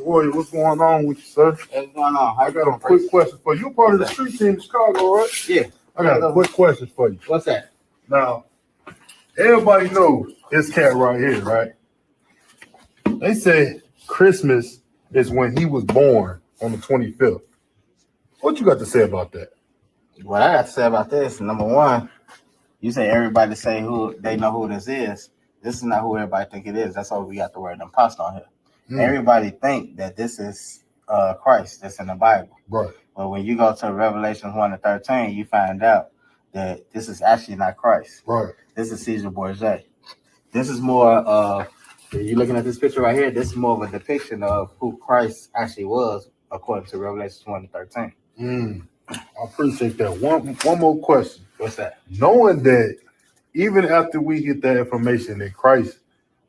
Warrior, what's going on with you, sir? What's going on? I got a quick question for you. You're part of the street team in Chicago, right? Yeah. I got a quick question for you. What's that? Now, everybody knows this cat right here, right? They say Christmas is when he was born on the 25th. What you got to say about that? What I got to say about this, number one, you say everybody say who they know who this is. This is not who everybody think it is. That's why we got the word imposter on here. Everybody think that this is Christ that's in the Bible. Right. But when you go to Revelation 1-13, you find out that this is actually not Christ. Right. This is Caesar Borgia. This is more you looking at this picture right here, this is more of a depiction of who Christ actually was according to Revelation 1-13. I appreciate that. One more question. What's that? Knowing that even after we get that information that Christ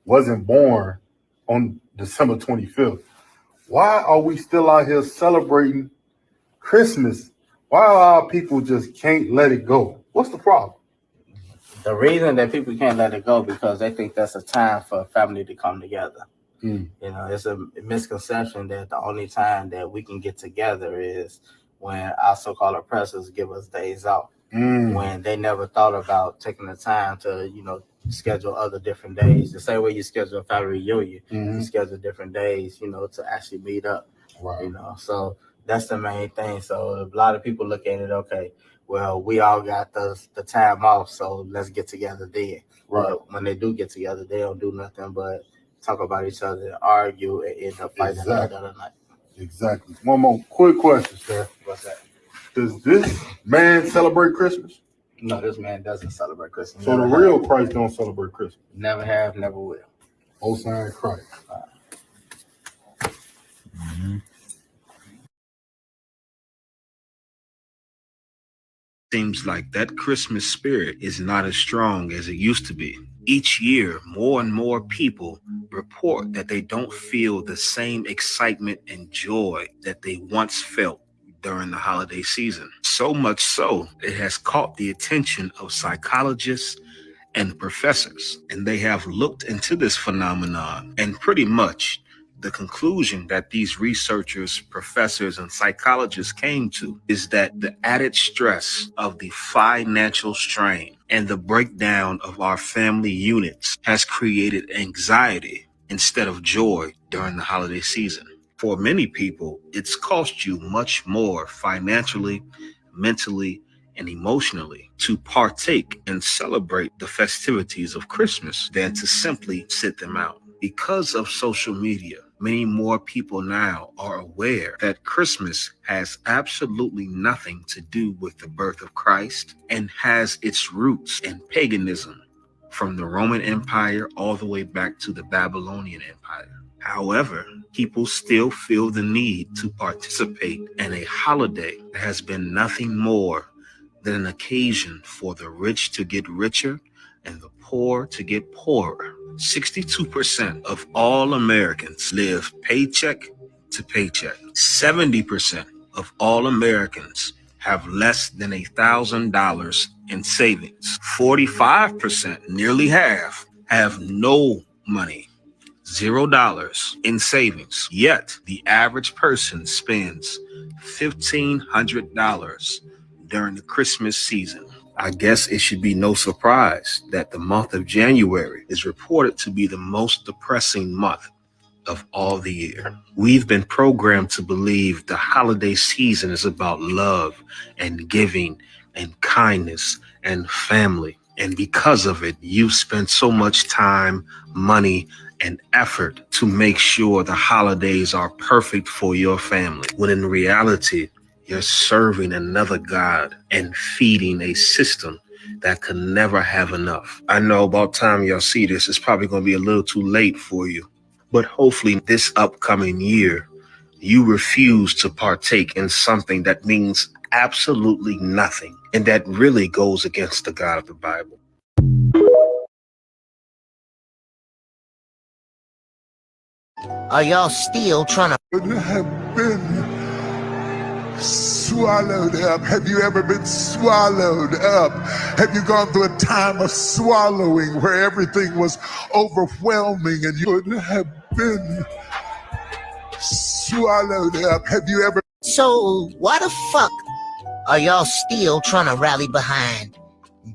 wasn't born on December 25th, why are we still out here celebrating Christmas? Why our people just can't let it go? What's the problem? The reason that people can't let it go because they think that's a time for a family to come together. You know, it's a misconception that the only time that we can get together is when our so-called oppressors give us days off. When they never thought about taking the time to, you know, schedule other different days. The same way you schedule a family reunion, you schedule different days, you know, to actually meet up. Right. You know, so that's the main thing. So a lot of people look at it, okay, well, we all got the time off, so let's get together then. Right. But when they do get together, they don't do nothing but talk about each other, argue, and end up fighting the other night. Exactly. One more quick question, sir. What's that? Does this man celebrate Christmas? No, this man doesn't celebrate Christmas. So the real Christ don't celebrate Christmas? Never have, never will. Osine Christ. Seems like that Christmas spirit is not as strong as it used to be. Each year, more and more people report that they don't feel the same excitement and joy that they once felt during the holiday season. So much so, it has caught the attention of psychologists and professors, and they have looked into this phenomenon, and pretty much the conclusion that these researchers, professors, and psychologists came to is that the added stress of the financial strain and the breakdown of our family units has created anxiety instead of joy during the holiday season. For many people, it's cost you much more financially, mentally, and emotionally to partake and celebrate the festivities of Christmas than to simply sit them out. Because of social media, many more people now are aware that Christmas has absolutely nothing to do with the birth of Christ and has its roots in paganism from the Roman Empire all the way back to the Babylonian Empire. However, people still feel the need to participate in a holiday that has been nothing more than an occasion for the rich to get richer and the poor to get poorer. 62% of all Americans live paycheck to paycheck. 70% of all Americans have less than $1,000 in savings. 45%, nearly half, have no money, $0 in savings. Yet the average person spends $1,500 during the Christmas season. I guess it should be no surprise that the month of January is reported to be the most depressing month of all the year. We've been programmed to believe the holiday season is about love and giving and kindness and family. And because of it, you've spent so much time, money, and effort to make sure the holidays are perfect for your family, when in reality, you're serving another God and feeding a system that can never have enough. I know about time y'all see this, it's probably going to be a little too late for you. But hopefully this upcoming year, you refuse to partake in something that means absolutely nothing and that really goes against the God of the Bible. Are y'all still trying to have been swallowed up? Have you ever been swallowed up? Have you gone through a time of swallowing where everything was overwhelming and you would have been swallowed up. Have you ever? So why the fuck are y'all still trying to rally behind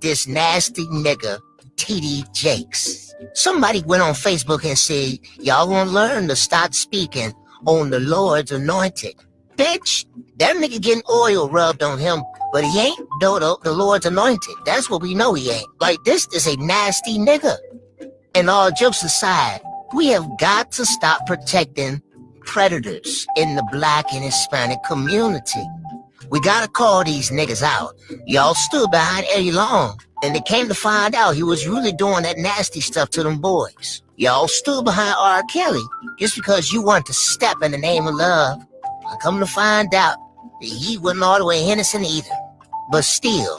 this nasty nigga, TD Jakes? Somebody went on Facebook and said, y'all won't learn to stop speaking on the Lord's anointed. Bitch, that nigga getting oil rubbed on him, but he ain't Dodo, the Lord's anointed. That's what we know he ain't. Like, this is a nasty nigga. And all jokes aside, we have got to stop protecting predators in the Black and Hispanic community. We gotta call these niggas out. Y'all stood behind Eddie Long, and they came to find out he was really doing that nasty stuff to them boys. Y'all stood behind R. Kelly just because you wanted to step in the name of love. I come to find out that he wasn't all the way innocent either. But still,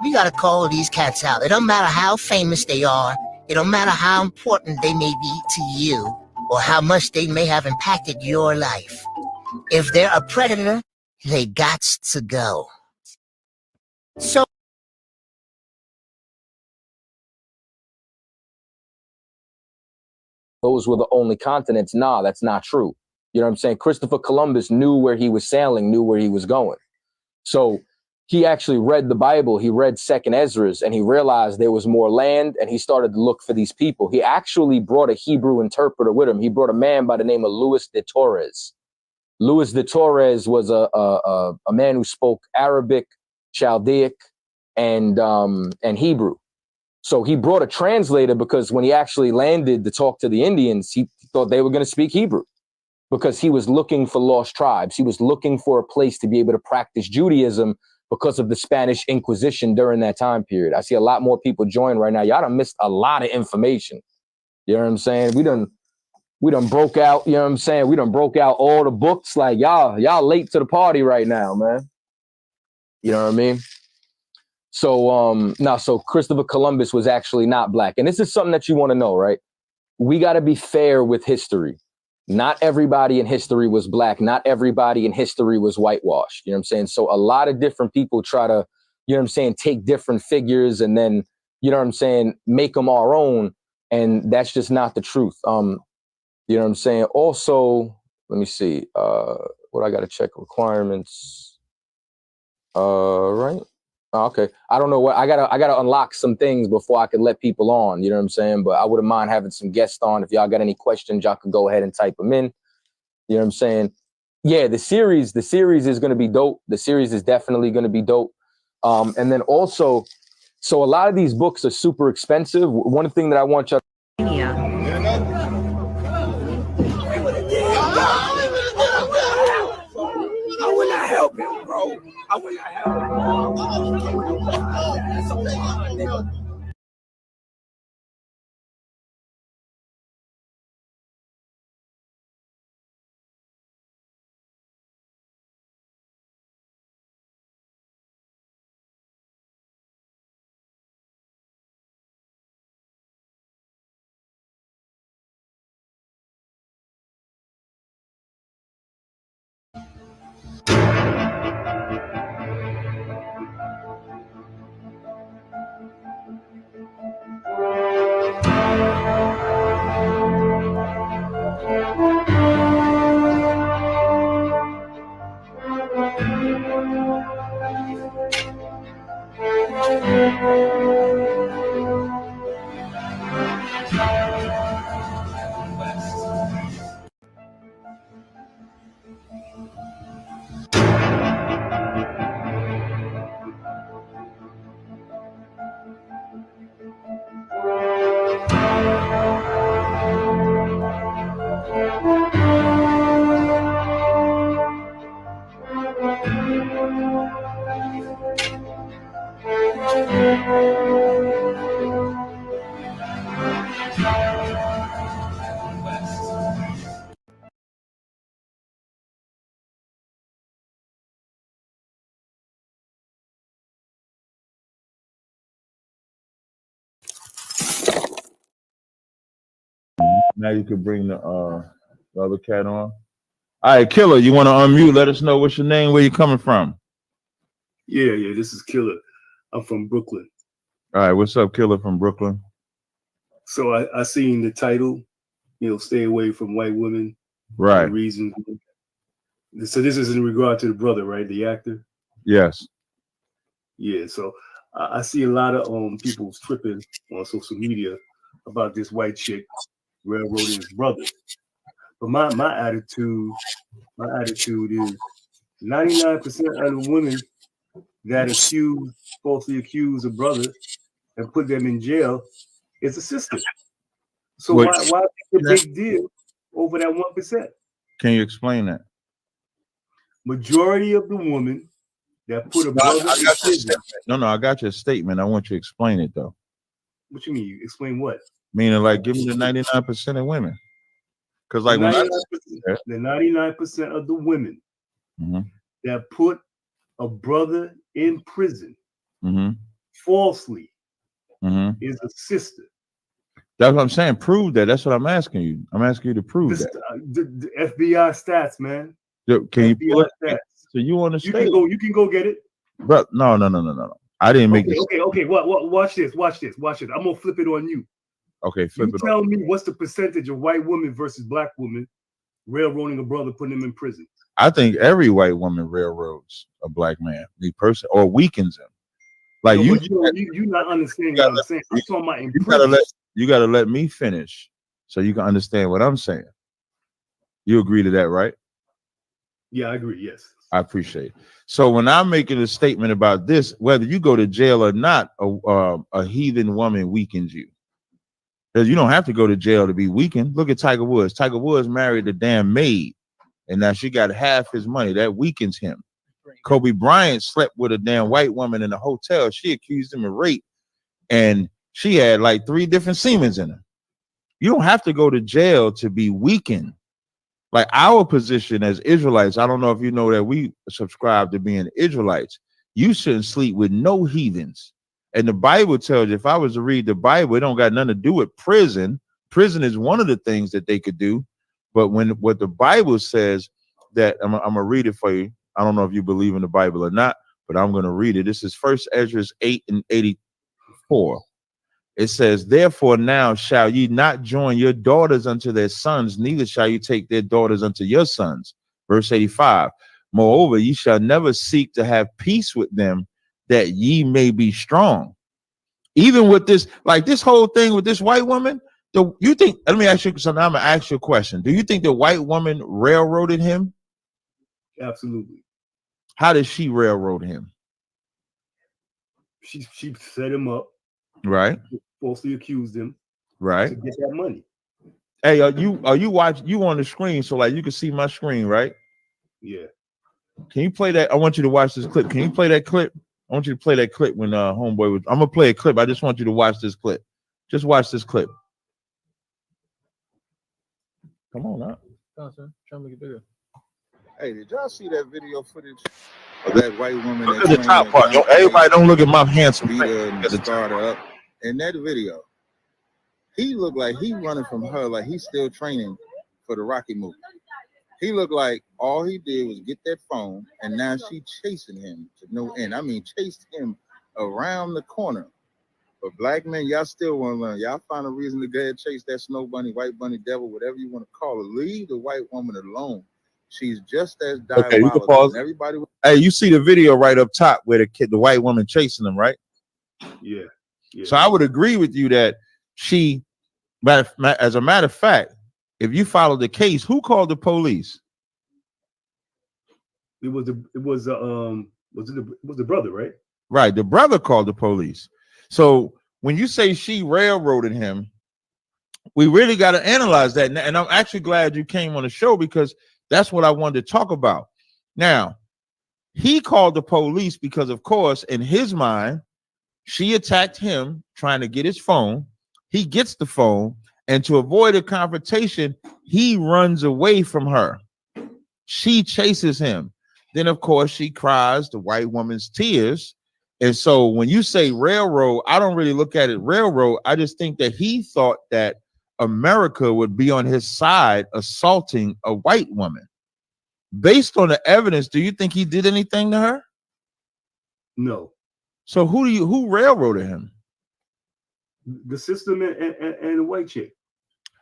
we gotta call these cats out. It don't matter how famous they are. It don't matter how important they may be to you or how much they may have impacted your life. If they're a predator, they gots to go. So those were the only continents. Nah, that's not true. You know what I'm saying? Christopher Columbus knew where he was sailing, knew where he was going. So he actually read the Bible. He read Second Ezra's, and he realized there was more land, and he started to look for these people. He actually brought a Hebrew interpreter with him. He brought a man by the name of Luis de Torres. Luis de Torres was a man who spoke Arabic, Chaldaic, and Hebrew. So he brought a translator because when he actually landed to talk to the Indians, he thought they were going to speak Hebrew because he was looking for lost tribes. He was looking for a place to be able to practice Judaism because of the Spanish Inquisition during that time period. I see a lot more people join right now. Y'all done missed a lot of information. You know what I'm saying? We done broke out, you know what I'm saying? We done broke out all the books. Like y'all late to the party right now, man. You know what I mean? So so Christopher Columbus was actually not black. And this is something that you want to know, right? We got to be fair with history. Not everybody in history was black. Not everybody in history was whitewashed. You know what I'm saying? So a lot of different people try to, you know what I'm saying, take different figures and then, you know what I'm saying, make them our own. And that's just not the truth. You know what I'm saying? Also, let me see what I got to check requirements. Right. Okay. I don't know what I gotta unlock some things before I can let people on. You know what I'm saying? But I wouldn't mind having some guests on. If y'all got any questions, y'all can go ahead and type them in. You know what I'm saying? Yeah, the series is going to be dope. The series is definitely going to be dope. And then also, so a lot of these books are super expensive. One thing that I want y'all. I will not help him, bro. I will not help him. Now you can bring the other cat on. All right, Killer, you want to unmute? Let us know what's your name, where you coming from. Yeah, this is Killer. I'm from Brooklyn. All right, what's up, Killer from Brooklyn? So I seen the title, stay away from white women. Right. The reason. So this is in regard to the brother, right? The actor. Yes. Yeah. So I see a lot of people tripping on social media about this white chick railroading his brother. But my attitude is 99% of the women that falsely accuse a brother and put them in jail is a sister. So why make a big deal over that 1%? Can you explain that? Majority of the women that put a brother in prison. No, I got your statement. I want you to explain it though. What you mean? You explain what? Meaning, like, give me the 99% of women. Because, like, the 99% of the women that put a brother in prison falsely is a sister. That's what I'm saying. Prove that. That's what I'm asking you. I'm asking you to prove that. The FBI stats, man. Can you pull it? So you want to stay? You can go get it. But no. I didn't make this. Okay. Watch this. I'm gonna flip it on you. Okay, flip it. Tell me what's the percentage of white women versus black women railroading a brother, putting him in prison? I think every white woman railroads a black man, or weakens him. Like you're not understanding what I'm saying. I'm talking about in prison. You gotta let me finish so you can understand what I'm saying. You agree to that, right? Yeah, I agree. Yes. I appreciate it. So when I'm making a statement about this, whether you go to jail or not, a heathen woman weakens you. Because you don't have to go to jail to be weakened. Look at Tiger Woods. Tiger Woods married a damn maid, and now she got half his money. That weakens him. Kobe Bryant slept with a damn white woman in a hotel. She accused him of rape, and she had like 3 different semens in her. You don't have to go to jail to be weakened. Like our position as Israelites, I don't know if you know that we subscribe to being Israelites. You shouldn't sleep with no heathens. And the Bible tells you, if I was to read the Bible, it don't got nothing to do with prison. Prison is one of the things that they could do. But what the Bible says, that I'm gonna read it for you. I don't know if you believe in the Bible or not, but I'm gonna read it. This is 1 Ezra 8:84. It says, therefore now shall ye not join your daughters unto their sons, neither shall you take their daughters unto your sons. Verse 85. Moreover, ye shall never seek to have peace with them, that ye may be strong. Even with this, like this whole thing with this white woman, you think, let me ask you, so now I'm gonna ask you a question. Do you think the white woman railroaded him? Absolutely. How did she railroad him? She set him up. Right. Falsely accused him. Right. To get that money. Hey, are you on the screen, so like you can see my screen, right? Yeah. Can you play that? I want you to watch this clip. Can you play that clip? I want you to play that clip when homeboy was. I'm gonna play a clip. I just want you to watch this clip. Just watch this clip. Come on up. No, sir. Trying to make it bigger. Hey, did y'all see that video footage of that white woman? Look at the top part. Everybody don't look at my handsome face. Start up. In that video, he looked like he running from her, like he's still training for the Rocky movie. He looked like all he did was get that phone, and now she chasing him to no end. I mean, chased him around the corner. But black men, y'all still want to learn. Y'all find a reason to go ahead and chase that snow bunny, white bunny, devil, whatever you want to call it. Leave the white woman alone. She's just as diabolical. Okay, you can pause. Everybody. Hey, you see the video right up top where the white woman chasing him, right? Yeah. So I would agree with you that as a matter of fact, if you follow the case, who called the police? It was the brother, right? Right, the brother called the police. So when you say she railroaded him, we really got to analyze that. And I'm actually glad you came on the show, because that's what I wanted to talk about. Now, he called the police because, of course, in his mind, she attacked him trying to get his phone. He gets the phone, and to avoid a confrontation, he runs away from her. She chases him. Then, of course, she cries the white woman's tears. And so when you say railroad, I don't really look at it railroad. I just think that he thought that America would be on his side assaulting a white woman. Based on the evidence, do you think he did anything to her? No. So who railroaded him? The system and the white chick.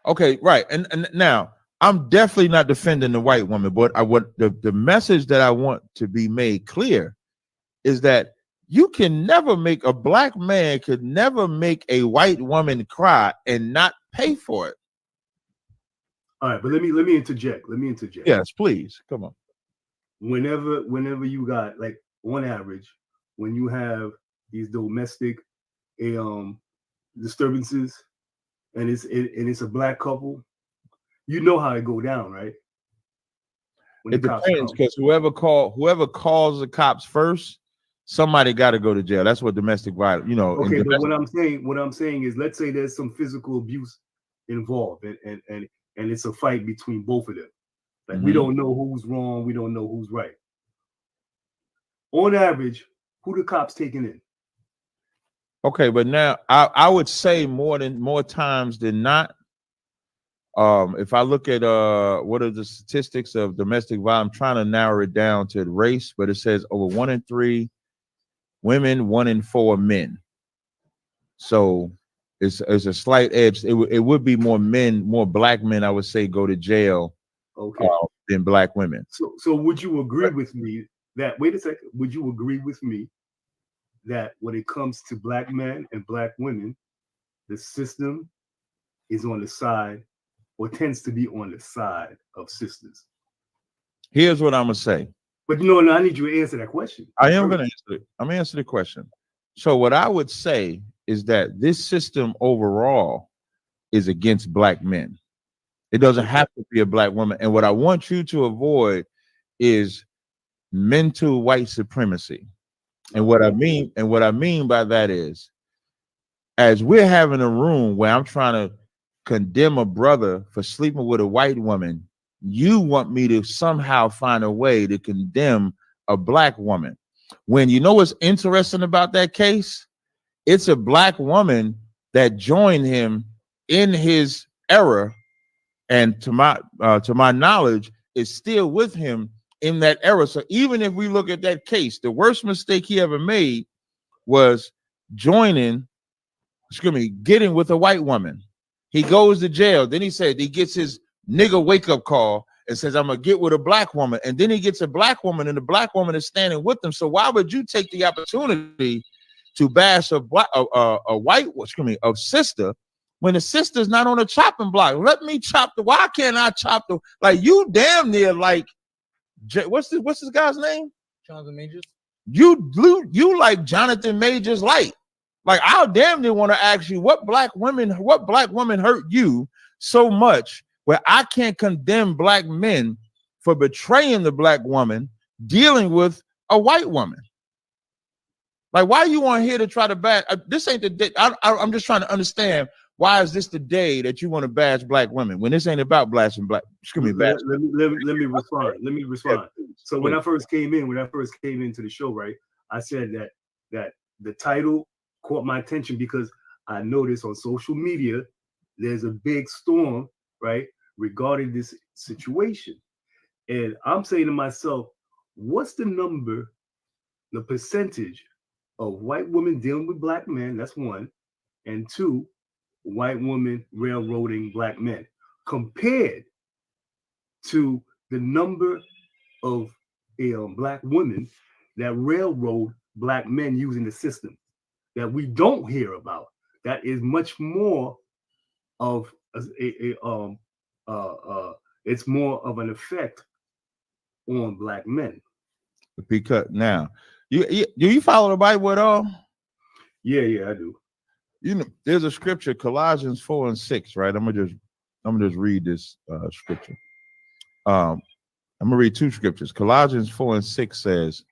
Okay, right. And now I'm definitely not defending the white woman, but the message that I want to be made clear is that you can never make, a black man could never make a white woman cry and not pay for it. All right, but let me interject. Yes, please. Come on. Whenever you got, like, on average, when you have these domestic disturbances, and it's a black couple, you know how it go down, right? When It depends, because whoever calls the cops first, somebody got to go to jail. That's what domestic violence, you know. Okay, but what I'm saying is, let's say there's some physical abuse involved, and it's a fight between both of them. Like, we don't know who's wrong, we don't know who's right. On average, who the cops taking in? Okay, but now I would say more times than not. If I look at what are the statistics of domestic violence, I'm trying to narrow it down to race, but it says over 1 in 3 women, 1 in 4 men. So it's a slight edge. It would be more men, more black men, I would say, go to jail, okay, than black women. So would you agree with me that, wait a second, would you agree with me that when it comes to black men and black women, the system is on the side, or tends to be on the side, of sisters? Here's what I'm gonna say. But I need you to answer that question. I am gonna answer it. I'm gonna answer the question. So what I would say is that this system overall is against black men. It doesn't have to be a black woman. And what I want you to avoid is mental white supremacy. And what I mean by that is, as we're having a room where I'm trying to condemn a brother for sleeping with a white woman, you want me to somehow find a way to condemn a black woman. When you know what's interesting about that case? It's a black woman that joined him in his error, and to my knowledge, is still with him in that era. So even if we look at that case, the worst mistake he ever made was getting with a white woman. He goes to jail. Then he said he gets his nigga wake up call and says, I'm gonna get with a black woman. And then he gets a black woman, and the black woman is standing with him. So why would you take the opportunity to bash a sister when the sister's not on a chopping block? Let me chop why can't I chop like you damn near like, what's this guy's name? Jonathan Majors. You like Jonathan Majors light. Like, I'll damn near want to ask you, what black woman hurt you so much where I can't condemn black men for betraying the black woman dealing with a white woman? Like, why you want here to try to bash? This ain't the day. I'm just trying to understand, why is this the day that you want to bash black women when this ain't about bashing black? Excuse me, bash. Let me respond. Yeah, so when I first came into the show, right, I said that the title caught my attention because I noticed on social media there's a big storm, right, regarding this situation. And I'm saying to myself, what's the percentage of white women dealing with black men? That's one. And two, white women railroading black men, compared to the number of black women that railroad black men using the system that we don't hear about. That is much more of it's more of an effect on black men. Because now, do you follow the Bible at all? Yeah, I do. You know, there's a scripture, Colossians 4:6, right? I'm gonna just read this scripture. I'm gonna read two scriptures. Colossians 4:6 says,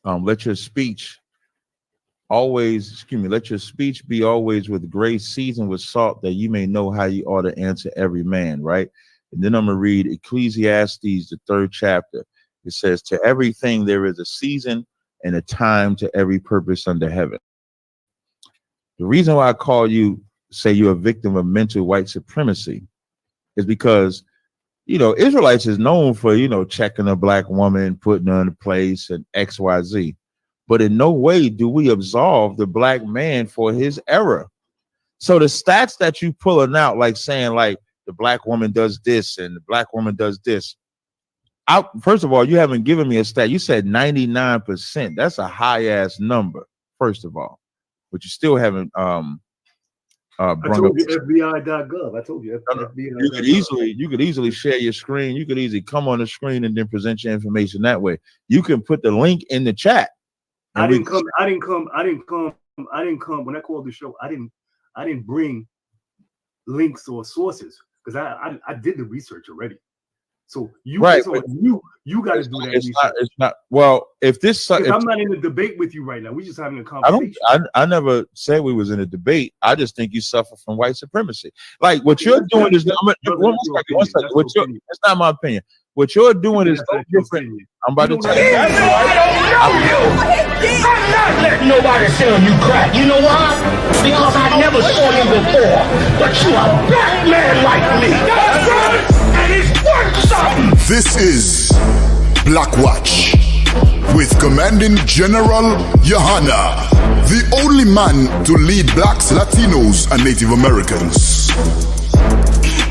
let your speech be always with grace, seasoned with salt, that you may know how you ought to answer every man, right? And then I'm gonna read Ecclesiastes, the 3rd chapter. It says, to everything there is a season and a time to every purpose under heaven. The reason why I say you're a victim of mental white supremacy is because, Israelites is known for, checking a black woman, putting her in a place, and XYZ. But in no way do we absolve the black man for his error. So the stats that you pulling out, like saying like the black woman does this and the black woman does this. First of all, you haven't given me a stat. You said 99%. That's a high ass number, first of all, but you still haven't I told you FBI.gov. I told you FBI. You could easily share your screen. You could easily come on the screen and then present your information that way. You can put the link in the chat. I didn't come. When I called the show, I didn't bring links or sources because I did the research already. So you got to do that. It's not. Well, if this, I'm not in a debate with you right now. We're just having a conversation. I never said we was in a debate. I just think you suffer from white supremacy. Like what you're doing is. One second. It's not my opinion. What you're doing is no different. I'm about to tell you. I'm not letting nobody sell you crack. You know why? Because I never saw you before. But you a black man like me. That's right. And it's worth something. This is Black Watch with Commanding General Yahanna, the only man to lead blacks, Latinos, and Native Americans.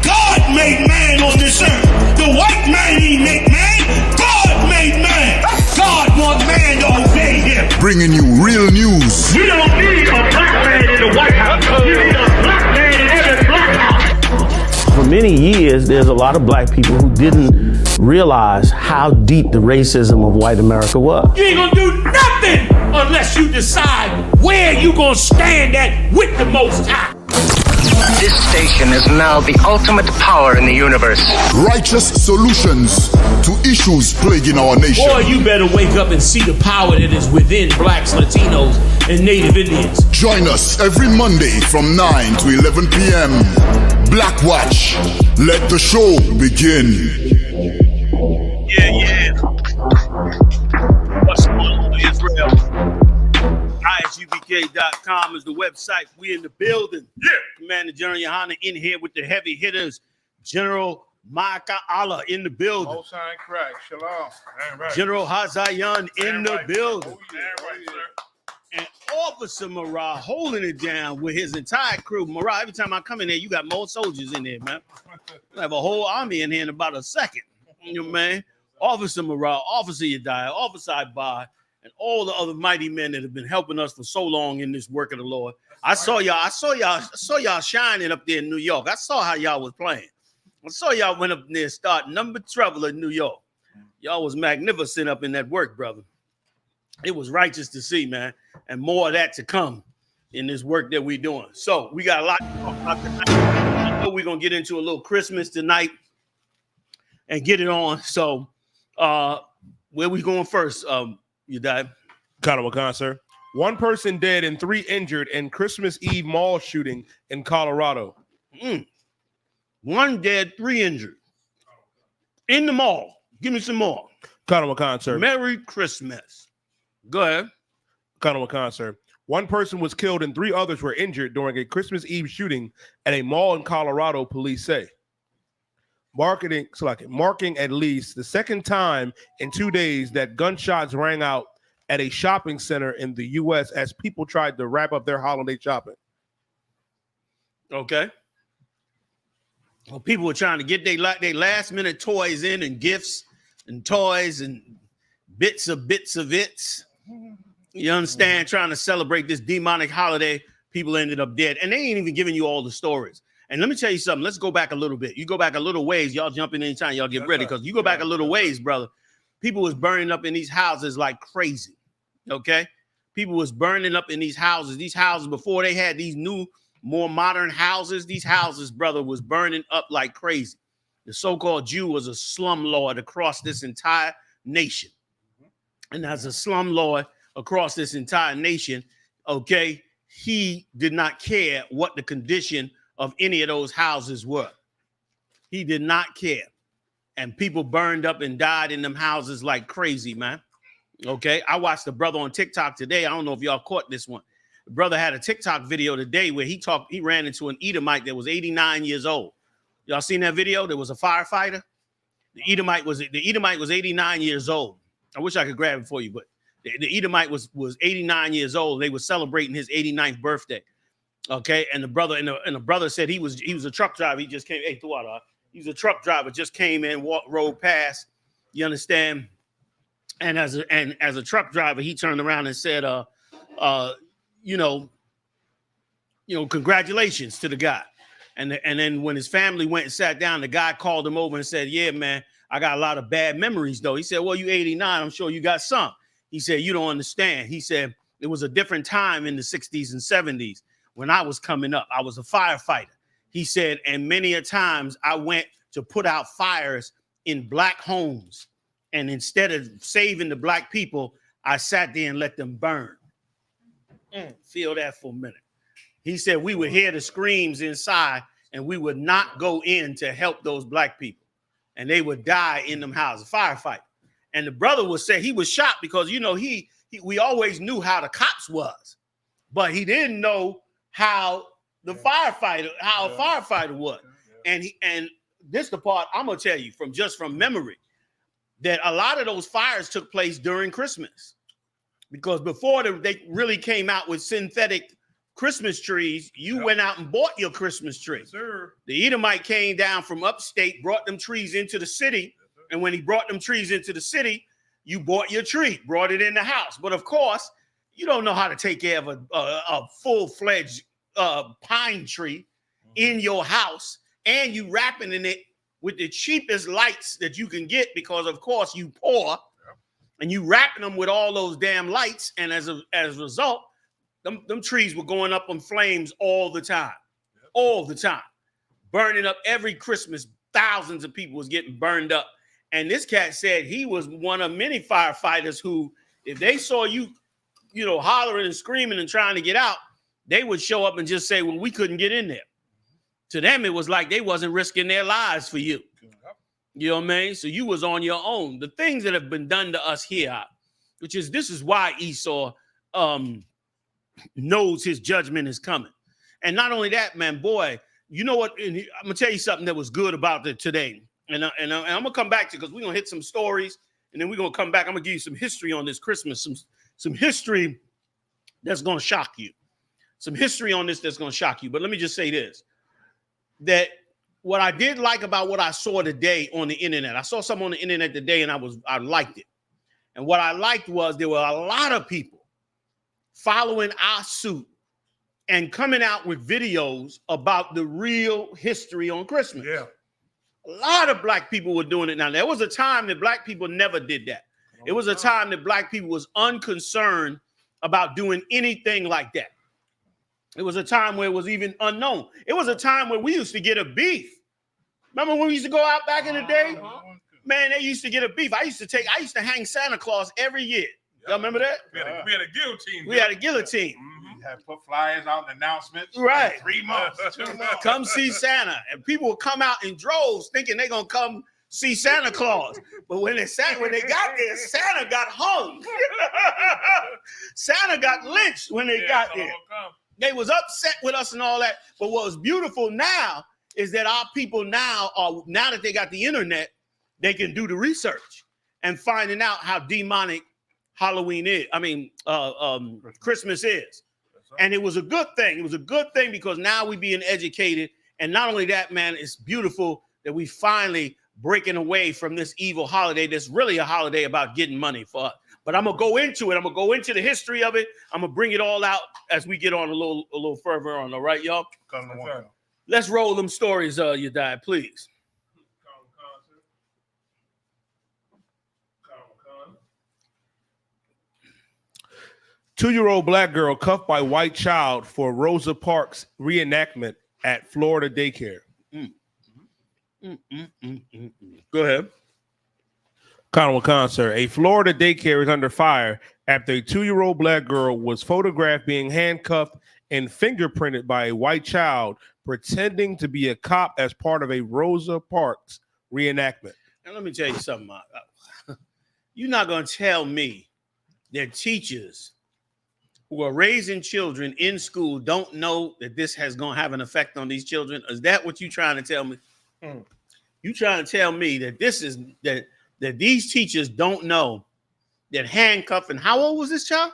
God made man on this earth. The white man he made man. God made man. God wants man to obey him. Bringing you real news. We don't need a black man in the White House. You need a black man in every black house. For many years, there's a lot of black people who didn't realize how deep the racism of white America was. You ain't gonna do nothing unless you decide where you gonna stand at with the Most High. This station is now the ultimate power in the universe. Righteous solutions to issues plaguing our nation. Boy, you better wake up and see the power that is within blacks, Latinos, and Native Indians. Join us every Monday from 9 to 11 p.m. Black Watch. Let the show begin. Yeah. What's going on, Israel? ISUPK.com is the website. We in the building. Yeah. Commander General Yahanna in here with the heavy hitters. General Micah Allah in the building. Most high crack. Shalom. Right. General Hazayan in the building. Right, and Officer Marah holding it down with his entire crew. Marah, every time I come in there, you got more soldiers in there, man. I have a whole army in here in about a second. You know, man. Officer Marah, Officer Yediah, Officer Ibai, and all the other mighty men that have been helping us for so long in this work of the Lord. I saw y'all shining up there in New York. I saw how y'all was playing. I saw y'all went up there starting number trouble in New York. Y'all was magnificent up in that work, brother. It was righteous to see, man, and more of that to come in this work that we're doing. So we got a lot to talk about tonight. I know we're gonna get into a little Christmas tonight and get it on. So where we going first? You died. Khan, sir. 1 person dead and 3 injured in Christmas Eve mall shooting in Colorado. 1 dead, 3 injured. In the mall. Give me some more. Khan, sir. Merry Christmas. Go ahead. Khan, sir. 1 person was killed and 3 others were injured during a Christmas Eve shooting at a mall in Colorado, police say. Marking at least the second time in 2 days that gunshots rang out at a shopping center in the U.S. as people tried to wrap up their holiday shopping. Okay. Well, people were trying to get their last minute toys in and gifts and toys and bits of it. You understand? Trying to celebrate this demonic holiday. People ended up dead. And they ain't even giving you all the stories. And let me tell you something. Let's go back a little bit. You go back a little ways. Y'all jump in anytime. Y'all get ready because you go back a little ways, brother. People was burning up in these houses like crazy. Okay? People was burning up in these houses. These houses, before they had these new, more modern houses, these houses, brother, was burning up like crazy. The so-called Jew was a slumlord across this entire nation. And as a slumlord across this entire nation, okay, he did not care what the condition of any of those houses were. He did not care. And people burned up and died in them houses like crazy, man. Okay, I watched a brother on TikTok today. I don't know if y'all caught this one. The brother had a TikTok video today where he ran into an Edomite that was 89 years old. Y'all seen that video? There was a firefighter. The Edomite was 89 years old. I wish I could grab it for you, but the Edomite was 89 years old. They were celebrating his 89th birthday. Okay, and the brother said he was a truck driver. He just came. Hey, Thwada, he was a truck driver. Just came in, rode past. You understand? And as a truck driver, he turned around and said, you know, congratulations to the guy. And then when his family went and sat down, the guy called him over and said, yeah, man, I got a lot of bad memories, though. He said, well, you 89. I'm sure you got some. He said, you don't understand. He said, it was a different time in the 60s and 70s when I was coming up. I was a firefighter. He said, and many a times I went to put out fires in black homes. And instead of saving the black people, I sat there and let them burn. Feel that for a minute. He said we would hear the screams inside and we would not go in to help those black people. And they would die in them houses, firefight. And the brother would say he was shocked because, we always knew how the cops was, but he didn't know how a firefighter was. And this the part I'm going to tell you from memory, that a lot of those fires took place during Christmas. Because before they really came out with synthetic Christmas trees, you went out and bought your Christmas tree. Yes, sir. The Edomite came down from upstate, brought them trees into the city. Yes, and when he brought them trees into the city, you bought your tree, brought it in the house. But of course, you don't know how to take care of a full-fledged pine tree in your house, and you wrapping in it with the cheapest lights that you can get because, of course, you poor, and you wrapping them with all those damn lights. And as a result, them trees were going up in flames all the time, burning up every Christmas. Thousands of people was getting burned up. And this cat said he was one of many firefighters who, if they saw you, hollering and screaming and trying to get out, they would show up and just say, well, we couldn't get in there. To them, it was like they wasn't risking their lives for you. You know what I mean? So you was on your own. The things that have been done to us here, this is why Esau knows his judgment is coming. And not only that, man, boy, you know what? I'm gonna tell you something that was good about it today. And I'm gonna come back to, because we're gonna hit some stories, and then we're gonna come back. I'm gonna give you some history on this Christmas, some history that's gonna shock you. Some history on this that's gonna shock you. But let me just say this: that what I did like about what I saw today on the internet, I saw something on the internet today, and I liked it. And what I liked was there were a lot of people following our suit and coming out with videos about the real history on Christmas. Yeah. A lot of black people were doing it now. There was a time that black people never did that. It was a time that black people was unconcerned about doing anything like that. It was a time where it was even unknown. It was a time where we used to get a beef. Remember when we used to go out back in the day? Man, they used to get a beef. I used to hang Santa Claus every year. Y'all remember that? We had a guillotine. We had a guillotine. We had put flyers out, announcements. Right. 3 months, 2 months. Come see Santa. And people would come out in droves thinking they're going to come see Santa Claus. But when they got there, Santa got hung. Santa got lynched when they got there. They was upset with us and all that. But what was beautiful now is that our people now that they got the internet, they can do the research and finding out how demonic Halloween is. Christmas is. And it was a good thing. It was a good thing because now we being educated. And not only that, man, it's beautiful that we finally breaking away from this evil holiday that's really a holiday about getting money for us. But I'm going to go into it. I'm going to go into the history of it. I'm going to bring it all out as we get on a little further on. All right, y'all? Let's roll them stories, you died, please. 2-year-old black girl cuffed by white child for Rosa Parks reenactment at Florida daycare. Go ahead. Concert. A Florida daycare is under fire after a 2-year-old black girl was photographed being handcuffed and fingerprinted by a white child pretending to be a cop as part of a Rosa Parks reenactment. And let me tell you something. You're not going to tell me that teachers who are raising children in school don't know that this has going to have an effect on these children? Is that what you're trying to tell me? You trying to tell me that this is that these teachers don't know that handcuffing? How old was this child?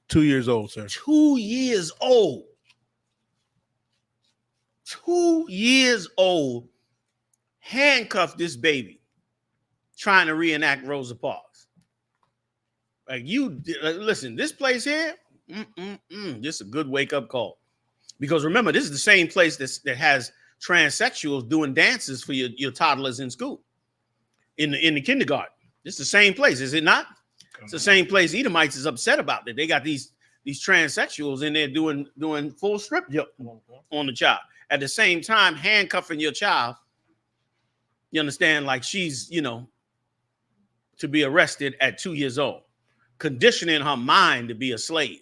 2 years old, sir. 2 years old. 2 years old, handcuffed this baby, trying to reenact Rosa Parks. Like listen, this place here, this is a good wake-up call. Because remember, this is the same place that has transsexuals doing dances for your toddlers in school, in the kindergarten. It's the same place, is it not? It's the same place Edomites is upset about, that they got these transsexuals in there doing full strip on the child. At the same time, handcuffing your child, you understand, like she's, to be arrested at 2 years old, conditioning her mind to be a slave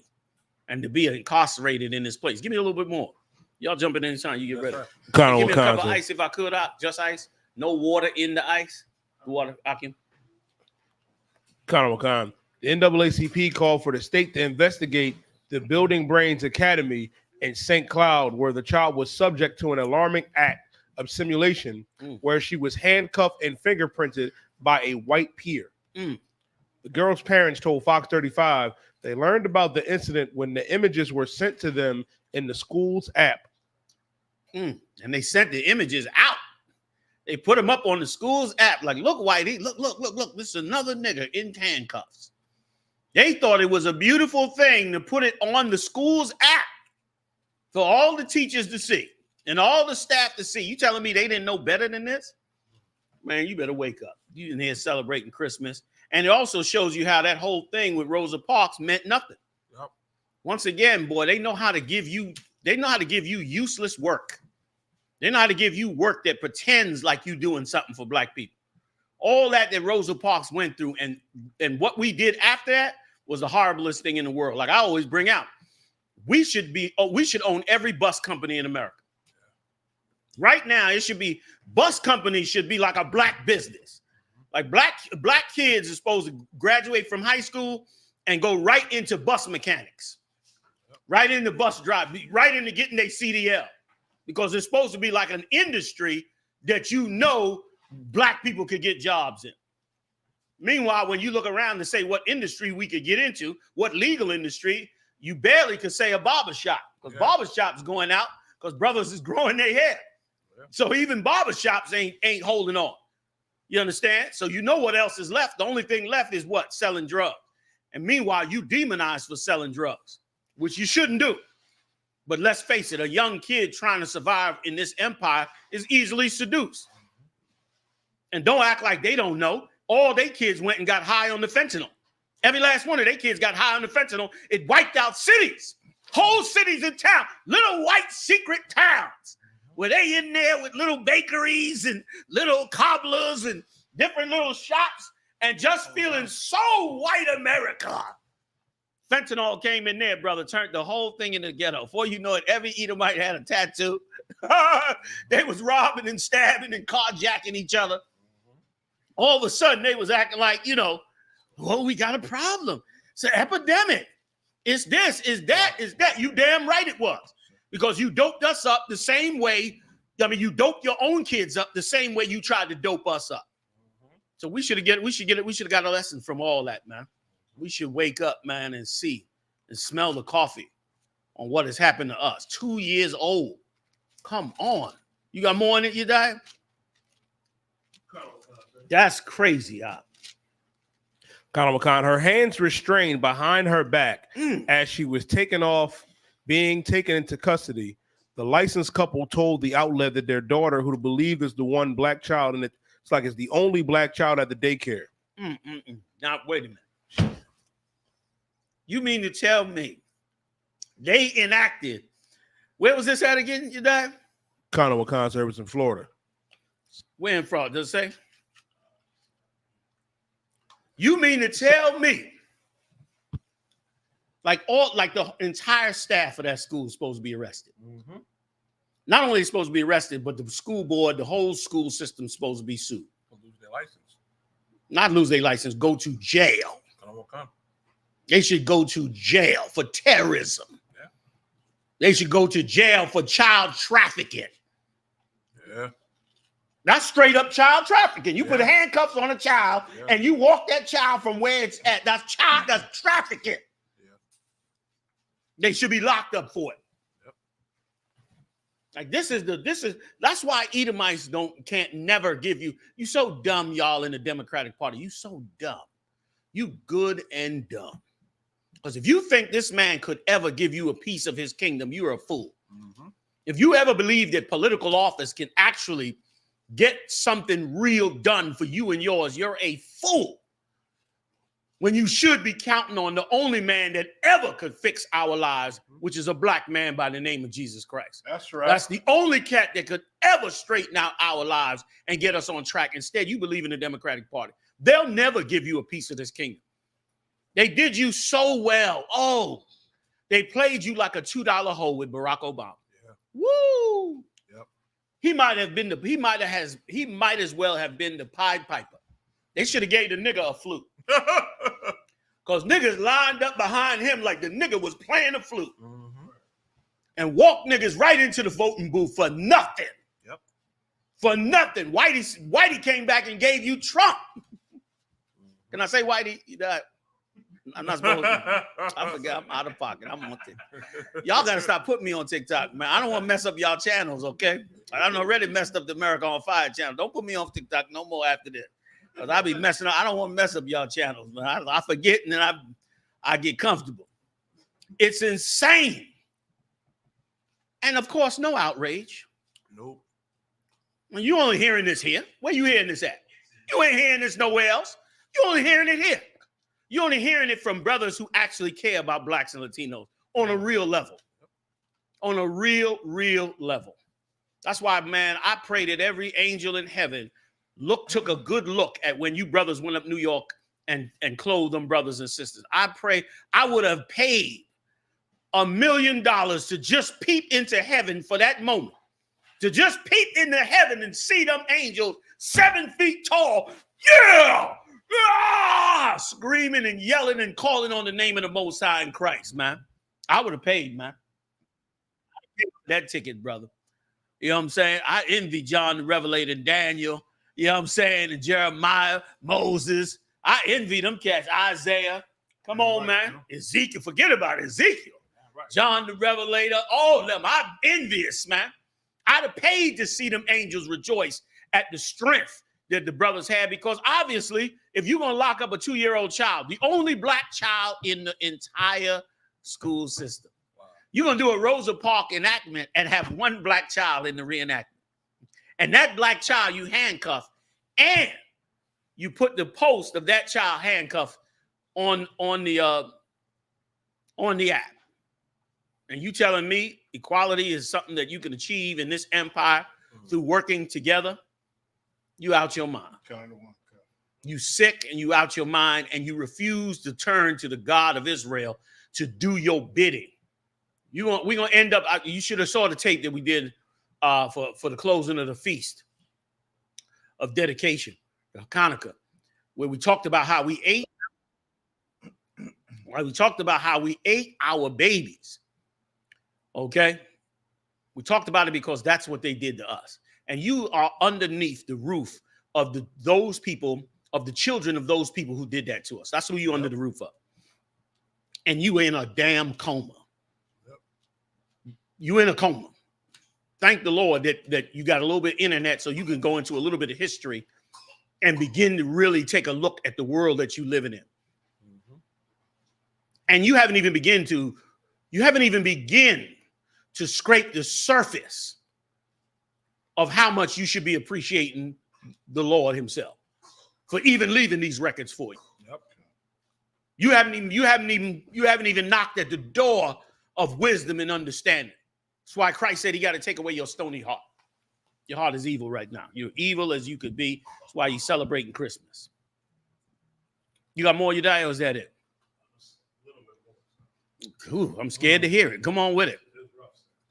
and to be incarcerated in this place. Give me a little bit more. Y'all jump in anytime you get ready. Kind Give me a cup of ice if I could. Just ice. No water in the ice. The water, Akim. The NAACP called for the state to investigate the Building Brains Academy in St. Cloud, where the child was subject to an alarming act of simulation where she was handcuffed and fingerprinted by a white peer. The girl's parents told Fox 35 they learned about the incident when the images were sent to them in the school's app. And they sent the images out. They put them up on the school's app. Like, look, Whitey, look. This is another nigga in handcuffs. They thought it was a beautiful thing to put it on the school's app for all the teachers to see and all the staff to see. You telling me they didn't know better than this? Man, you better wake up. You in here celebrating Christmas. And it also shows you how that whole thing with Rosa Parks meant nothing. Yep. Once again, boy, they know how to give you useless work. They know how to give you work that pretends like you doing something for black people. All that Rosa Parks went through and what we did after that was the horriblest thing in the world. Like I always bring out, we should own every bus company in America. Right now, bus companies should be like a black business. Like black kids are supposed to graduate from high school and go right into bus mechanics, right into bus drive, right into getting their CDL, because it's supposed to be like an industry that black people could get jobs in. Meanwhile, when you look around and say what industry we could get into, what legal industry, you barely could say a barbershop, because barbershops going out because brothers is growing their hair. So even barbershops ain't holding on. You understand? So you know what else is left. The only thing left is what? Selling drugs. And meanwhile, you demonize for selling drugs, which you shouldn't do. But let's face it, a young kid trying to survive in this empire is easily seduced. And don't act like they don't know. All they kids went and got high on the fentanyl. Every last one of their kids got high on the fentanyl. It wiped out cities, whole cities in town, little white secret towns, where they in there with little bakeries and little cobblers and different little shops and just feeling so white America. Fentanyl came in there, brother, turned the whole thing into the ghetto. Before you know it, every Edomite had a tattoo. They was robbing and stabbing and carjacking each other. All of a sudden, they was acting like, we got a problem. It's an epidemic. It's this, it's that, it's that. You damn right it was. Because you doped us up the same way. You doped your own kids up the same way you tried to dope us up. So we should have got a lesson from all that, man. We should wake up, man, and see and smell the coffee on what has happened to us. 2 years old. Come on. You got more in it, you die? That's crazy, Her hands restrained behind her back as she was being taken into custody. The licensed couple told the outlet that their daughter, who believed is the one black child, and it's the only black child at the daycare. Now, wait a minute. You mean to tell me they enacted, where was this at again, you died? Conroe Service in Florida. Where in Florida, does it say? You mean to tell me like the entire staff of that school is supposed to be arrested? Not only is supposed to be arrested, but the school board, the whole school system is supposed to be sued. Lose their license. Not lose their license, go to jail. They should go to jail for terrorism. Yeah. They should go to jail for child trafficking. Yeah. That's straight up child trafficking. You put handcuffs on a child and you walk that child from where it's at. That's trafficking. Yeah. They should be locked up for it. Yep. Like that's why Edomites can't never give you. You so dumb, y'all, in the Democratic Party. You so dumb. You good and dumb. Because if you think this man could ever give you a piece of his kingdom, you're a fool. Mm-hmm. If you ever believe that political office can actually get something real done for you and yours, you're a fool. When you should be counting on the only man that ever could fix our lives, which is a black man by the name of Jesus Christ. That's right. That's the only cat that could ever straighten out our lives and get us on track. Instead, you believe in the Democratic Party. They'll never give you a piece of this kingdom. They did you so well. Oh, they played you like a $2 hoe with Barack Obama. Yeah. Woo! Yep. He might as well have been the Pied Piper. They should have gave the nigga a flute. Because niggas lined up behind him like the nigga was playing a flute. Mm-hmm. And walked niggas right into the voting booth for nothing. Yep. For nothing. Whitey came back and gave you Trump. Can I say Whitey? I'm not supposed to. I forget. I'm out of pocket. I'm on TikTok. Y'all got to stop putting me on TikTok, man. I don't want to mess up y'all channels, okay? I done already messed up the America on Fire channel. Don't put me on TikTok no more after this. Because I be messing up. I don't want to mess up y'all channels, man. I forget and then I get comfortable. It's insane. And of course, no outrage. Nope. You only hearing this here. Where you hearing this at? You ain't hearing this nowhere else. You only hearing it here. You only hearing it from brothers who actually care about blacks and Latinos on a real level. On a real level. That's why, man, I pray that every angel in heaven took a good look at when you brothers went up New York and clothed them brothers and sisters. I pray I would have paid $1 million to just peep into heaven for that moment. To just peep into heaven and see them angels 7 feet tall. Yeah! Ah! Screaming and yelling and calling on the name of the Most High in Christ, man. I would have paid, man. I paid that ticket, brother. You know what I'm saying? I envy John the Revelator and Daniel. You know what I'm saying? And Jeremiah, Moses. I envy them cats. Isaiah. Come on, man. Ezekiel. Forget about Ezekiel. John the Revelator. All of them. I'm envious, man. I'd have paid to see them angels rejoice at the strength that the brothers had, because obviously, if you're going to lock up a 2-year-old child, the only black child in the entire school system, you're going to do a Rosa Parks enactment and have one black child in the reenactment. And that black child you handcuff, and you put the post of that child handcuffed on the app. And you telling me equality is something that you can achieve in this empire through working together? You out your mind. You sick and you out your mind, and you refuse to turn to the God of Israel to do your bidding. We're gonna end up. You should have saw the tape that we did for the closing of the feast of dedication, Hanukkah, where we talked about how we ate. We talked about how we ate our babies. Okay, we talked about it because that's what they did to us. And you are underneath the roof of those people, of the children of those people who did that to us. That's who you under the roof of. And you in a damn coma. You in a coma. Thank the Lord that you got a little bit of internet so you can go into a little bit of history and begin to really take a look at the world that you're living in. Mm-hmm. And you haven't even begun to scrape the surface of how much you should be appreciating the Lord himself for even leaving these records for you. Yep. You haven't even knocked at the door of wisdom and understanding. That's why Christ said he got to take away your stony heart. Your heart is evil right now. You're evil as you could be. That's why you're celebrating Christmas. You got more, Uday, or is that it? Ooh, I'm scared to hear it. Come on with it.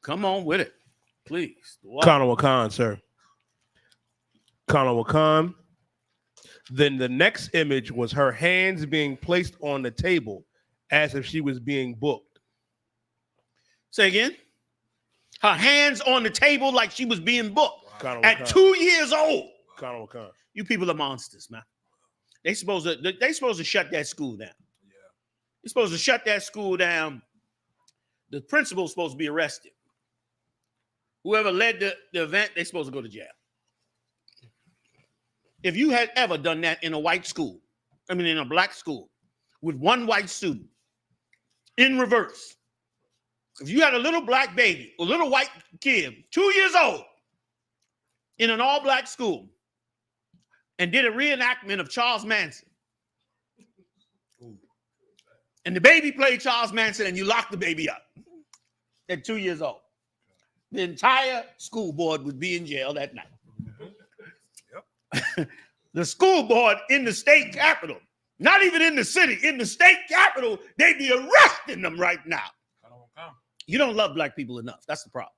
Come on with it. Please. Kana Wakan, sir. Kana Wakan. Then the next image was her hands being placed on the table as if she was being booked. Say again? Her hands on the table like she was being booked. Wow. At 2 years old. Kana Wakan. You people are monsters, man. They supposed to shut that school down. Yeah. They're supposed to shut that school down. The principal's supposed to be arrested. whoever led the event, they're supposed to go to jail. If you had ever done that in a white school, I mean in a black school, with one white student, in reverse, if you had a little black baby, a little white kid, 2 years old, in an all-black school, and did a reenactment of Charles Manson, and the baby played Charles Manson, and you locked the baby up at 2 years old, the entire school board would be in jail that night. Yep. The school board in the state capitol, not even in the city, in the state capitol, they'd be arresting them right now. You don't love black people enough. That's the problem.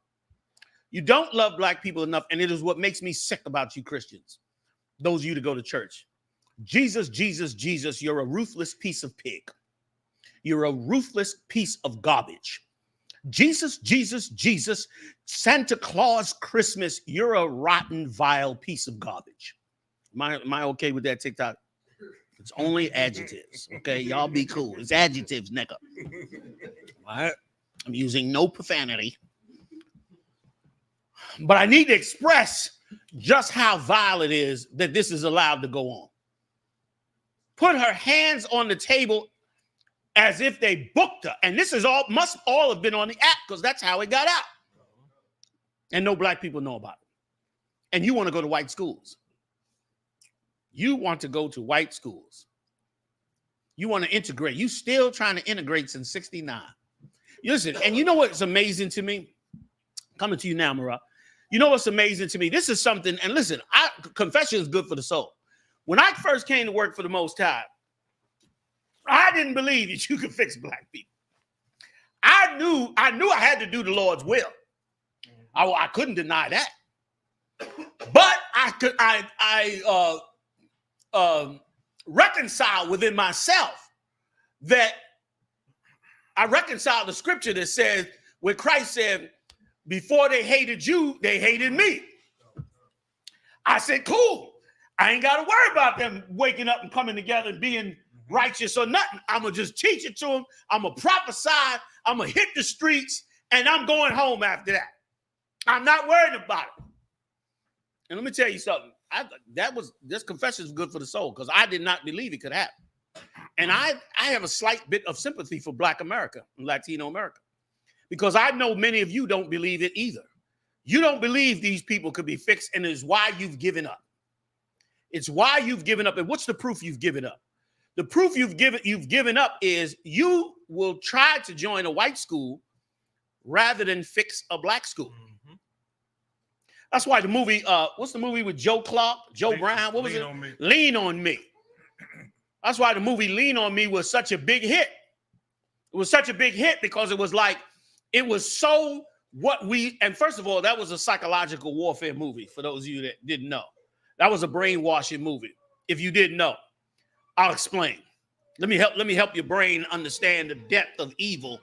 You don't love black people enough, and it is what makes me sick about you Christians, those of you to go to church. Jesus, Jesus, Jesus, you're a ruthless piece of pig. You're a ruthless piece of garbage. Jesus, Jesus, Jesus, Santa Claus, Christmas, you're a rotten, vile piece of garbage. Am I okay with that, TikTok? It's only adjectives, okay? Y'all be cool. It's adjectives, nigga. All right? I'm using no profanity. But I need to express just how vile it is that this is allowed to go on. Put her hands on the table as if they booked her. And this is all, must all have been on the app because that's how it got out. And no black people know about it. And you want to go to white schools. You want to go to white schools. You want to integrate. You still trying to integrate since 69. Listen, and you know what's amazing to me? Coming to you now, Mara. You know what's amazing to me? This is something, and listen, confession is good for the soul. When I first came to work for the Most High, I didn't believe that you could fix black people. I knew I had to do the Lord's will. I couldn't deny that. But I reconcile within myself that I reconcile the scripture that says, where Christ said, before they hated you, they hated me. I said, cool. I ain't got to worry about them waking up and coming together and being righteous or nothing. I'm going to just teach it to them. I'm going to prophesy. I'm going to hit the streets, and I'm going home after that. I'm not worried about it. And let me tell you something. This confession is good for the soul because I did not believe it could happen. And I have a slight bit of sympathy for Black America and Latino America because I know many of you don't believe it either. You don't believe these people could be fixed, and it's why you've given up. It's why you've given up. And what's the proof you've given up? The proof you've given up is you will try to join a white school rather than fix a black school. That's why the movie, what's the movie with Joe Clark, Joe Brown? What was it? Lean on Me. That's why the movie Lean on Me was such a big hit. It was such a big hit because it was like, it was so and first of all, that was a psychological warfare movie for those of you that didn't know. That was a brainwashing movie. If you didn't know, I'll explain. Let me help your brain understand the depth of evil.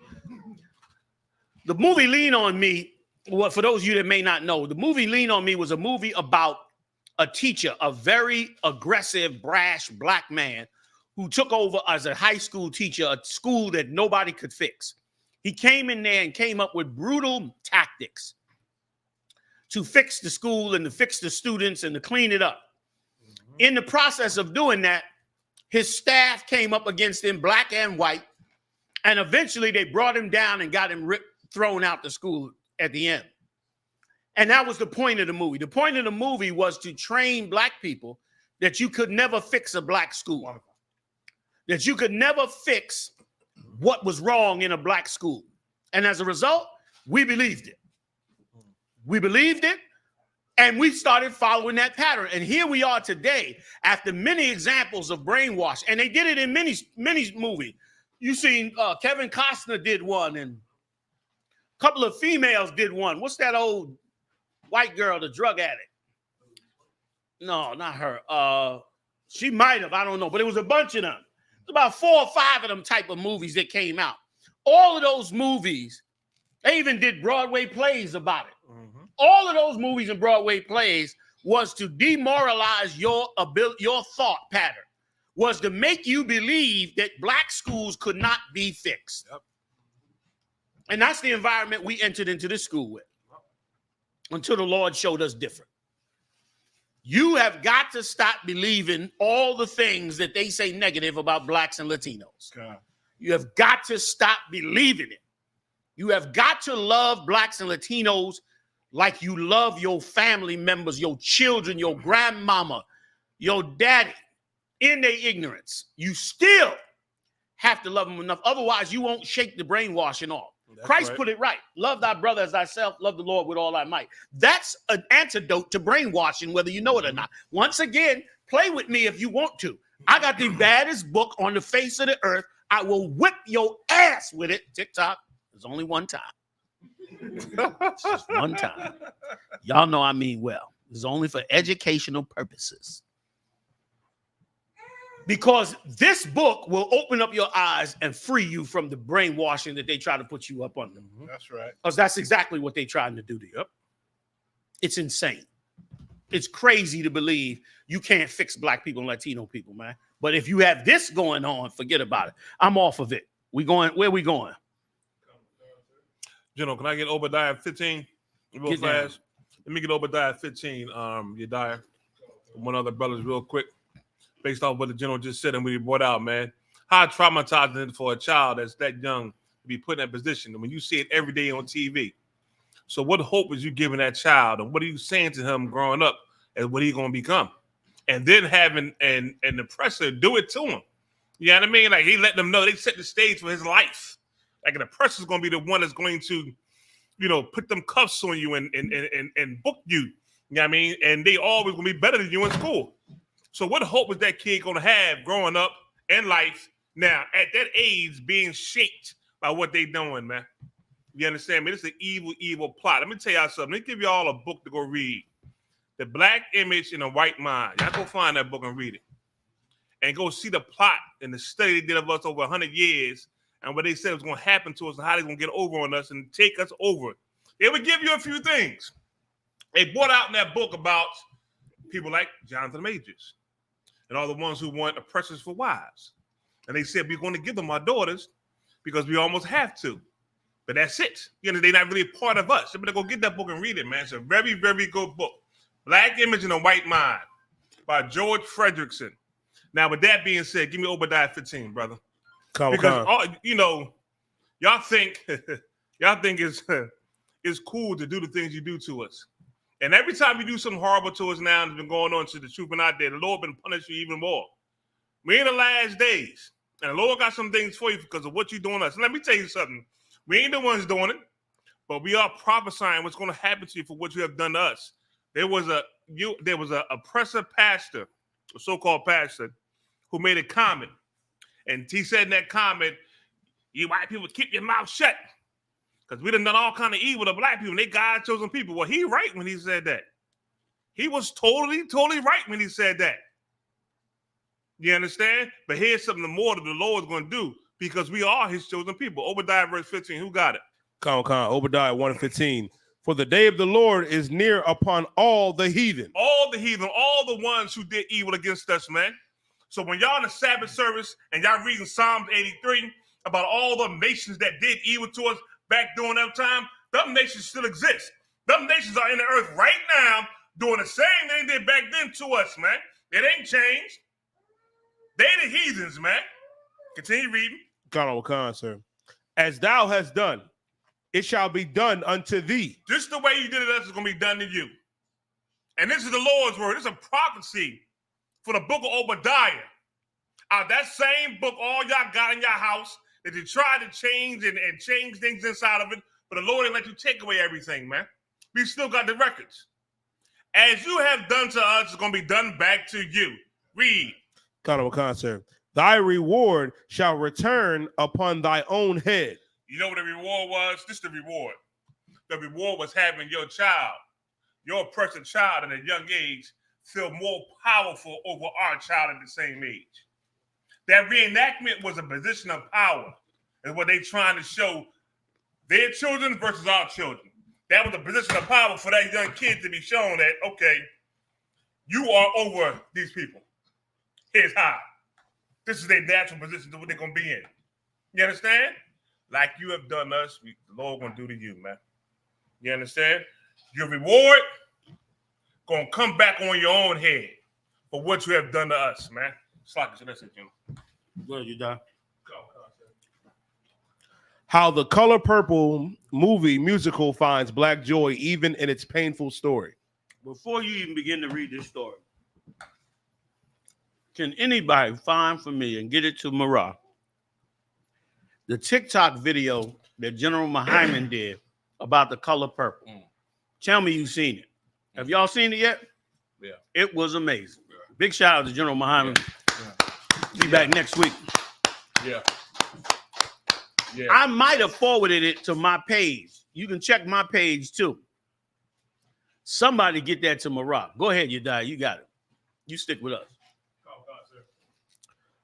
The movie Lean on Me, well, for those of you that may not know, the movie Lean on Me was a movie about a teacher, a very aggressive, brash black man who took over as a high school teacher, a school that nobody could fix. He came in there and came up with brutal tactics to fix the school and to fix the students and to clean it up. In the process of doing that, his staff came up against him, black and white, and eventually they brought him down and got him thrown out the school at the end. And that was the point of the movie. The point of the movie was to train black people that you could never fix a black school, that you could never fix what was wrong in a black school. And as a result, we believed it. We believed it, and we started following that pattern. And here we are today after many examples of brainwash. And they did it in many movies. You seen Kevin Costner did one, and a couple of females did one. What's that old white girl, the drug addict? No, not her. She might have, I don't know, but it was a bunch of them. It's about 4 or 5 of them type of movies that came out. All of those movies, they even did Broadway plays about it. All of those movies and Broadway plays was to demoralize your thought pattern, was to make you believe that black schools could not be fixed. Yep. And that's the environment we entered into this school with. until the Lord showed us different. You have got to stop believing all the things that they say negative about blacks and Latinos. God. You have got to stop believing it. You have got to love blacks and Latinos like you love your family members, your children, your grandmama, your daddy, in their ignorance. You still have to love them enough. Otherwise, you won't shake the brainwashing off. That's Christ right. put it right. Love thy brother as thyself. Love the Lord with all thy might. That's an antidote to brainwashing, whether you know it or not. Once again, play with me if you want to. I got the baddest book on the face of the earth. I will whip your ass with it. TikTok. There's only one time. It's just one time. Y'all know I mean well. It's only for educational purposes. Because this book will open up your eyes and free you from the brainwashing that they try to put you up under. That's right. Because that's exactly what they're trying to do to you. Yep. It's insane. It's crazy to believe you can't fix black people and Latino people, man. But if you have this going on, forget about it. I'm off of it. Where we going? General, can I get Obadiah 15 real Get fast? down. Let me get Obadiah 15, Yediah. One other brothers real quick. Based off what the general just said and what he brought out, man. How traumatizing it for a child that's that young to be put in that position. And when you see it every day on TV. So what hope is you giving that child? And what are you saying to him growing up as what he's going to become? And then having an oppressor do it to him. You know what I mean? Like he let them know they set the stage for his life. Like an oppressor's going to be the one that's going to, you know, put them cuffs on you and book you. You know what I mean? And they always going to be better than you in school. So what hope is that kid going to have growing up in life now at that age being shaped by what they doing, man? You understand me? This is an evil, evil plot. Let me tell y'all something. Let me give y'all a book to go read. The Black Image in a White Mind. Y'all go find that book and read it. And go see the plot and the study they did of us over 100 years and what they said was going to happen to us and how they're going to get over on us and take us over. They would give you a few things. They brought out in that book about people like Jonathan Majors and all the ones who want oppressors for wives. And they said, we're going to give them our daughters because we almost have to. But that's it. You know, they're not really a part of us. You better go get that book and read it, man. It's a very, very good book. Black Image in a White Mind by George Fredrickson. Now, with that being said, give me Obadiah 15, brother. Because, you know, y'all think it's cool to do the things you do to us. And every time you do something horrible to us now, it's been going on since the truth been out there, the Lord been punishing you even more. We're in the last days, and the Lord got some things for you because of what you're doing to us. And let me tell you something. We ain't the ones doing it, but we are prophesying what's going to happen to you for what you have done to us. There was a oppressive pastor, a so-called pastor, who made a comment. And he said in that comment, you white people keep your mouth shut. Because we done all kind of evil to black people. And they God-chosen people. Well, he right when he said that. He was totally right when he said that. You understand? But here's something more that the Lord is going to do because we are his chosen people. Obadiah verse 15. Who got it? Obadiah 1:15. For the day of the Lord is near upon all the heathen. All the heathen, all the ones who did evil against us, man. So when y'all in the Sabbath service and y'all reading Psalms 83 about all the nations that did evil to us back during that time, them nations still exist. Them nations are in the earth right now doing the same thing they did back then to us, man. It ain't changed. They the heathens, man. Continue reading. Sir. As thou hast done, it shall be done unto thee. Just the way you did it to us is going to be done to you. And this is the Lord's word. This is a prophecy for the book of Obadiah. Out that same book, all y'all got in your house that you tried to change and change things inside of it, but the Lord didn't let you take away everything, man. We still got the records. As you have done to us, it's going to be done back to you. Read. Sir. Thy reward shall return upon thy own head. You know what the reward was? This is the reward. The reward was having your child, your oppressed child at a young age, feel more powerful over our child at the same age. That reenactment was a position of power. Is what they trying to show their children versus our children. That was a position of power for that young kid to be shown that, okay, you are over these people. Here's how. This is their natural position to what they're going to be in. You understand? Like you have done us, the Lord going to do to you, man. You understand? Your reward gonna come back on your own head for what you have done to us, man. That's it, Jim. Good, you done. How the Color Purple movie musical finds black joy even in its painful story. Before you even begin to read this story, can anybody find for me and get it to Marah the TikTok video that General Muhammad did about the color purple? Tell me you've seen it. Have y'all seen it yet? Yeah. It was amazing. Big shout out to General Muhammad. Be back next week. Yeah. Yeah. I might have forwarded it to my page. You can check my page too. Somebody get that to Marah. Go ahead, Yedai. You got it. You stick with us.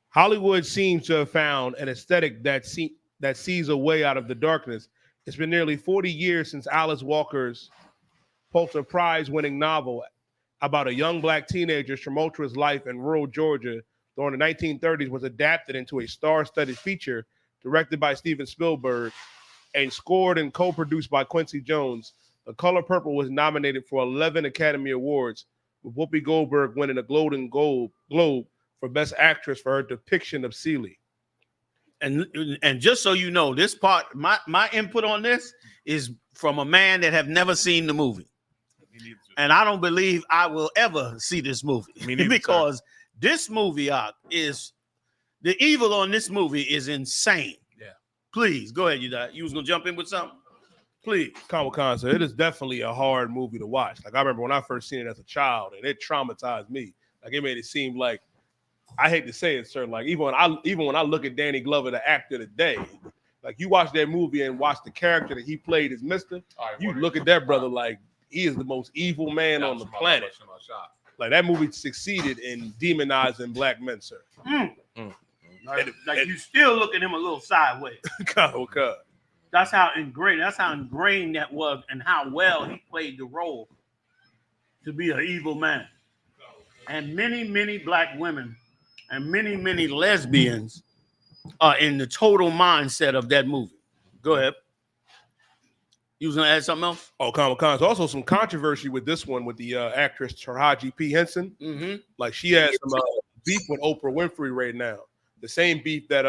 Hollywood seems to have found an aesthetic that sees a way out of the darkness. It's been nearly 40 years since Alice Walker's Pulitzer Prize-winning novel about a young black teenager's tumultuous life in rural Georgia during the 1930s was adapted into a star-studded feature directed by Steven Spielberg and scored and co-produced by Quincy Jones. The Color Purple was nominated for 11 Academy Awards, with Whoopi Goldberg winning a Golden Globe for Best Actress for her depiction of Celie. And just so you know, this part, my input on this is from a man that have never seen the movie. And I don't believe I will ever see this movie because this movie is the evil on this movie is insane. Yeah. Please go ahead, you was gonna jump in with something? Please. Khan, so it is definitely a hard movie to watch. Like I remember when I first seen it as a child, and it traumatized me. Like it made it seem like, I hate to say it, sir. Like even when I look at Danny Glover, the actor today, like you watch that movie and watch the character that he played as Mister, you look at that brother like he is the most evil man on the planet. Like that movie succeeded in demonizing black men, sir. Like you still look at him a little sideways. That's how ingrained that was, and how well he played the role to be an evil man. And many black women and many lesbians are in the total mindset of that movie. Go ahead. You was gonna add something else? Oh, There's also some controversy with this one with the actress Taraji P. Henson. Mm-hmm. Like she has some beef with Oprah Winfrey right now. The same beef that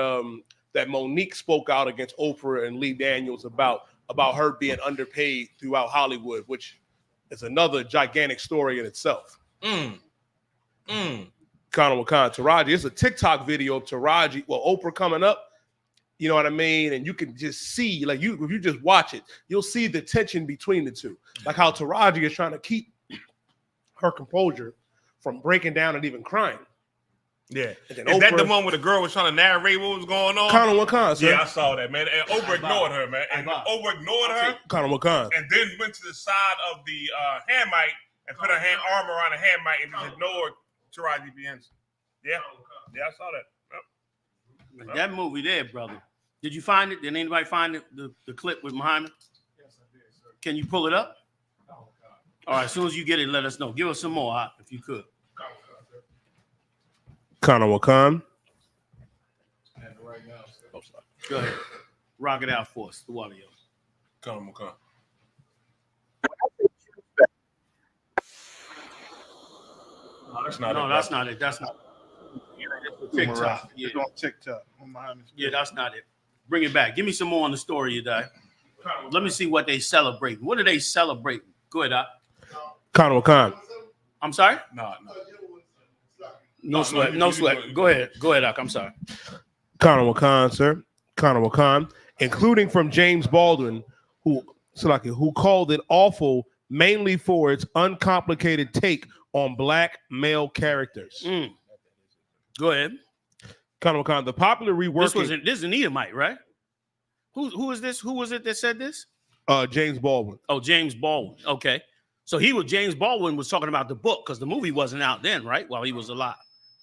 that Monique spoke out against Oprah and Lee Daniels about her being underpaid throughout Hollywood, which is another gigantic story in itself. Taraji, it's a TikTok video of Taraji, Oprah coming up. You know what I mean? And you can just see, like, if you just watch it, you'll see the tension between the two. Like how Taraji is trying to keep her composure from breaking down and even crying. Yeah. Is that the one where the girl was trying to narrate what was going on? Sir. Yeah, I saw that, man. And Oprah ignored her, man. And Oprah ignored her. And then went to the side of the Hamite and put her arm around the Hamite and just ignored Taraji P. Henson. Yeah. Yeah, I saw that. Yep. That movie there, brother. Did you find it? Did anybody find it? The clip with Muhammad? Yes, I did, sir. Can you pull it up? All right, as soon as you get it, let us know. Give us some more, if you could. Wakan. Right now, go ahead. Rock it out for us, the water, yo. Wakan. No, that's not it. That's not TikTok. It's on TikTok. Yeah, that's not it. Bring it back. Give me some more on the story, you die. Let me see what they celebrate. What are they celebrating? Go ahead, Wakan. I'm sorry? No sweat. No sweat. Go ahead, Doc. I'm sorry. Wakan, sir. Wakan, including from James Baldwin, who called it awful mainly for its uncomplicated take on black male characters. Go ahead. Wakan, the popular reworking. This is an Edomite, right? Who is this? Who was it that said this? James Baldwin. Oh, James Baldwin. Okay. So James Baldwin was talking about the book because the movie wasn't out then, right? While he was alive.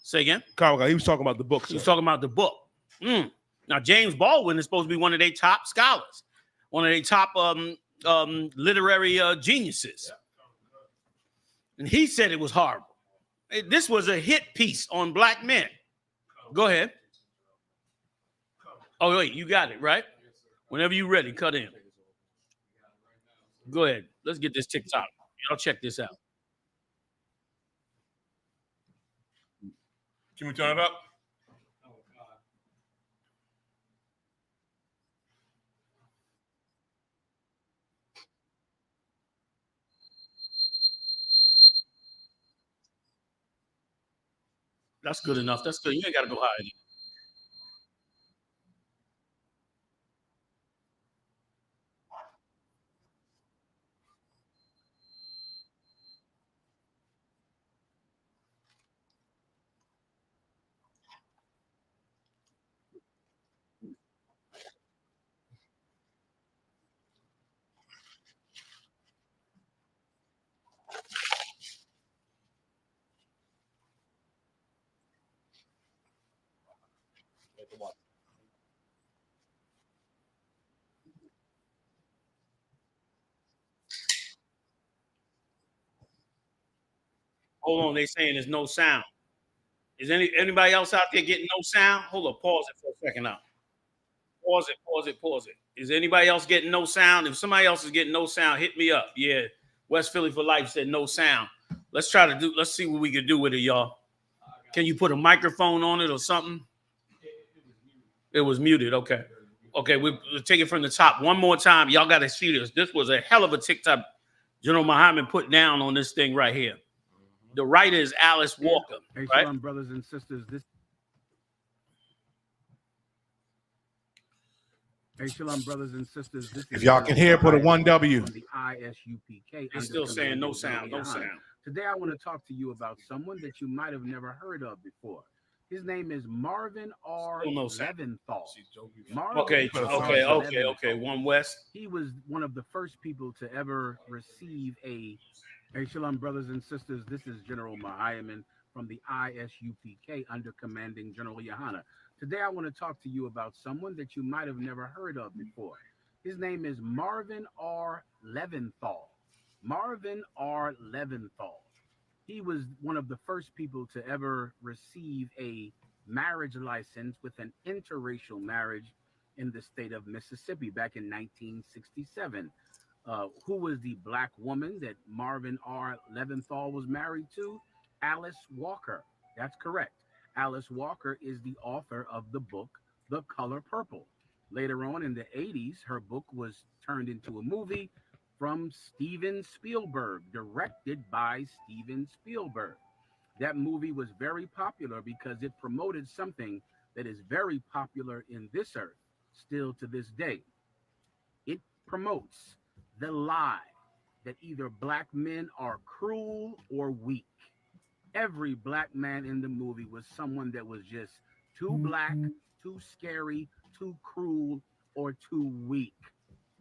Say again? He was talking about the book. He was talking about the book. Now, James Baldwin is supposed to be one of their top scholars, one of their top literary geniuses. And he said it was horrible. This was a hit piece on black men. Go ahead. Oh, wait, you got it, right? Whenever you're ready, cut in. Go ahead. Let's get this TikTok. Y'all check this out. Can we turn it up? That's good enough. That's good. You ain't got to go higher. Hold on, they saying there's no sound. Is anybody else out there getting no sound? Hold up, pause it for a second now. Pause it. Is anybody else getting no sound? If somebody else is getting no sound, hit me up. Yeah, West Philly for Life said no sound. Let's see what we can do with it, y'all. Can you put a microphone on it or something? It was muted. Okay, we'll take it from the top one more time. Y'all got to see this. This was a hell of a TikTok General Muhammad put down on this thing right here. The writer is Alice Walker. Hey, right? Shalom, brothers and sisters. Hey, Shalom, brothers and sisters. If y'all can hear, put a 1W. From the I.S.U.P.K. They're still saying no sound, no sound. Today, I want to talk to you about someone that you might have never heard of before. His name is Marvin R. Leventhal. Okay. One West. He was one of the first people to ever receive a. Hey, Shalom, brothers and sisters. This is General Muhammad from the I.S.U.P.K. under commanding General Yahanna. Today, I want to talk to you about someone that you might have never heard of before. His name is Marvin R. Leventhal. Marvin R. Leventhal. He was one of the first people to ever receive a marriage license with an interracial marriage in the state of Mississippi back in 1967. Who was the black woman that Marvin R. Leventhal was married to? Alice Walker. That's correct. Alice Walker is the author of the book, The Color Purple. Later on in the 80s, her book was turned into a movie from Steven Spielberg, directed by Steven Spielberg. That movie was very popular because it promoted something that is very popular in this earth, still to this day. It promotes the lie that either black men are cruel or weak. Every black man in the movie was someone that was just too black, too scary, too cruel, or too weak.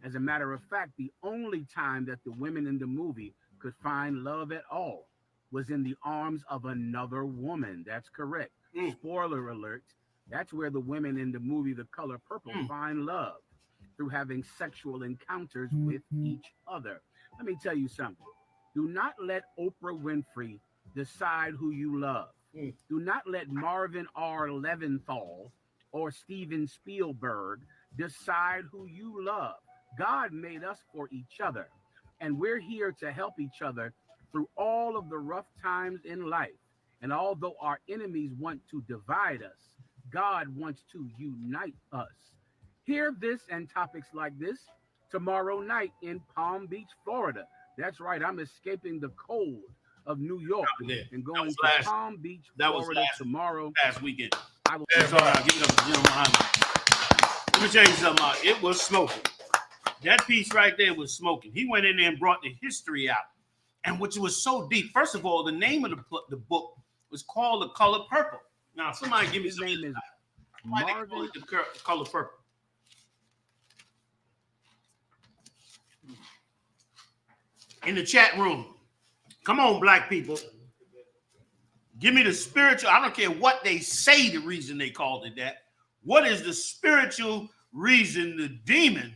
As a matter of fact, the only time that the women in the movie could find love at all was in the arms of another woman. That's correct. Spoiler alert. That's where the women in the movie The Color Purple find love, through having sexual encounters with each other. Let me tell you something. Do not let Oprah Winfrey decide who you love. Do not let Marvin R. Leventhal or Steven Spielberg decide who you love. God made us for each other, and we're here to help each other through all of the rough times in life. And although our enemies want to divide us, God wants to unite us. Hear this and topics like this tomorrow night in Palm Beach, Florida. That's right, I'm escaping the cold of New York and going to Palm Beach, Florida tomorrow. Last weekend. I will Give it up to General Muhammad. Let me tell you something. It was smoking. That piece right there was smoking. He went in there and brought the history out, and which was so deep. First of all, the name of the book was called The Color Purple. Now, somebody give me some name. Why they call it The Color Purple? In the chat room, come on, black people. Give me the spiritual. I don't care what they say. The reason they called it that. What is the spiritual reason the demon?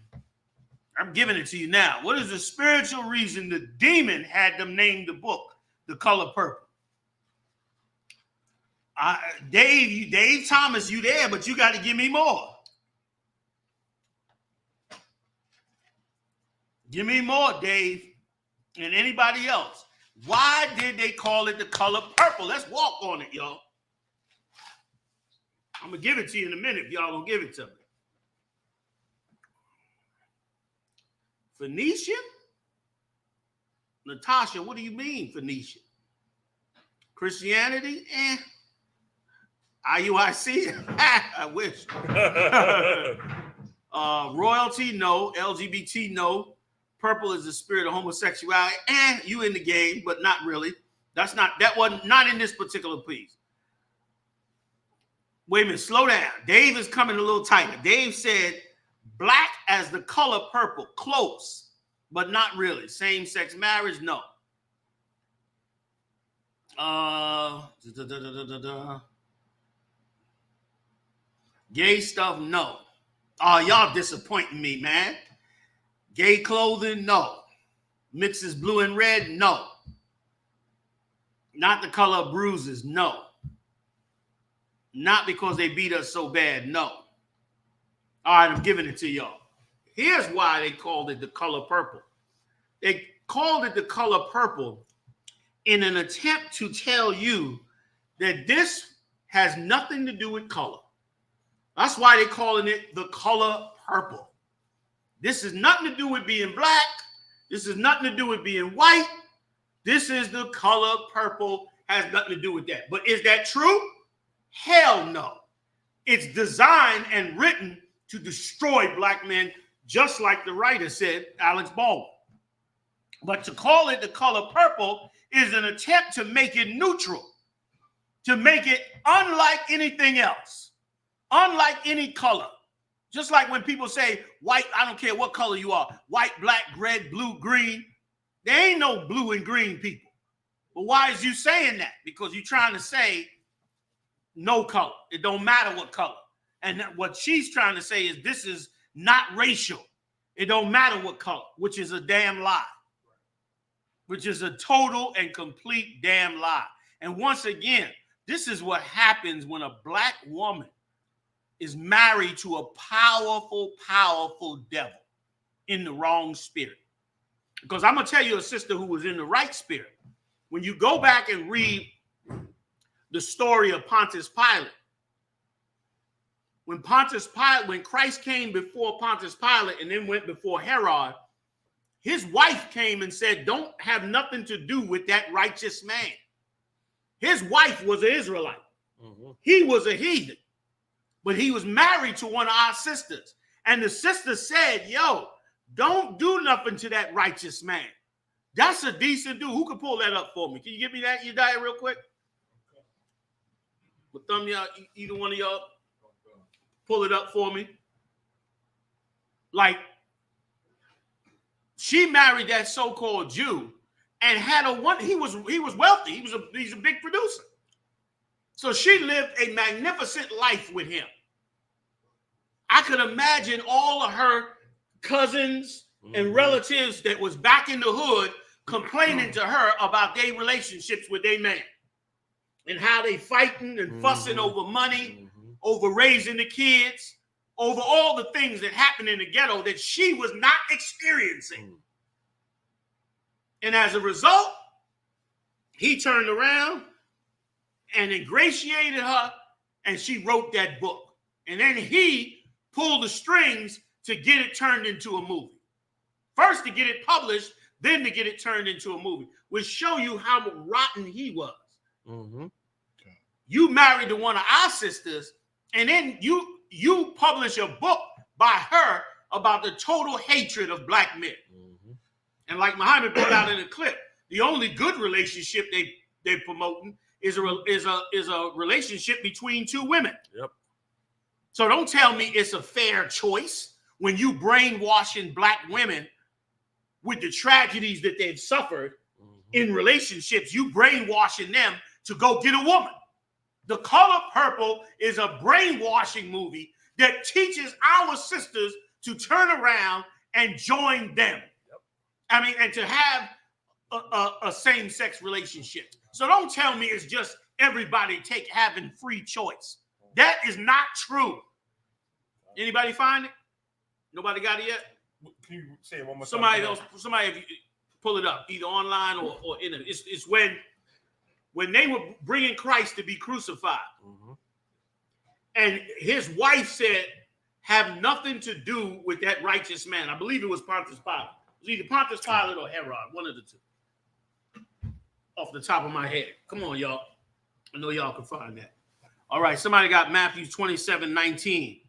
I'm giving it to you now. What is the spiritual reason the demon had them name the book The Color Purple? Dave Thomas, you there, but you got to give me more. Give me more, Dave. and anybody else, why did they call it the color purple? Let's walk on it, y'all. I'm going to give it to you in a minute if y'all don't give it to me. Phoenician? Natasha, what do you mean, Phoenician? Christianity? IUIC? I wish. Royalty? No. LGBT? No. Purple is the spirit of homosexuality. You in the game, but not really. That wasn't not in this particular piece. Wait a minute, slow down. Dave is coming a little tighter. Dave said black as the color purple, close, but not really. Same-sex marriage, no. Gay stuff, no. Y'all disappointing me, man. Gay clothing, no. Mixes blue and red, no. Not the color of bruises, no. Not because they beat us so bad, no. All right, I'm giving it to y'all. Here's why they called it the color purple. They called it the color purple in an attempt to tell you that this has nothing to do with color. That's why they're calling it the color purple. This is nothing to do with being black. This is nothing to do with being white. This is the color purple, has nothing to do with that. But is that true? Hell no. It's designed and written to destroy black men, just like the writer said, Alex Baldwin. But to call it the color purple is an attempt to make it neutral, to make it unlike anything else, unlike any color. Just like when people say white, I don't care what color you are, white, black, red, blue, green. There ain't no blue and green people. But why is you saying that? Because you're trying to say no color. It don't matter what color. And what she's trying to say is this is not racial. It don't matter what color, which is a damn lie. Which is a total and complete damn lie. And once again, this is what happens when a black woman is married to a powerful, powerful devil in the wrong spirit. Because I'm going to tell you a sister who was in the right spirit. When you go back and read the story of Pontius Pilate, when Christ came before Pontius Pilate and then went before Herod, his wife came and said, don't have nothing to do with that righteous man. His wife was an Israelite. Mm-hmm. He was a heathen. But he was married to one of our sisters. And the sister said, yo, don't do nothing to that righteous man. That's a decent dude. Who can pull that up for me? Can you give me that, you die real quick? But thumb y'all, either one of y'all pull it up for me. Like, she married that so-called Jew and had he was wealthy. He's a big producer. So she lived a magnificent life with him. I could imagine all of her cousins and relatives that was back in the hood complaining to her about their relationships with their man and how they fighting and fussing over money, over raising the kids, over all the things that happened in the ghetto that she was not experiencing. And as a result, he turned around and ingratiated her, and she wrote that book. And then he pulled the strings to get it turned into a movie. First to get it published, then to get it turned into a movie, which show you how rotten he was. Mm-hmm. You married to one of our sisters, and then you publish a book by her about the total hatred of black men. Mm-hmm. And like Muhammad put out in the clip, the only good relationship they're promoting is a relationship between two women. Yep. So don't tell me it's a fair choice when you brainwashing black women with the tragedies that they've suffered in relationships. You brainwashing them to go get a woman. The Color Purple is a brainwashing movie that teaches our sisters to turn around and join them. Yep. I mean, and to have a same-sex relationship. So don't tell me it's just everybody having free choice. That is not true. Anybody find it? Nobody got it yet? Can you say it one more time? Somebody else, Pull it up, either online or in it. It's when they were bringing Christ to be crucified. And his wife said, have nothing to do with that righteous man. I believe it was Pontius Pilate. It was either Pontius Pilate or Herod, one of the two. Off the top of my head. Come on, y'all. I know y'all can find that. All right, somebody got Matthew 27:19.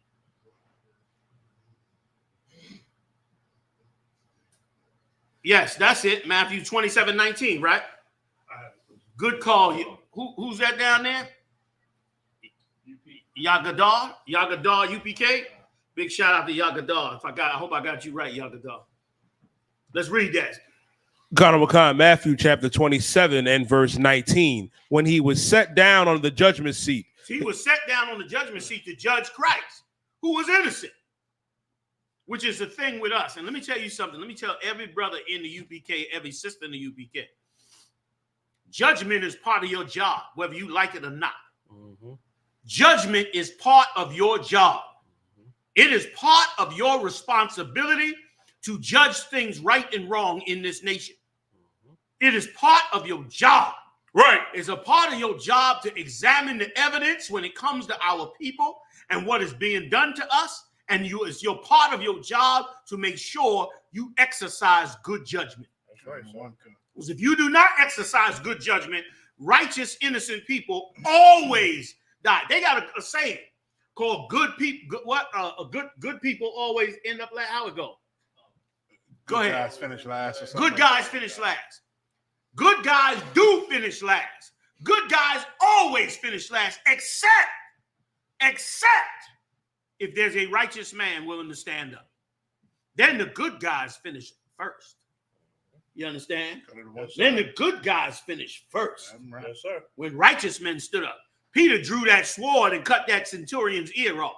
Yes, that's it. Matthew 27:19, right? Good call. Who's that down there? Yagadar UPK. Big shout out to Yagadar. I hope I got you right, Yagadar. Let's read that. Matthew chapter 27 and verse 19. When he was set down on the judgment seat. He was set down on the judgment seat to judge Christ, who was innocent, which is the thing with us. And let me tell you something. Let me tell every brother in the UPK, every sister in the UPK. Judgment is part of your job, whether you like it or not. Judgment is part of your job. It is part of your responsibility to judge things right and wrong in this nation. It is part of your job. Right. It's a part of your job to examine the evidence when it comes to our people and what is being done to us. And it's your part of your job to make sure you exercise good judgment. That's right. Because if you do not exercise good judgment, righteous, innocent people always die. They got a saying called "good people." Good people always end up like how it go. Go ahead. Guys finish last. Or something Good guys finish last. Good guys do finish last. Good guys always finish last, except if there's a righteous man willing to stand up. Then the good guys finish first. You understand? Then the good guys finish first. Yes, sir. When righteous men stood up, Peter drew that sword and cut that centurion's ear off.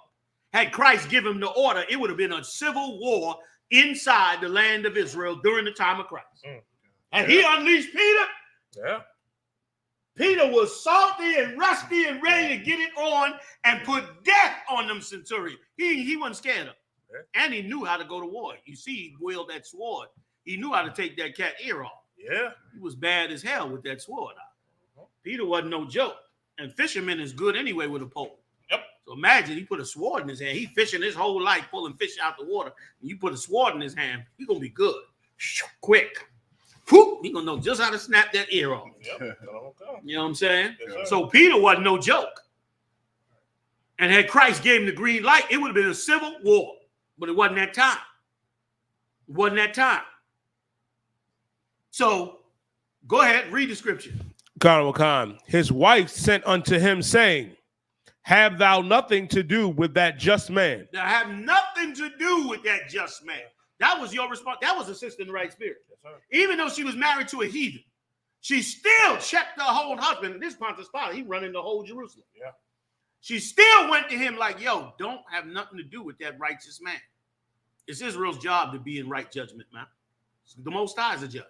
Had Christ given him the order, it would have been a civil war inside the land of Israel during the time of Christ. And he unleashed Peter. Yeah. Peter was salty and rusty and ready to get it on and put death on them centurions. He wasn't scared of them. Yeah. And he knew how to go to war. You see, he wielded that sword. He knew how to take that cat ear off. Yeah. He was bad as hell with that sword. Peter wasn't no joke. And fishermen is good anyway with a pole. Yep. So imagine he put a sword in his hand. He fishing his whole life, pulling fish out the water. And you put a sword in his hand, he's going to be good. Quick. Whoop, he going to know just how to snap that ear off. Yep. You know what I'm saying? Yes, so Peter wasn't no joke. And had Christ gave him the green light, it would have been a civil war. But it wasn't that time. It wasn't that time. So go ahead, read the scripture. His wife sent unto him, saying, have thou nothing to do with that just man? Now have nothing to do with that just man. That was your response. That was a sister in the right spirit. Yes, even though she was married to a heathen, she still checked her whole husband. This Pontius Pilate, he running the whole Jerusalem. Yeah. She still went to him like, yo, don't have nothing to do with that righteous man. It's Israel's job to be in right judgment, man. The Most High is a judge.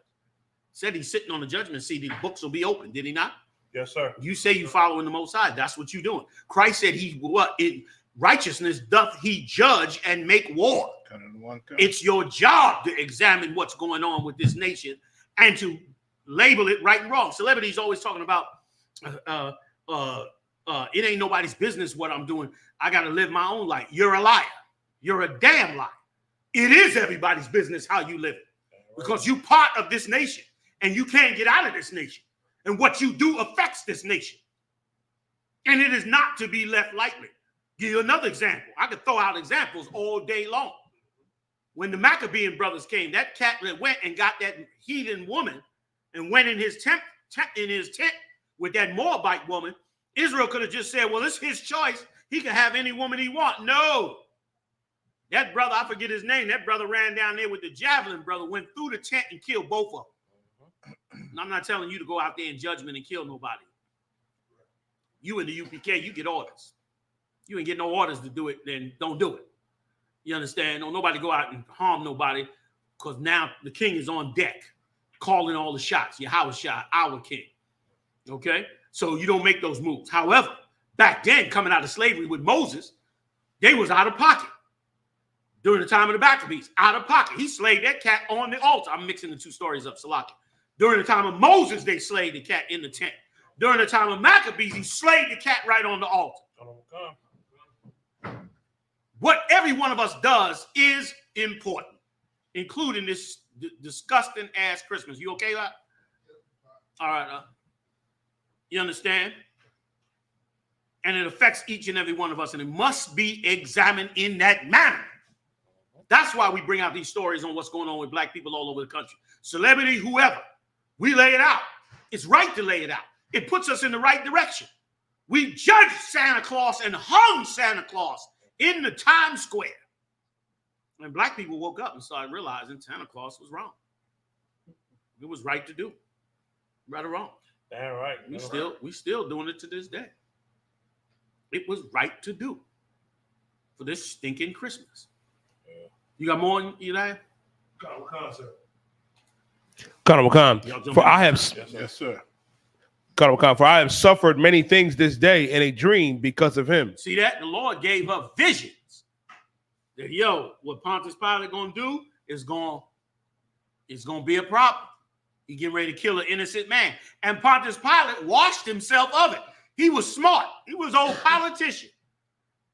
Said he's sitting on the judgment seat. The books will be open. Did he not? Yes, sir. You say you following the Most High. That's what you're doing. Christ said he what in righteousness doth he judge and make war. It's your job to examine what's going on with this nation and to label it right and wrong. Celebrities always talking about it ain't nobody's business what I'm doing. I got to live my own life. You're a liar. You're a damn liar. It is everybody's business how you live it because you part of this nation and you can't get out of this nation. And what you do affects this nation. And it is not to be left lightly. Give you another example. I could throw out examples all day long. When the Maccabean brothers came, that cat went and got that heathen woman and went in his tent with that Moabite woman. Israel could have just said, well, it's his choice. He can have any woman he wants. No. That brother, I forget his name, that brother ran down there with the javelin, brother, went through the tent and killed both of them. And I'm not telling you to go out there in judgment and kill nobody. You in the UPK, you get orders. You ain't get no orders to do it, then don't do it. You understand? Don't nobody go out and harm nobody because now the king is on deck calling all the shots. Yahushua, our king. Okay? So you don't make those moves. However, back then, coming out of slavery with Moses, they was out of pocket. During the time of the Maccabees, out of pocket, he slayed that cat on the altar. I'm mixing the two stories up, Salaki. During the time of Moses, they slayed the cat in the tent. During the time of Maccabees, he slayed the cat right on the altar. What every one of us does is important, including this disgusting ass Christmas. You okay, right? All right. You understand? And it affects each and every one of us, and it must be examined in that manner. That's why we bring out these stories on what's going on with black people all over the country. Celebrity, whoever. We lay it out. It's right to lay it out. It puts us in the right direction. We judged Santa Claus and hung Santa Claus in the Times Square. And black people woke up and started realizing Santa Claus was wrong. It was right to do. Right or wrong. Damn right. We still doing it to this day. It was right to do for this stinking Christmas. Yeah. You got more in you there? For I have, Yes, sir. for I have suffered many things this day in a dream because of him. See that? The Lord gave her visions. That, what Pontius Pilate gonna do is gonna be a problem. He getting ready to kill an innocent man. And Pontius Pilate washed himself of it. He was smart. He was an old politician.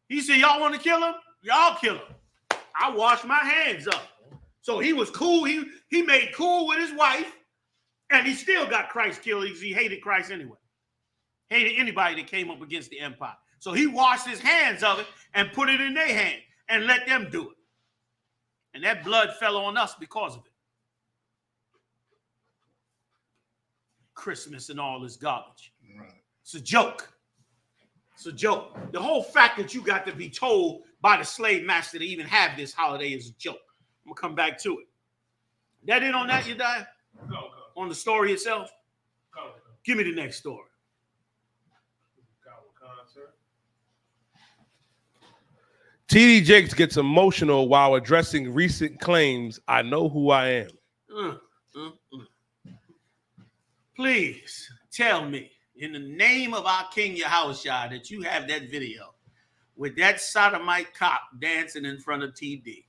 He said, y'all want to kill him? Y'all kill him. I wash my hands up. So he was cool. He made cool with his wife, and he still got Christ killed because he hated Christ anyway. Hated anybody that came up against the empire. So he washed his hands of it and put it in their hand and let them do it. And that blood fell on us because of it. Christmas and all this garbage. Right. It's a joke. It's a joke. The whole fact that you got to be told by the slave master to even have this holiday is a joke. I'm going to come back to it. That in on that, you die? No. On the story itself? No. Give me the next story. T.D. Jakes gets emotional while addressing recent claims, I know who I am. Please tell me, in the name of our King Yahushua, that you have that video with that sodomite cop dancing in front of TD.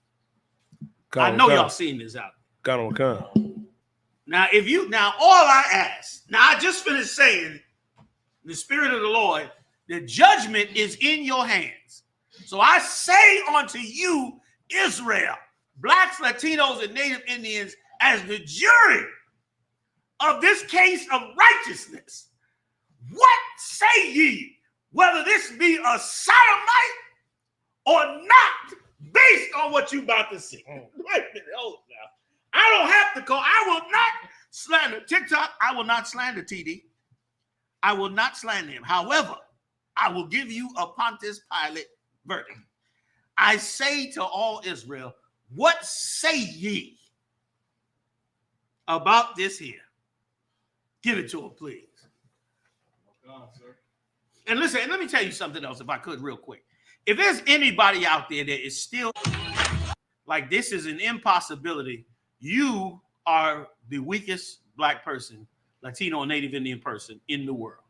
I know y'all seen this out. Now, all I ask, I just finished saying, the Spirit of the Lord, the judgment is in your hands. So I say unto you, Israel, blacks, Latinos, and Native Indians, as the jury of this case of righteousness, what say ye, whether this be a sodomite or not, based on what you about to see? Wait a minute, hold now. I don't have to call. I will not slander TikTok. I will not slander TD. I will not slander him. However, I will give you a Pontius Pilate verdict. I say to all Israel, what say ye about this here? Give it to him, please. And listen, and let me tell you something else, if I could, real quick. If there's anybody out there that is still like this is an impossibility, you are the weakest black person, Latino or Native Indian person in the world.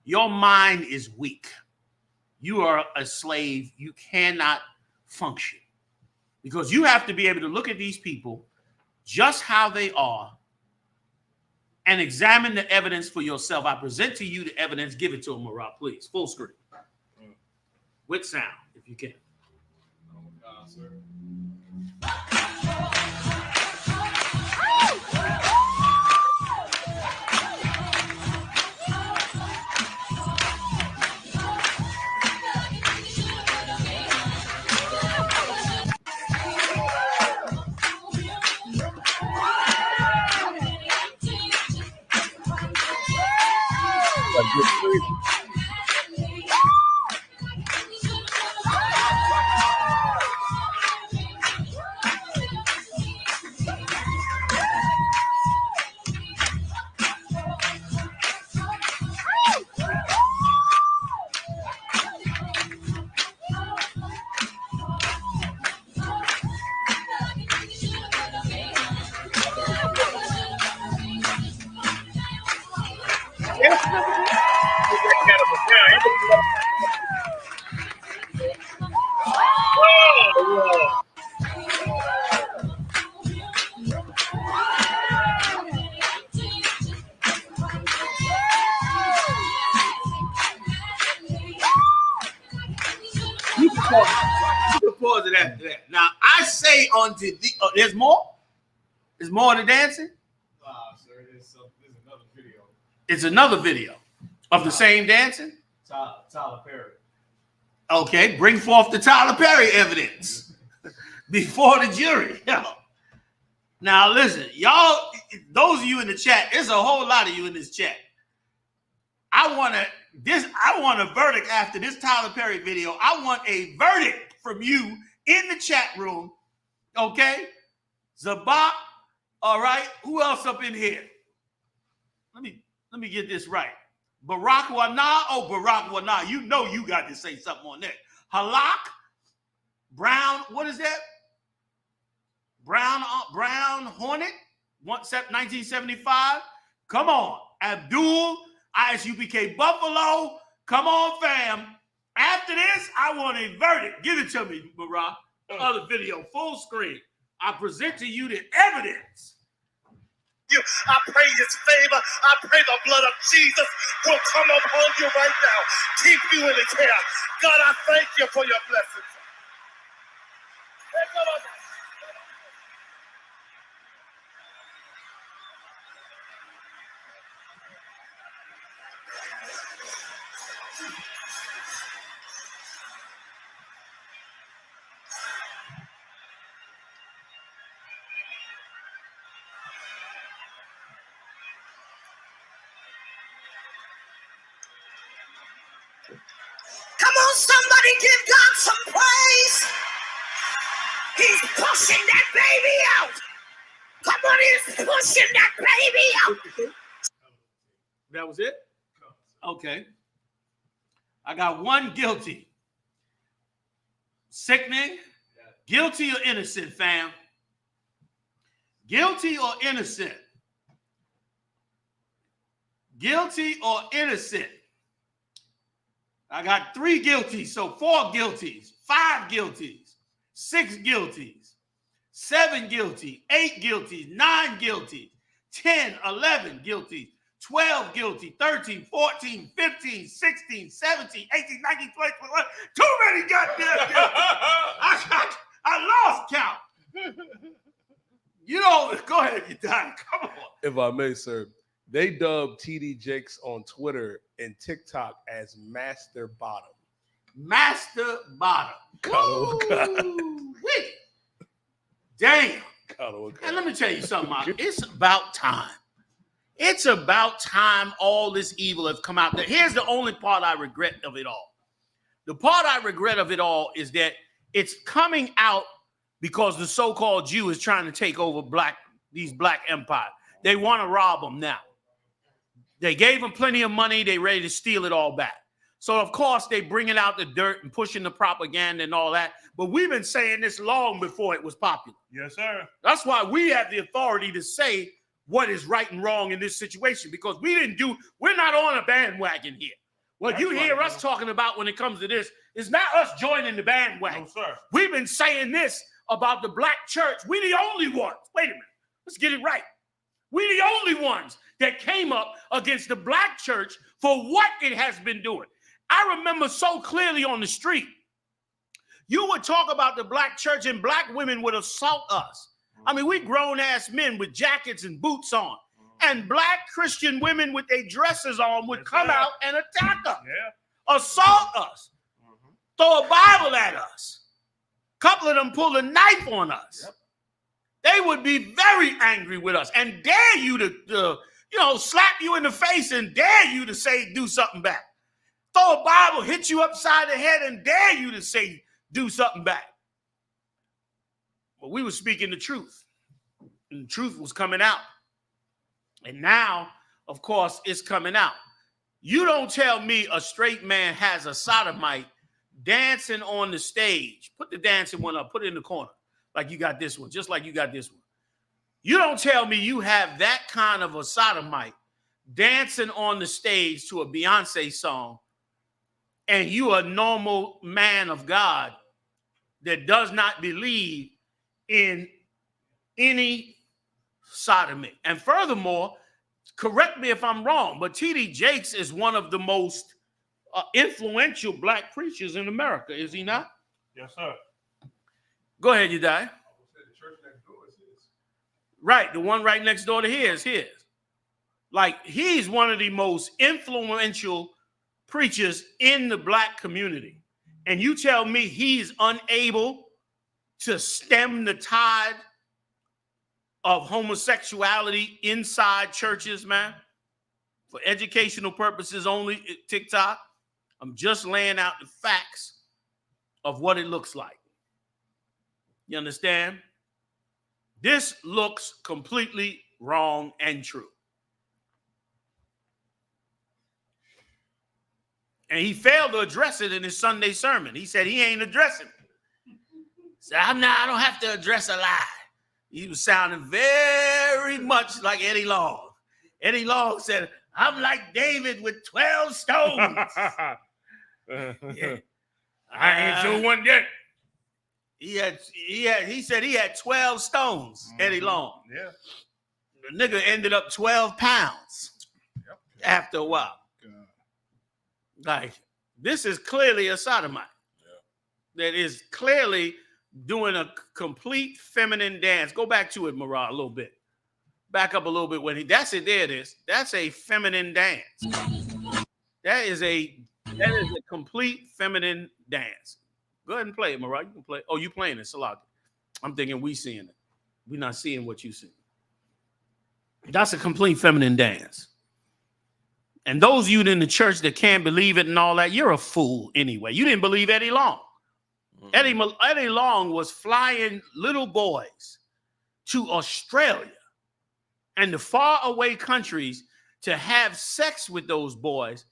Your mind is weak. You are a slave. You cannot function because you have to be able to look at these people just how they are and examine the evidence for yourself. I present to you the evidence. Give it to him, Marab, please. Full screen. With sound, if you can. pause it after that. Now, I say on the there's more? There's more to dancing? Sir, there's another video. It's another video of the same dancing? Tyler Perry. Okay, bring forth the Tyler Perry evidence before the jury. Now, listen, y'all, those of you in the chat, there's a whole lot of you in this chat. I want a verdict after this Tyler Perry video. I want a verdict from you in the chat room. Okay? Zabak, all right. Who else up in here? Let me get this right. Barack Wana. Oh, Barack Wana. You know you got to say something on that. Halak Brown. What is that? Brown Hornet. 1975. Come on. Abdul. I.S.U.P.K. Buffalo. Come on, fam. After this, I want a verdict. Give it to me, Barack. Other video, full screen. I present to you the evidence. I pray his favor. I pray the blood of Jesus will come upon you right now. Keep you in his hand. God, I thank you for your blessings. Come on, somebody give God some praise. He's pushing that baby out. Come on, he's pushing that baby out. That was it? Okay. I got one guilty. Sickening. Guilty or innocent, fam? Guilty or innocent? Guilty or innocent? I got 3 guilties, so 4 guilties, 5 guilties, 6 guilties, 7 guilty, 8 guilties, 9 guilties, 10, 11 guilties, 12 guilty, 13, 14, 15, 16, 17, 18, 19, 20, 21. Too many goddamn guilty. I lost count. You know, go ahead, you die. Come on. If I may, sir, they dubbed TD Jakes on Twitter and TikTok as Master Bottom. Master Bottom. Wait. Damn. And let me tell you something, Mark. It's about time. It's about time all this evil has come out there. Here's the only part I regret of it all. The part I regret of it all is that it's coming out because the so-called Jew is trying to take over these black empires. They want to rob them now. They gave them plenty of money. They ready to steal it all back. So, of course, they bringing out the dirt and pushing the propaganda and all that. But we've been saying this long before it was popular. Yes, sir. That's why we have the authority to say what is right and wrong in this situation, because we're not on a bandwagon here. What you hear us talking about when it comes to this is not us joining the bandwagon. No, sir. We've been saying this about the black church. We the only ones. Wait a minute. Let's get it right. We the only ones that came up against the black church for what it has been doing. I remember so clearly on the street, you would talk about the black church and black women would assault us. I mean, we grown-ass men with jackets and boots on, and black Christian women with their dresses on would come out and attack us, assault us, throw a Bible at us. A couple of them pulled a knife on us. They would be very angry with us and dare you to slap you in the face and dare you to say, do something back. Throw a Bible, hit you upside the head and dare you to say, do something back. But we were speaking the truth. And the truth was coming out. And now, of course, it's coming out. You don't tell me a straight man has a sodomite dancing on the stage. Put the dancing one up. Put it in the corner. Like you got this one. Just like you got this one. You don't tell me you have that kind of a sodomite dancing on the stage to a Beyonce song and you a normal man of God that does not believe in any sodomy. And furthermore, correct me if I'm wrong, but TD Jakes is one of the most influential black preachers in America, is he not? Yes, sir. Go ahead, you die. Right, the one right next door to his. Like, he's one of the most influential preachers in the black community. And you tell me he's unable to stem the tide of homosexuality inside churches, man, for educational purposes only, TikTok. I'm just laying out the facts of what it looks like. You understand? This looks completely wrong and true. And he failed to address it in his Sunday sermon. He said he ain't addressing it. He said, I don't have to address a lie. He was sounding very much like Eddie Long. Eddie Long said, I'm like David with 12 stones. Yeah. I ain't sure one yet. He said he had 12 stones, Eddie Long. Yeah. The nigga ended up 12 pounds after a while. Like, this is clearly a sodomite that is clearly doing a complete feminine dance. Go back to it, Marah, a little bit. Back up a little bit. That's it. There it is. That's a feminine dance. That is a complete feminine dance. Go ahead and play it, Marah. You can play. Oh, you playing it, Salaki. I'm thinking we seeing it. We're not seeing what you see. That's a complete feminine dance. And those of you in the church that can't believe it and all that, you're a fool anyway. You didn't believe Eddie Long. Eddie Long was flying little boys to Australia and the faraway countries to have sex with those boys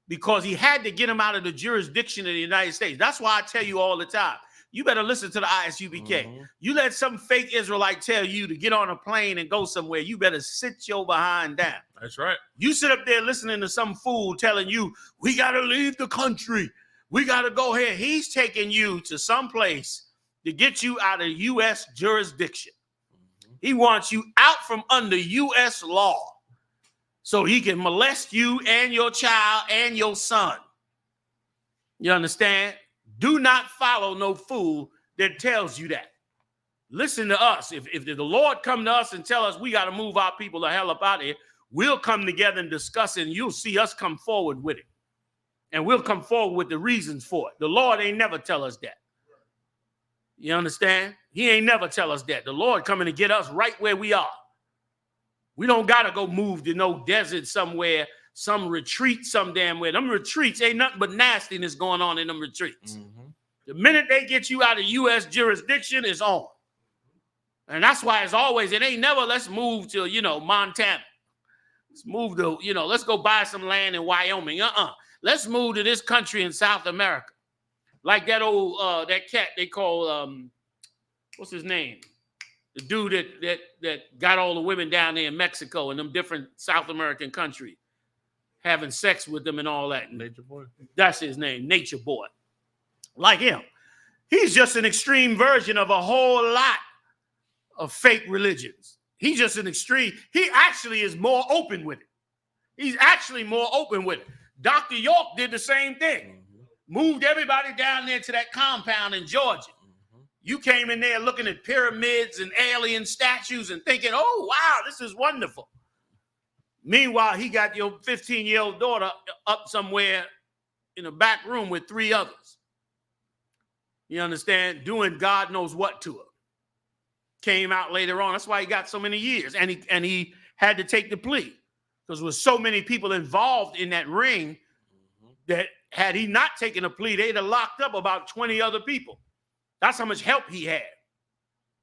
because he had to get them out of the jurisdiction of the United States. That's why I tell you all the time, you better listen to the I.S.U.P.K. You let some fake Israelite tell you to get on a plane and go somewhere, you better sit your behind down. That's right. You sit up there listening to some fool telling you, we got to leave the country. We got to go here. He's taking you to some place to get you out of U.S. jurisdiction. He wants you out from under U.S. law so he can molest you and your child and your son. You understand? Do not follow no fool that tells you that. Listen to us. If the Lord come to us and tell us we got to move our people the hell up out of here, we'll come together and discuss it, and you'll see us come forward with it. And we'll come forward with the reasons for it. The Lord ain't never tell us that. You understand? He ain't never tell us that. The Lord coming to get us right where we are. We don't got to go move to no desert somewhere, some retreat, some damn where. Them retreats ain't nothing but nastiness going on in them retreats. The minute they get you out of U.S. jurisdiction, it's on. And that's why it's always, it ain't never, let's move to, Montana. Let's move to, let's go buy some land in Wyoming. Let's move to this country in South America. Like that old, that cat they call, what's his name? The dude that got all the women down there in Mexico and them different South American countries, having sex with them and all that. Nature Boy. That's his name, Nature Boy. Like him. He's just an extreme version of a whole lot of fake religions. He's just an extreme. He actually is more open with it. He's actually more open with it. Dr. York did the same thing. Moved everybody down there to that compound in Georgia. You came in there looking at pyramids and alien statues and thinking, oh, wow, this is wonderful. Meanwhile, he got your 15-year-old daughter up somewhere in a back room with 3 others. You understand? Doing God knows what to her. Came out later on. That's why he got so many years. And he had to take the plea. Because there were so many people involved in that ring that had he not taken a plea, they'd have locked up about 20 other people. That's how much help he had.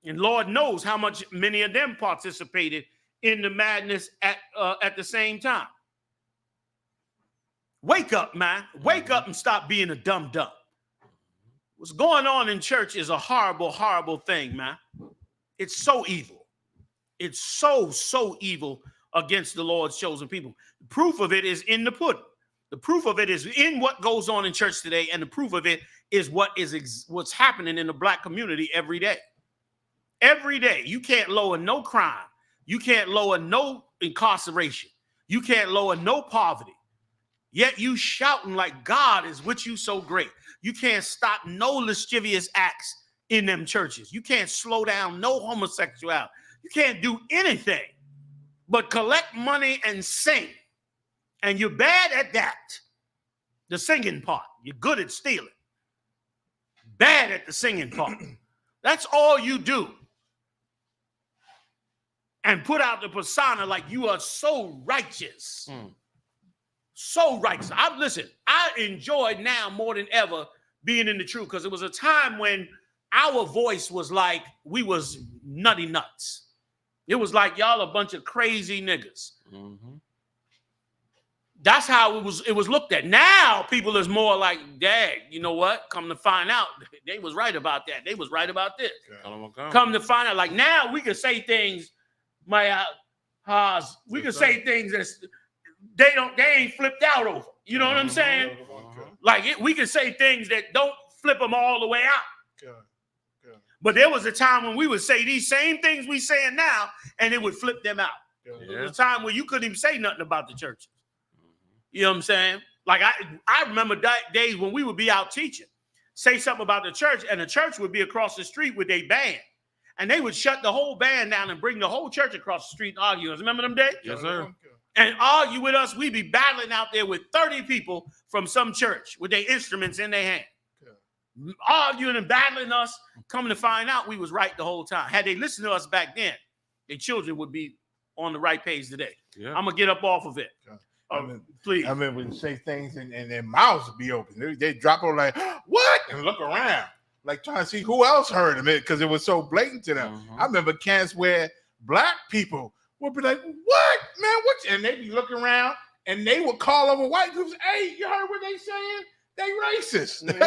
And Lord knows how much many of them participated in the madness at the same time. Wake up, man. Wake up and stop being a dumb. What's going on in church is a horrible, horrible thing, man. It's so evil. It's so evil against the Lord's chosen people. The proof of it is in the pudding. The proof of it is in what goes on in church today, and the proof of it is what's happening in the black community every day. Every day. You can't lower no crime. You can't lower no incarceration. You can't lower no poverty. Yet you shouting like God is with you so great. You can't stop no lascivious acts in them churches. You can't slow down no homosexuality. You can't do anything but collect money and sing. And you're bad at that. The singing part. You're good at stealing. Bad at the singing part. That's all you do. And put out the persona like you are so righteous. So righteous. Listen, I enjoy now more than ever being in the truth, because it was a time when our voice was like we was nutty nuts. It was like y'all a bunch of crazy niggas. That's how it was looked at. Now people is more like, dang, you know what? Come to find out, they was right about that. They was right about this. Come to find out, like now we can say things, we can say things that they ain't flipped out over. You know what I'm saying? Like we can say things that don't flip them all the way out. But there was a time when we would say these same things we saying now, and it would flip them out. There was a time where you couldn't even say nothing about the churches. You know what I'm saying? Like I remember days when we would be out teaching, say something about the church, and the church would be across the street with a band. And they would shut the whole band down and bring the whole church across the street and argue. Remember them days? Yes, sir. And argue with us. We'd be battling out there with 30 people from some church with their instruments in their hand. Arguing and battling us, coming to find out we was right the whole time. Had they listened to us back then, their children would be on the right page today. I'm going to get up off of it. Please. I remember when you say things and their mouths would be open. They drop on like, what? And look around. Like trying to see who else heard them, because it was so blatant to them. I remember camps where black people would be like, what, man? What? And they'd be looking around and they would call over white people. Hey, you heard what they saying? They racist.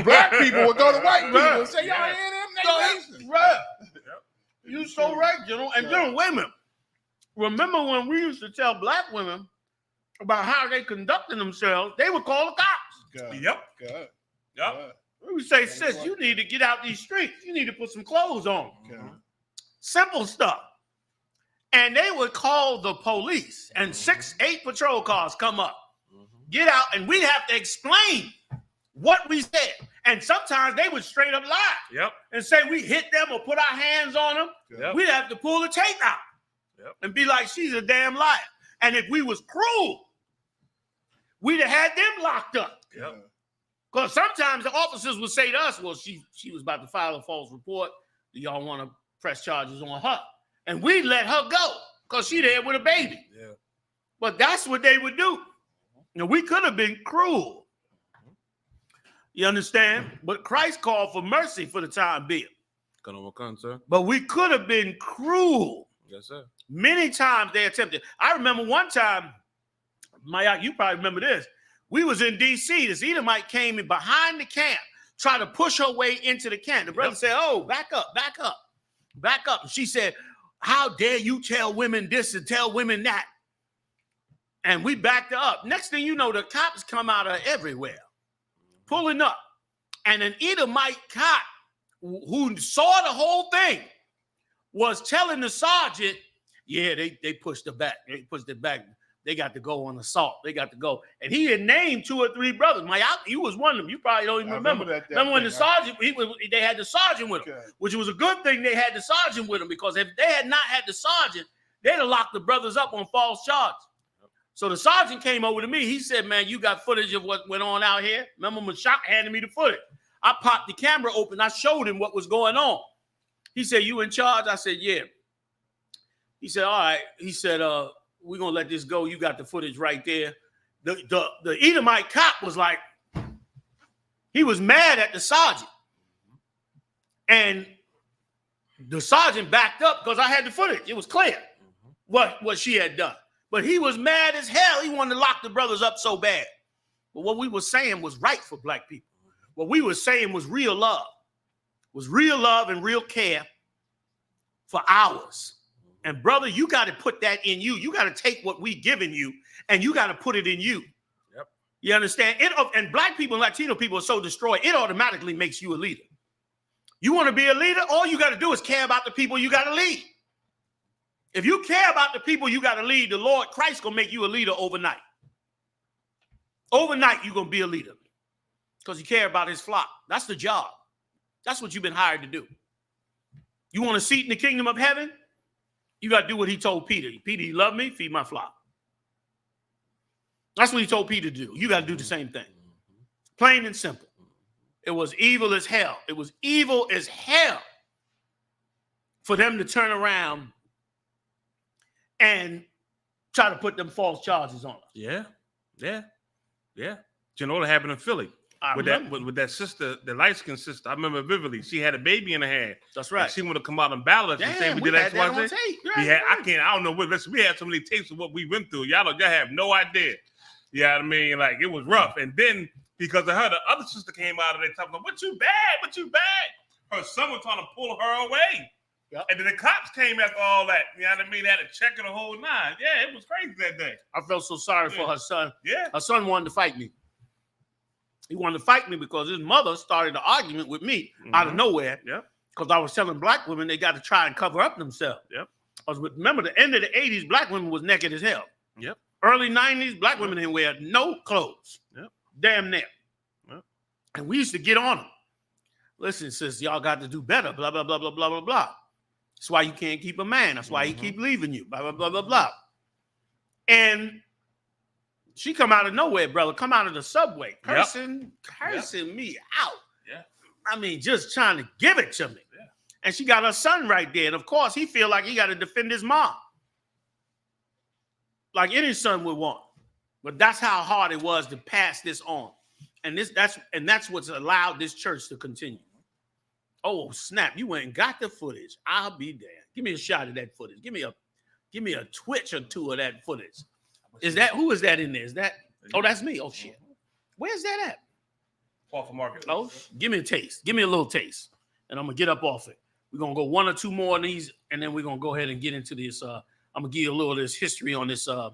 Black people would go to white people and say, y'all hear them? They racist. Right. You so right, General. And General, wait a minute. Remember when we used to tell black women about how they conducted themselves, they would call the cops. Yep. We would say, sis, you need to get out these streets. You need to put some clothes on. Simple stuff. And they would call the police, and 6-8 patrol cars come up, get out, and we'd have to explain what we said. And sometimes they would straight up lie and say we hit them or put our hands on them. We'd have to pull the tape out and be like, she's a damn liar. And if we was cruel, we'd have had them locked up. Because sometimes the officers would say to us, well, she was about to file a false report. Do y'all want to press charges on her? And we'd let her go because she there with a baby. But that's what they would do. Now, we could have been cruel. You understand? But Christ called for mercy for the time being. But we could have been cruel. Yes, sir. Many times they attempted. I remember one time, you probably remember this. We was in D.C. This Edomite came in behind the camp, tried to push her way into the camp. The brother said, oh, back up, back up, back up. And she said, how dare you tell women this and tell women that? And we backed her up. Next thing you know, the cops come out of everywhere, pulling up. And an Edomite cop who saw the whole thing was telling the sergeant, yeah, they pushed her back. They pushed it back. They got to go on assault. They got to go. And he had named 2 or 3 brothers. You was one of them. You probably don't even remember. Remember when the sergeant, they had the sergeant with him, which was a good thing they had the sergeant with him, because if they had not had the sergeant, they'd have locked the brothers up on false charges. So the sergeant came over to me. He said, man, you got footage of what went on out here? Remember Mashak handed me the footage. I popped the camera open. I showed him what was going on. He said, you in charge? I said, yeah. He said, all right. He said, we're going to let this go. You got the footage right there. The Edomite cop was like, he was mad at the sergeant. And the sergeant backed up because I had the footage. It was clear what she had done. But he was mad as hell. He wanted to lock the brothers up so bad. But what we were saying was right for black people. What we were saying was real love. Was real love and real care for ours. And brother, you got to put that in you. You got to take what we given you and you got to put it in you. You understand? And black people and Latino people are so destroyed, it automatically makes you a leader. You want to be a leader? All you got to do is care about the people you got to lead. If you care about the people you got to lead, the Lord Christ going to make you a leader overnight. Overnight, you're going to be a leader because you care about his flock. That's the job. That's what you've been hired to do. You want a seat in the kingdom of heaven? You got to do what he told Peter. Peter, you love me? Feed my flock. That's what he told Peter to do. You got to do the same thing. Plain and simple. It was evil as hell. It was evil as hell for them to turn around and try to put them false charges on us. Yeah. You know what happened in Philly with that sister, the light-skinned sister. I remember vividly. She had a baby in her hand. That's right. She wanted to come out and battle us and say we did X, Y, Z. I don't know what. Listen, we had so many tapes of what we went through. Y'all have no idea. You know what I mean? Like, it was rough. And then because of her, the other sister came out and they talking about, what you bad? Her son was trying to pull her away. Yep. And then the cops came after all that. You know what I mean? They had to check her the whole nine. Yeah, it was crazy that day. I felt so sorry for her son. Yeah. Her son wanted to fight me. He wanted to fight me because his mother started an argument with me out of nowhere. Yep. Because I was telling black women they got to try and cover up themselves. Yep. Remember, the end of the 80s, black women was naked as hell. Yep. Early 90s, black women didn't wear no clothes. Yep. Damn near. Yep. And we used to get on them. Listen, sis, y'all got to do better. Blah, blah, blah, blah, blah, blah, blah. That's why you can't keep a man. That's why he keep leaving you. Blah, blah, blah, blah, blah. And she come out of nowhere, brother. Come out of the subway. Cursing me out. Yeah. I mean, just trying to give it to me. Yeah. And she got her son right there. And of course, he feel like he got to defend his mom. Like any son would want. But that's how hard it was to pass this on. And that's what's allowed this church to continue. Oh, snap. You went and got the footage. I'll be there. Give me a shot of that footage. Give me a twitch or two of that footage. Who is that in there? Is that? Oh, that's me. Oh, shit. Where's that at? Off of Market. Oh, give me a taste. Give me a little taste. And I'm going to get up off it. We're going to go one or two more of these, and then we're going to go ahead and get into this. I'm going to give you a little of this history on this holiday.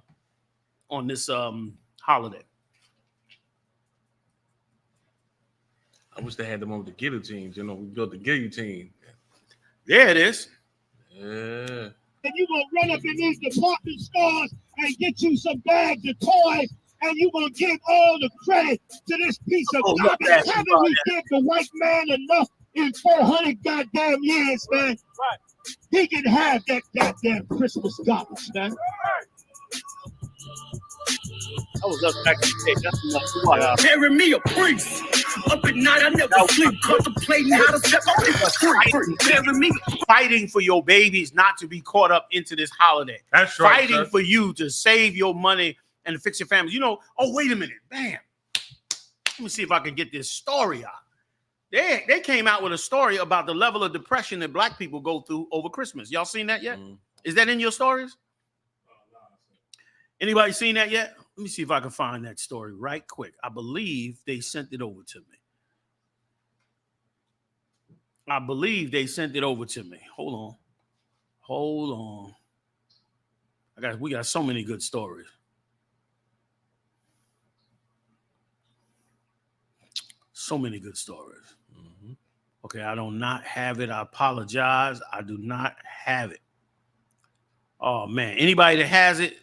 I wish they had them over the guillotines. You know, we built the guillotine. There it is. Yeah. And you're going to run up in these department stores and get you some bags of toys, and you're going to give all the credit to this piece of garbage. Haven't we give the white man enough in 400 goddamn years, man? Right. He can have that goddamn Christmas garbage, man. I was up back in the day. That's enough. Carry me a priest. Up at night, I never sleep, contemplating how to step on Fighting for your babies not to be caught up into this holiday. That's right. Fighting for you to save your money and to fix your family. You know, oh, wait a minute. Bam. Let me see if I can get this story out. They came out with a story about the level of depression that black people go through over Christmas. Y'all seen that yet? Is that in your stories? Anybody seen that yet? Let me see if I can find that story right quick. I believe they sent it over to me. Hold on. We got so many good stories. So many good stories. Okay, I do not have it. I apologize. I do not have it. Oh, man. Anybody that has it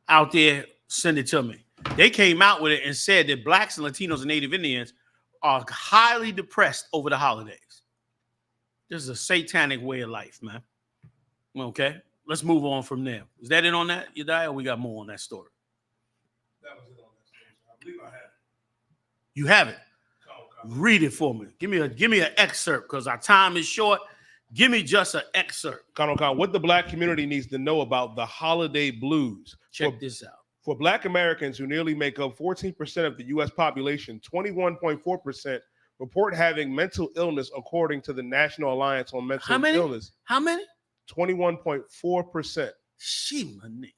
out there, send it to me. They came out with it and said that blacks and Latinos and Native Indians are highly depressed over the holidays. This is a satanic way of life, man. Okay, let's move on from there. Is that it on that, Yediah, or we got more on that story? That was it on that story. I believe I have it. You have it? Read it for me. Give me an excerpt because our time is short. Give me just an excerpt. Khan, what the black community needs to know about the holiday blues. Check this out. For black Americans who nearly make up 14% of the U.S. population, 21.4% report having mental illness, according to the National Alliance on Mental Illness. How many? 21.4%. She money.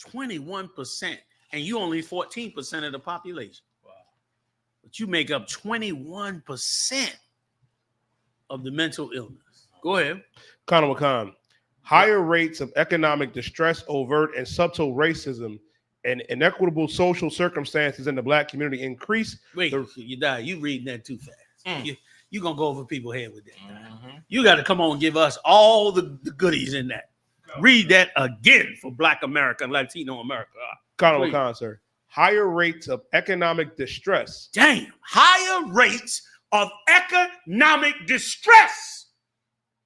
21%. And you only 14% of the population. Wow. But you make up 21% of the mental illness. Go ahead. Khan. Higher rates of economic distress, overt and subtle racism, and inequitable social circumstances in the black community increase. Wait, you reading that too fast. You're going to go over people's head with that. You got to come on and give us all the goodies in that. Read that again for Black America and Latino America. Khan, sir. higher rates of economic distress. Damn, higher rates of economic distress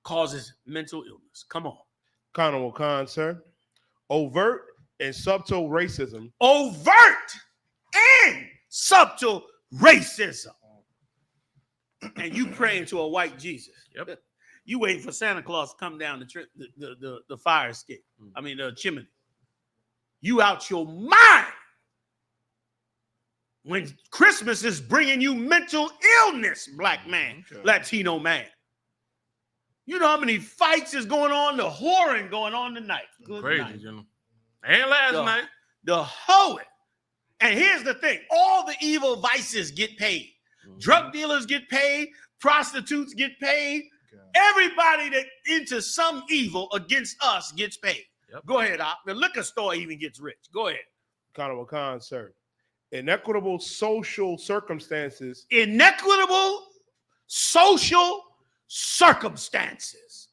causes mental illness. Come on. Honorable Khan, sir. Overt and subtle racism. Overt and subtle racism. And you praying to a white Jesus. Yep. You waiting for Santa Claus to come down the fire escape. I mean, the chimney. You out your mind when Christmas is bringing you mental illness, black man, Latino man. You know how many fights is going on, the whoring going on tonight. Good Crazy, night. you know. And last night. The hoeing. And here's the thing. All the evil vices get paid. Drug dealers get paid. Prostitutes get paid. Everybody that into some evil against us gets paid. Go ahead, Op. The liquor store even gets rich. Go ahead. Honorable Khan, sir. Inequitable social circumstances. Inequitable social circumstances.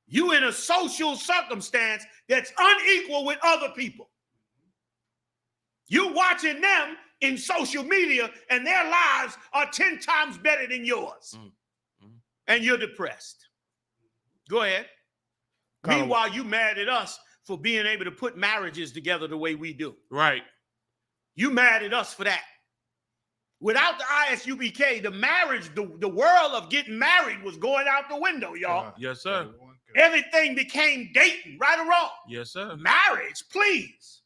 You in a social circumstance that's unequal with other people. You watching them in social media and their lives are 10 times better than yours. And you're depressed. Go ahead. Meanwhile, you mad at us for being able to put marriages together the way we do. Right. You mad at us for that. Without the I.S.U.P.K, the marriage, the world of getting married was going out the window, y'all. Yes, sir. Everything became dating, right or wrong. Yes, sir. Marriage, please.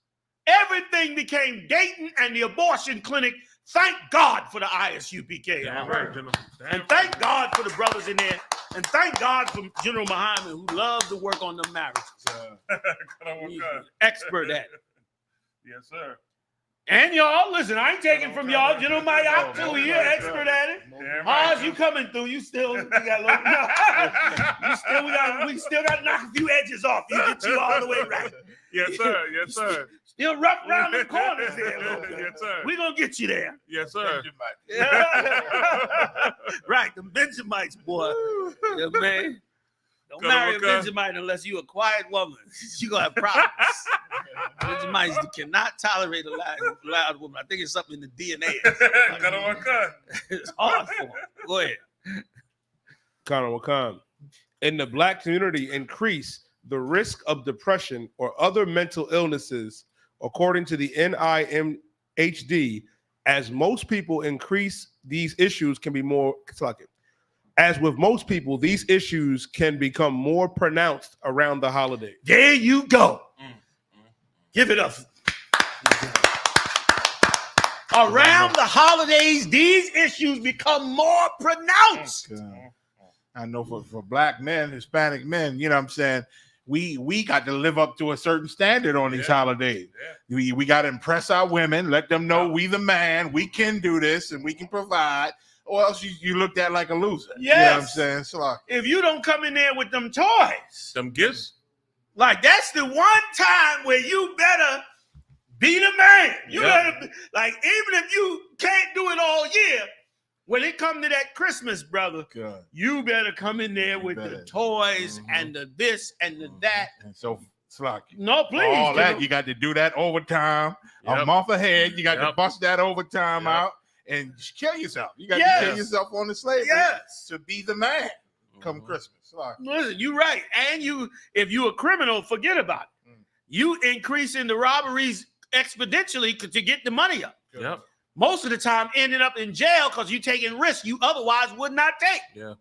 Everything became dating and the abortion clinic. Thank God for the I.S.U.P.K. And thank God for the brothers in there. And thank God for General Muhammad, who loves to work on the marriages. He's an expert at it. Yes, sir. And y'all, listen, I ain't taking from y'all. General Mayat too, he an expert at it. How's you coming through? You still we got we still got to knock a few edges off. You get you all the way right. Yes, sir. Yes, sir. Still rough around the corners there. Yes, sir. We're gonna get you there. Yes, sir. Right, the Benjamites, boy. Yeah, man. Don't marry a Benjamite unless you a quiet woman. You gonna have problems. Benjamites cannot tolerate a loud woman. I think it's something in the DNA. It's hard for them. Go ahead. Honorable Khan. In the black community, increase the risk of depression or other mental illnesses, according to the NIMHD, as most people increase these issues can be more. As with most people, these issues can become more pronounced around the holiday. There you go. Give it up. Around the holidays, these issues become more pronounced. I know for black men, Hispanic men, you know what I'm saying? We got to live up to a certain standard on these holidays. We got to impress our women, let them know we the man, we can do this and we can provide. Or else you looked at like a loser. Yes. You know what I'm saying? So like, if you don't come in there with them toys, them gifts, like that's the one time where you better be the man. You better, like, even if you can't do it all year, when it come to that Christmas, brother, you better come in there with the toys and the this and the that. And so it's like, no, please. All that, you got to do that overtime. A month ahead, you got to bust that overtime out. And kill yourself. You got to kill yourself on the slavery to be the man come Christmas. Listen, you're right. And if you a criminal, forget about it. You increasing the robberies exponentially to get the money up. Yep. Most of the time ending up in jail because you're taking risks you otherwise would not take. Yeah.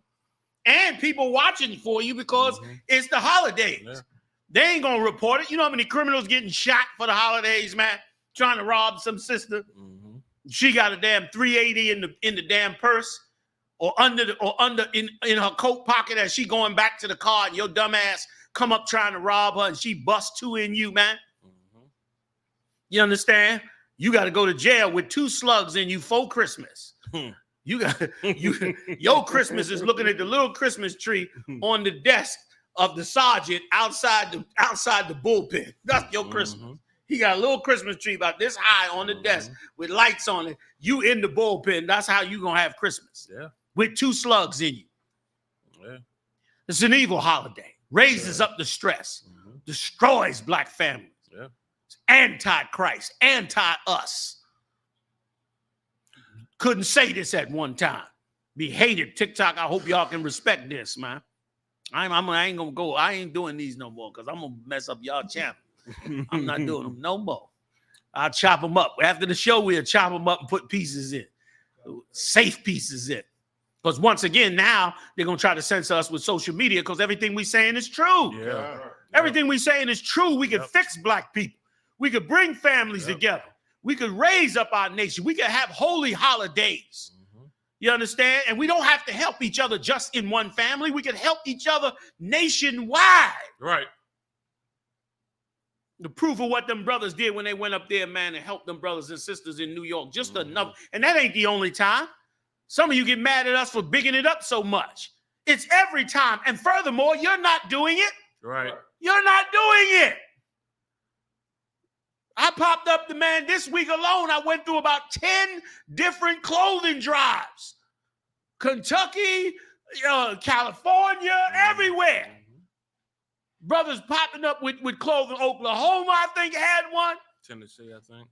And people watching for you because it's the holidays. Yeah. They ain't going to report it. You know how many criminals getting shot for the holidays, man? Trying to rob some sister. She got a damn 380 in the damn purse, or in her coat pocket as she going back to the car, and your dumb ass come up trying to rob her, and she bust two in you, man. You understand? You got to go to jail with 2 slugs in you for Christmas. Your Christmas is looking at the little Christmas tree on the desk of the sergeant outside the bullpen. That's your Christmas. He got a little Christmas tree about this high on the desk with lights on it. You in the bullpen. That's how you going to have Christmas. Yeah. With 2 slugs in you. Yeah. It's an evil holiday. Raises up the stress. Destroys black families. Yeah. It's anti-Christ. Anti-us. couldn't say this at one time. Be hated. TikTok, I hope y'all can respect this, man. I ain't gonna go. I ain't doing these no more because I'm gonna mess up y'all channel. I'm not doing them no more. I'll chop them up. After the show, we'll chop them up and put pieces in. Safe pieces in. Because once again, now they're gonna try to censor us with social media because everything we saying is true. Yeah. Everything we saying is true. We could fix black people. We could bring families together. We could raise up our nation. We could have holy holidays. You understand? And we don't have to help each other just in one family. We could help each other nationwide. Right. The proof of what them brothers did when they went up there, man, and helped them brothers and sisters in New York. Just enough. And that ain't the only time. Some of you get mad at us for bigging it up so much. It's every time. And furthermore, you're not doing it. Right. You're not doing it. I popped up the man this week alone. I went through about 10 different clothing drives. Kentucky, California, everywhere. Brothers popping up with clothing. Oklahoma, I think, had one. Tennessee, I think.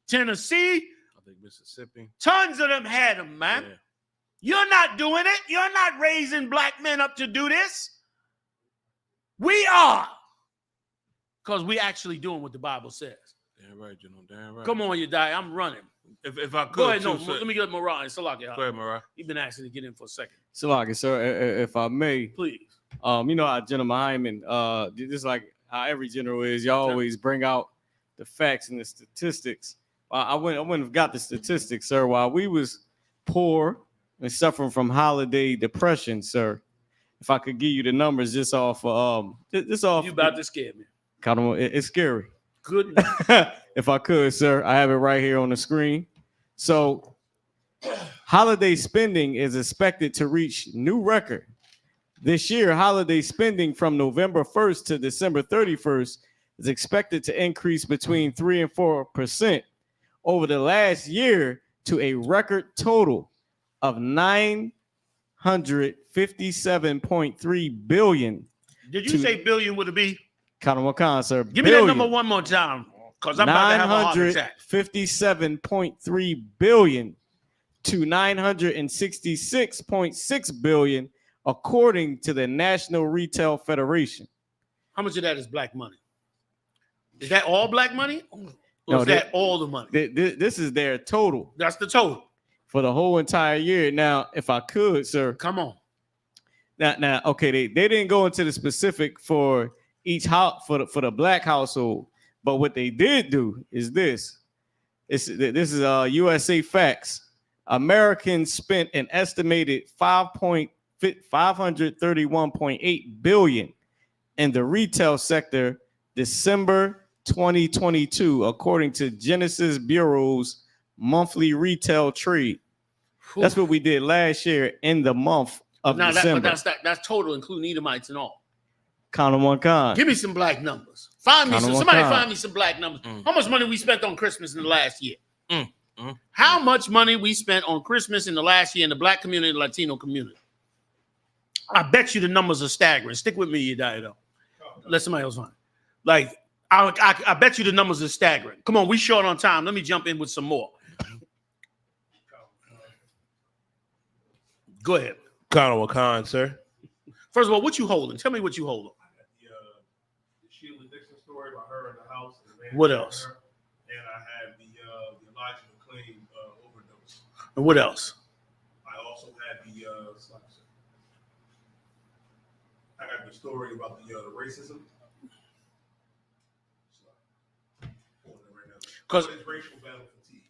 Tennessee. I think Mississippi. Tons of them had them, man. Yeah. You're not doing it. You're not raising black men up to do this. We are. Because we actually doing what the Bible says. Damn right, damn right. Come on, you die. I'm running. If I could, Go ahead, too, let me get Mariah. Salaki. Go ahead, Mariah. You've been asking to get in for a second. Salaki, sir, if I may. Please. You know how General Hyman, just like how every general is, y'all always bring out the facts and the statistics. I wouldn't have got the statistics, sir. While we was poor and suffering from holiday depression, sir, if I could give you the numbers just off, You about to scare me. Kind of, it's scary. Good. If I could, sir, I have it right here on the screen. So, holiday spending is expected to reach new record. This year, holiday spending from November 1st to December 31st is expected to increase between 3 and 4% over the last year to a record total of $957.3 billion. Did you say billion with a B? Count them on, sir. Give me that number one more time, because I'm about to have a heart attack. $957.3 billion to $966.6 billion, according to the National Retail Federation. How much of that is black money? Is that all black money? Or No, is that all the money? This is their total. That's the total. For the whole entire year. Now, if I could, sir. Come on. Now, okay, they didn't go into the specific for each house for the black household, but what they did do is this. This is USA Facts. Americans spent an estimated $531.8 billion in the retail sector December 2022, according to Genesis Bureau's monthly retail trade. That's what we did last year in the month of December. That's total, including Edomites and all. Count them one kind. Give me some black numbers. Somebody find me some black numbers. How much money we spent on Christmas in the last year? How much money we spent on Christmas in the last year in the black community and the Latino community? I bet you the numbers are staggering. Stick with me, you die though. Let somebody else find. Like, I bet you the numbers are staggering. Come on, we short on time. Let me jump in with some more. Go ahead. Colonel Wakan, sir. First of all, what you holding? Tell me what you holding. The Sheila Dixon story about her in the house. What else? And I had the Elijah McClain overdose. And what else? I also had I got the story about the racism. Because it's racial battle fatigue.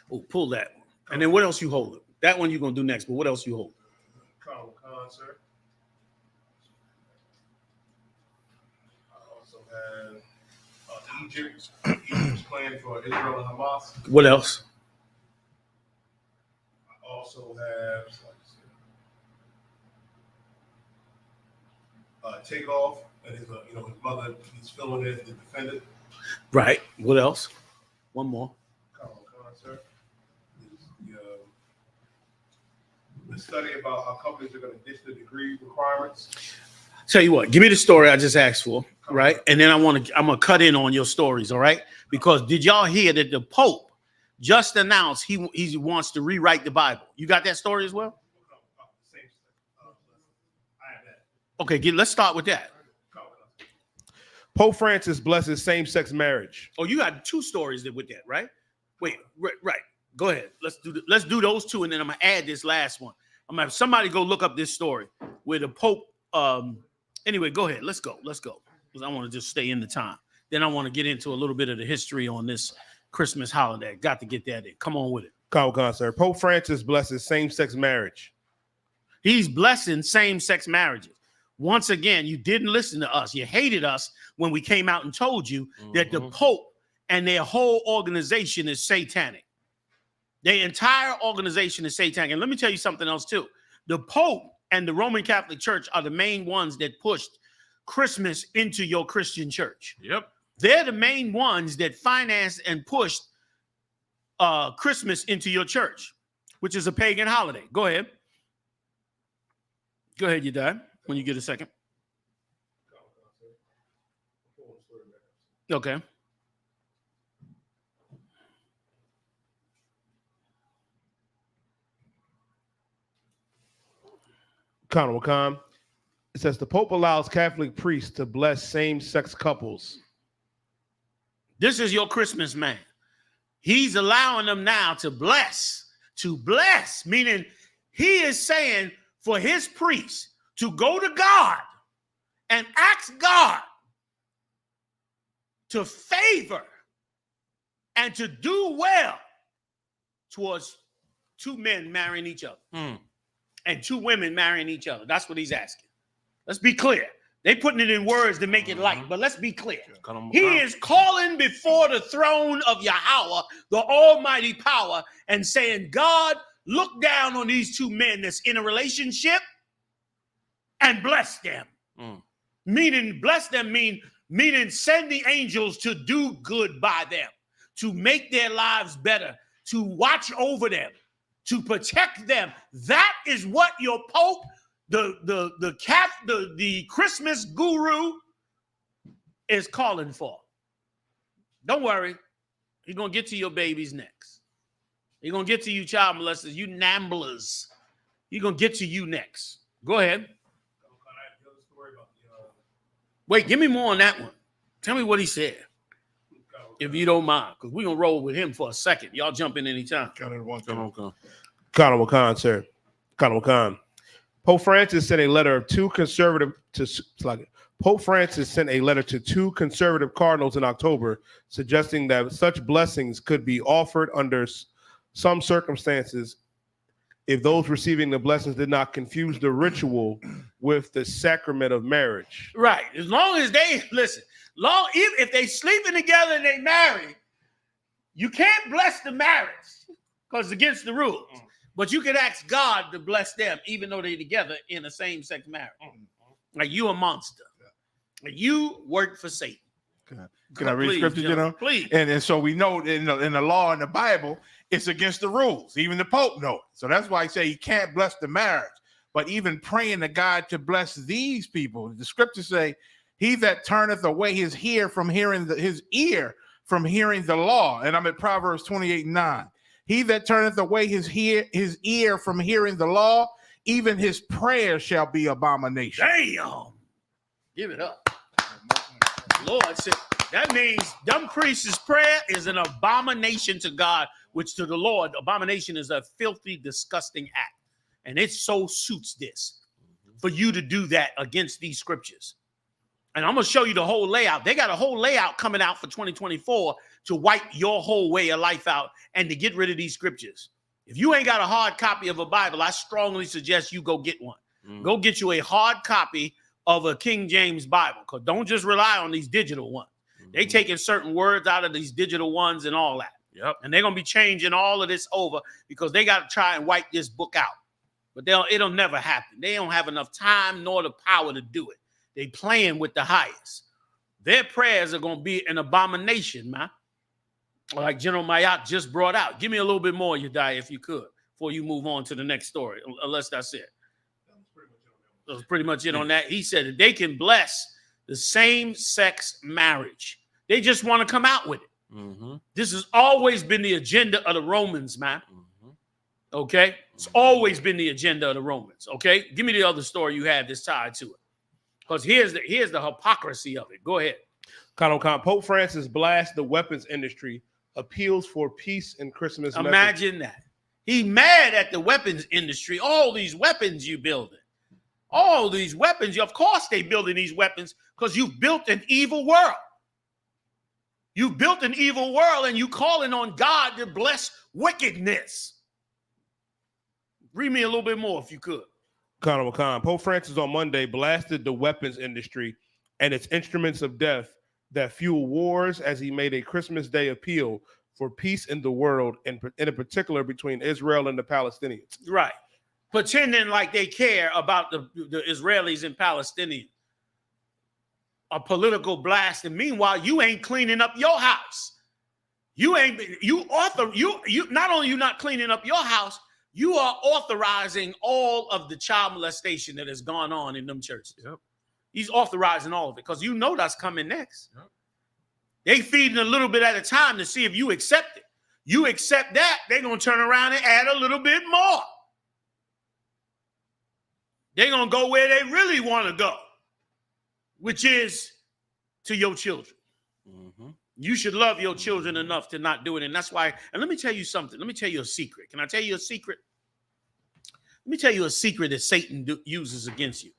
Oh, pull that one. And then what else you holding? That one you're gonna do next, but what else you hold? Concert. I also had Egypt. Egypt's plan for Israel and Hamas. What else? I also have Takeoff, and his mother. He's filling in the defendant. Right. What else? One more. Concert. The study about how companies are going to ditch the degree requirements. Tell you what, give me the story I just asked for, right? And then I'm gonna cut in on your stories, all right? Because did y'all hear that the Pope just announced he wants to rewrite the Bible. You got that story as well? Okay, let's start with that. Pope Francis blesses same-sex marriage. Oh, you got two stories with that, right? Wait, right. Go ahead. Let's do those two, and then I'm gonna add this last one. I'm gonna have somebody go look up this story where the Pope. Anyway, go ahead. Let's go. Because I want to just stay in the time. Then I want to get into a little bit of the history on this Christmas holiday. Got to get that in. Come on with it. Sir. Pope Francis blesses same-sex marriage. He's blessing same-sex marriages. Once again, you didn't listen to us. You hated us when we came out and told you that the Pope and their whole organization is satanic. Their entire organization is satanic. And let me tell you something else too. The Pope and the Roman Catholic Church are the main ones that pushed Christmas into your Christian church. Yep. They're the main ones that financed and pushed Christmas into your church, which is a pagan holiday. Go ahead. Go ahead, you die when you get a second. Okay. It says the Pope allows Catholic priests to bless same-sex couples. This is your Christmas man. He's allowing them now to bless, meaning he is saying for his priests to go to God and ask God to favor and to do well towards two men marrying each other and two women marrying each other. That's what he's asking. Let's be clear. They putting it in words to make it light, but let's be clear. He is calling before the throne of Yahweh, the almighty power, and saying, God, look down on these two men that's in a relationship and bless them. Meaning, bless them meaning send the angels to do good by them, to make their lives better, to watch over them, to protect them. That is what your Pope, the Christmas guru is calling for. Don't worry. He's going to get to your babies next. He's going to get to you child molesters, you namblers. He's going to get to you next. Go ahead. Wait, give me more on that one. Tell me what he said, if you don't mind, because we're going to roll with him for a second. Y'all jump in anytime. Sir. Pope Francis sent a letter to two conservative cardinals in October, suggesting that such blessings could be offered under some circumstances if those receiving the blessings did not confuse the ritual with the sacrament of marriage. Right. As long as they listen, if they sleeping together and they marry, you can't bless the marriage because it's against the rules. But you can ask God to bless them, even though they're together in a same-sex marriage. Like you a monster. Like you work for Satan. Can I read scripture, Please. And so we know in the law in the Bible, it's against the rules. Even the Pope knows. So that's why I say he can't bless the marriage. But even praying to God to bless these people, the scriptures say, he that turneth away his ear from hearing the law. And I'm at Proverbs 28:9. He that turneth away his ear from hearing the law, even his prayer shall be abomination. Damn. Give it up. Lord said, that means dumb priest's prayer is an abomination to God, which to the Lord, abomination is a filthy, disgusting act. And it so suits this for you to do that against these scriptures. And I'm going to show you the whole layout. They got a whole layout coming out for 2024 to wipe your whole way of life out and to get rid of these scriptures. If you ain't got a hard copy of a Bible, I strongly suggest you go get one. Go get you a hard copy of a King James Bible, because don't just rely on these digital ones. They taking certain words out of these digital ones and all that. Yep. And they're going to be changing all of this over because they got to try and wipe this book out. But it'll never happen. They don't have enough time nor the power to do it. They playing with the highest. Their prayers are going to be an abomination, man. Like General Mayat just brought out. Give me a little bit more, Yedai, if you could, before you move on to the next story, unless that's it. That was pretty much it on that. He said that they can bless the same-sex marriage. They just want to come out with it. This has always been the agenda of the Romans, man. Okay? It's always been the agenda of the Romans. Okay? Give me the other story you had that's tied to it. Because here's the hypocrisy of it. Go ahead. Pope Francis blasts the weapons industry, appeals for peace and Christmas. Imagine that. He mad at the weapons industry. All these weapons you building. All these weapons. Of course they building these weapons because you've built an evil world. You've built an evil world and you calling on God to bless wickedness. Read me a little bit more if you could. Pope Francis on Monday blasted the weapons industry and its instruments of death that fuel wars as he made a Christmas Day appeal for peace in the world, and in particular between Israel and the Palestinians. Right. Pretending like they care about the Israelis and Palestinians. A political blast, and meanwhile you ain't cleaning up your house. You not only you not cleaning up your house, you are authorizing all of the child molestation that has gone on in them churches. Yep. He's authorizing all of it because you know that's coming next. Yep. They feeding a little bit at a time to see if you accept it. You accept that, they're gonna turn around and add a little bit more. They're gonna go where they really want to go, which is to your children. You should love your children enough to not do it. And that's why, and let me tell you something. Let me tell you a secret. Can I tell you a secret? Let me tell you a secret that Satan uses against you.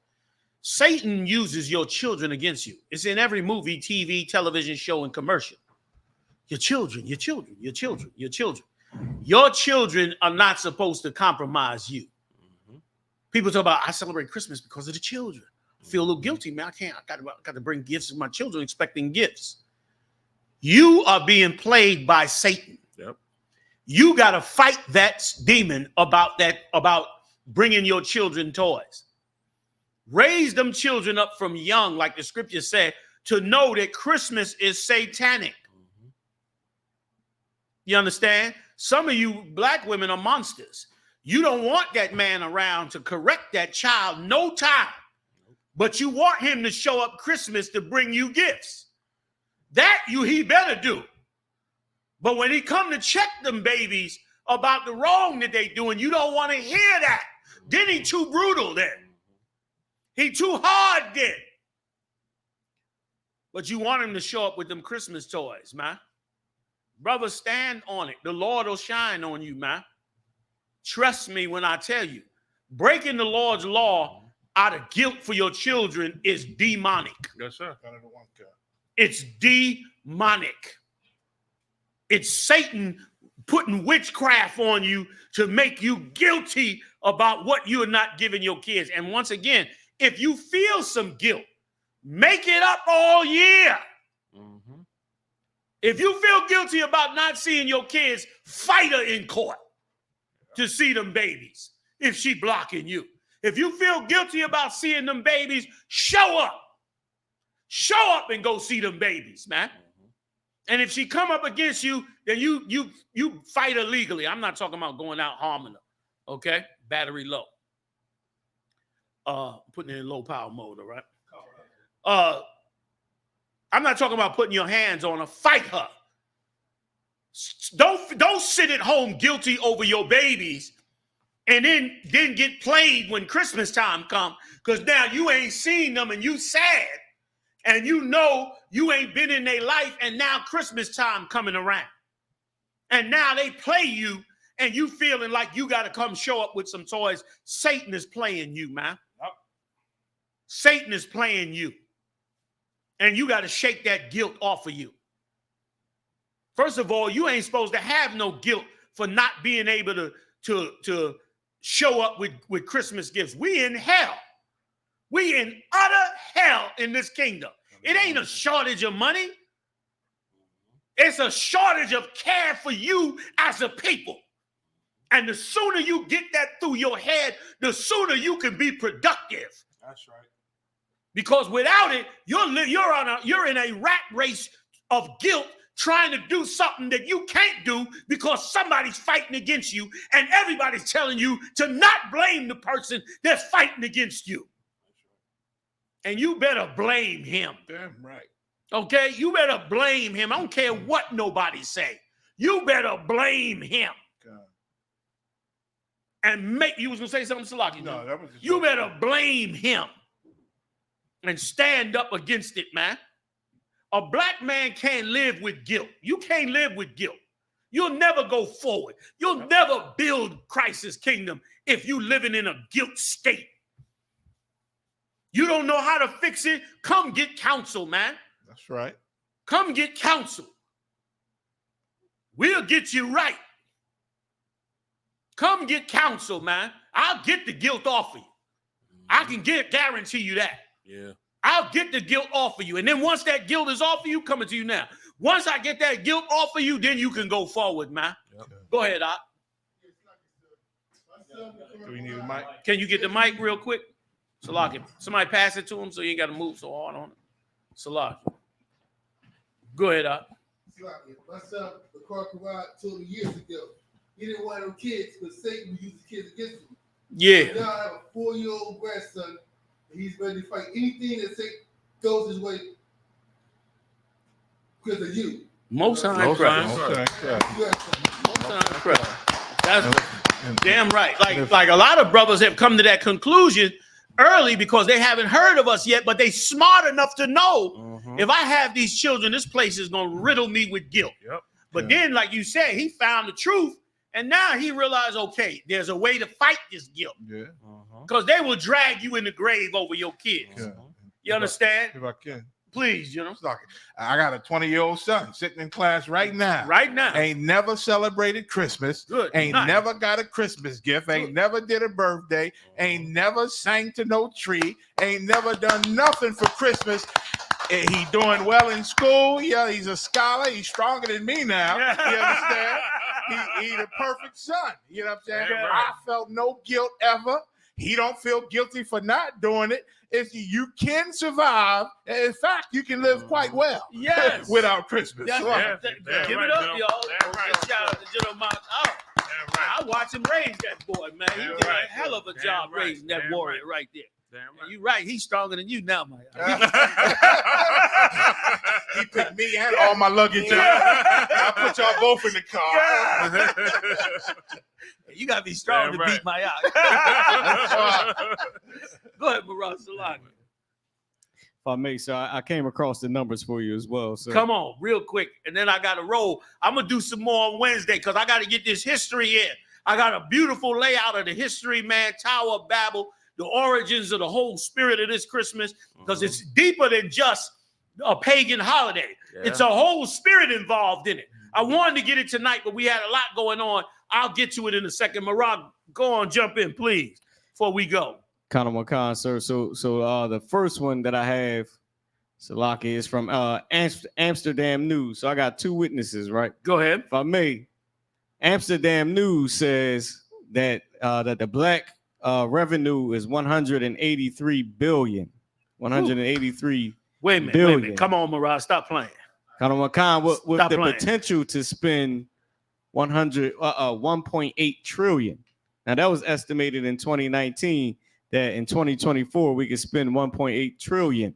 Satan uses your children against you. It's in every movie, TV, television show, and commercial. Your children, your children, your children, your children. Your children are not supposed to compromise you. People talk about, I celebrate Christmas because of the children. I feel a little guilty, man. I got to bring gifts to my children, expecting gifts. You are being played by Satan. Yep. You got to fight that demon about bringing your children toys. Raise them children up from young, like the scripture said, to know that Christmas is satanic. You understand? Some of you black women are monsters. You don't want that man around to correct that child no time, but you want him to show up Christmas to bring you gifts. That he better do. But when he come to check them babies about the wrong that they doing, you don't want to hear that. Then he too brutal then. He too hard then. But you want him to show up with them Christmas toys, man. Brother, stand on it. The Lord will shine on you, man. Trust me when I tell you. Breaking the Lord's law out of guilt for your children is demonic. Yes, sir. It's demonic. It's Satan putting witchcraft on you to make you guilty about what you are not giving your kids. And once again, if you feel some guilt, make it up all year. If you feel guilty about not seeing your kids, fight her in court to see them babies if she blocking you. If you feel guilty about seeing them babies, show up. Show up and go see them babies, man. And if she come up against you, then you fight her legally. I'm not talking about going out harming her. Okay? Battery low. Putting it in low power mode, all right? I'm not talking about putting your hands on her. Fight her. Don't sit at home guilty over your babies and then get played when Christmas time comes, because now you ain't seen them and you sad. And you know you ain't been in their life, and now Christmas time coming around. And now they play you, and you feeling like you got to come show up with some toys. Satan is playing you, man. Yep. Satan is playing you. And you got to shake that guilt off of you. First of all, you ain't supposed to have no guilt for not being able to show up with Christmas gifts. We in hell. We in utter hell in this kingdom. It ain't a shortage of money. It's a shortage of care for you as a people. And the sooner you get that through your head, the sooner you can be productive. That's right. Because without it, you're in a rat race of guilt, trying to do something that you can't do because somebody's fighting against you, and everybody's telling you to not blame the person that's fighting against you. And you better blame him. Damn right. Okay, you better blame him. I don't care what nobody say. You better blame him. And make, you was gonna say something, Salaki? No, that was just you better blame him and stand up against it, man. A black man can't live with guilt. You can't live with guilt. You'll never go forward. You'll never build Christ's kingdom if you living in a guilt state. You don't know how to fix it? Come get counsel, man. That's right. Come get counsel. We'll get you right. Come get counsel, man. I'll get the guilt off of you. I can guarantee you that. Yeah. I'll get the guilt off of you. And then once that guilt is off of you, coming to you now. Once I get that guilt off of you, then you can go forward, man. Yep. Go ahead, Doc. Do we need a mic? Can you get the mic real quick? Salaki. Somebody pass it to him so you ain't got to move so hard on it. Salaki. Go ahead, Doc. My son, the car told me years ago, he didn't want them kids because Satan would use the kids against him. Yeah. So now I have a 4-year-old grandson, and he's ready to fight anything that Satan goes his way because of you. Most times, that's damn right. Like a lot of brothers have come to that conclusion early because they haven't heard of us yet, but they smart enough to know if I have these children, this place is going to riddle me with guilt. Yep. But then, like you said, he found the truth, and now he realized, okay, there's a way to fight this guilt. Yeah. Because they will drag you in the grave over your kids. Yeah. You understand? If I can. Please, you know. I got a 20-year-old son sitting in class right now. Right now. Ain't never celebrated Christmas. Good. Ain't Nice. never got a Christmas gift. Ain't never did a birthday. Ain't never sang to no tree. Ain't never done nothing for Christmas. And he doing well in school. Yeah, he's a scholar. He's stronger than me now. You understand? He the perfect son. You know what I'm saying? Yeah. I felt no guilt ever. He don't feel guilty for not doing it. If you can survive, in fact, you can live quite well. Yes. Without Christmas. Give it up, y'all. Shout out to General Mark. I watch him raise that boy, man. He did a hell of a job raising that warrior right there. And you're right. He's stronger than you now, man. He picked me and all my luggage up. I put y'all both in the car. You got to be strong to beat my out. Go ahead, Marah Salaki. If I may, so I came across the numbers for you as well. So Come on, real quick. And then I got to roll. I'm going to do some more on Wednesday because I got to get this history in. I got a beautiful layout of the history, man, Tower of Babel, the origins of the whole spirit of this Christmas, because it's deeper than just a pagan holiday. Yeah. It's a whole spirit involved in it. I wanted to get it tonight, but we had a lot going on. I'll get to it in a second. Marah, go on, jump in, please, before we go. Kind of one, sir. So the first one that I have, Salaki, is from Amsterdam News. So I got two witnesses, right? Go ahead. If I may, Amsterdam News says that that the black revenue is 183 billion. 183 Wait a minute, billion. wait a minute. Come on, Marah, stop playing. Kind of one with Stop the playing. potential to spend 1.8 trillion. Now that was estimated in 2019 that in 2024 we could spend 1.8 trillion,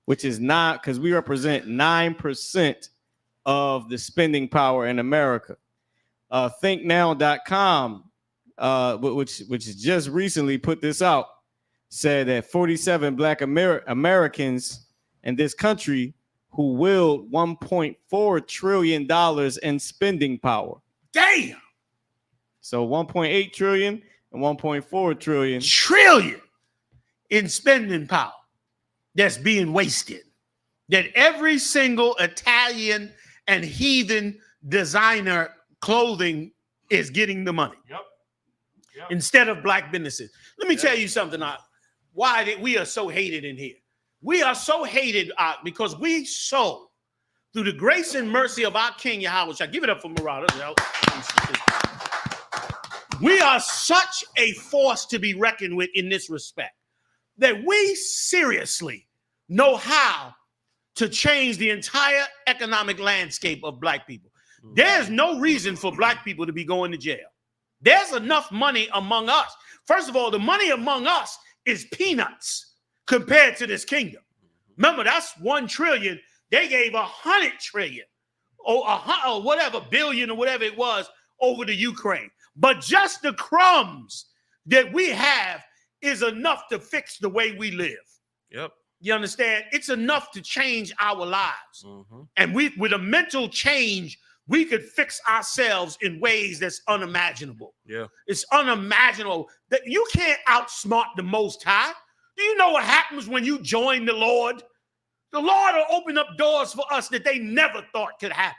which is not because we represent 9% of the spending power in America. ThinkNow.com, which just recently put this out, said that 47 Black Americans in this country who willed $1.4 trillion in spending power. Damn. So 1.8 trillion and 1.4 trillion. Trillion in spending power that's being wasted. That every single Italian and heathen designer clothing is getting the money. Yep. Instead of black businesses. Let me tell you something, why we are so hated in here. We are so hated because we sow through the grace and mercy of our King Yahweh. I give it up for Marah. We are such a force to be reckoned with in this respect that we seriously know how to change the entire economic landscape of black people. There's no reason for black people to be going to jail. There's enough money among us. First of all, the money among us is peanuts compared to this kingdom. Remember, that's 1 trillion They gave 100 trillion or whatever billion or whatever it was over to Ukraine. But just the crumbs that we have is enough to fix the way we live. Yep. You understand? It's enough to change our lives. And with a mental change, we could fix ourselves in ways that's unimaginable. Yeah. It's unimaginable that you can't outsmart the Most High. Do you know what happens when you join the Lord? The Lord will open up doors for us that they never thought could happen.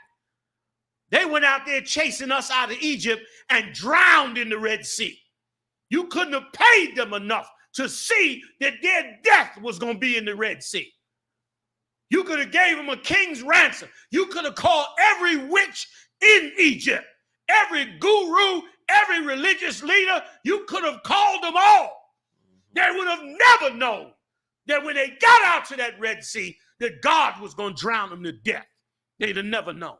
They went out there chasing us out of Egypt and drowned in the Red Sea. You couldn't have paid them enough to see that their death was going to be in the Red Sea. You could have gave them a king's ransom. You could have called every witch in Egypt, every guru, every religious leader. You could have called them all. They would have never known that when they got out to that Red Sea, that God was going to drown them to death. They'd have never known.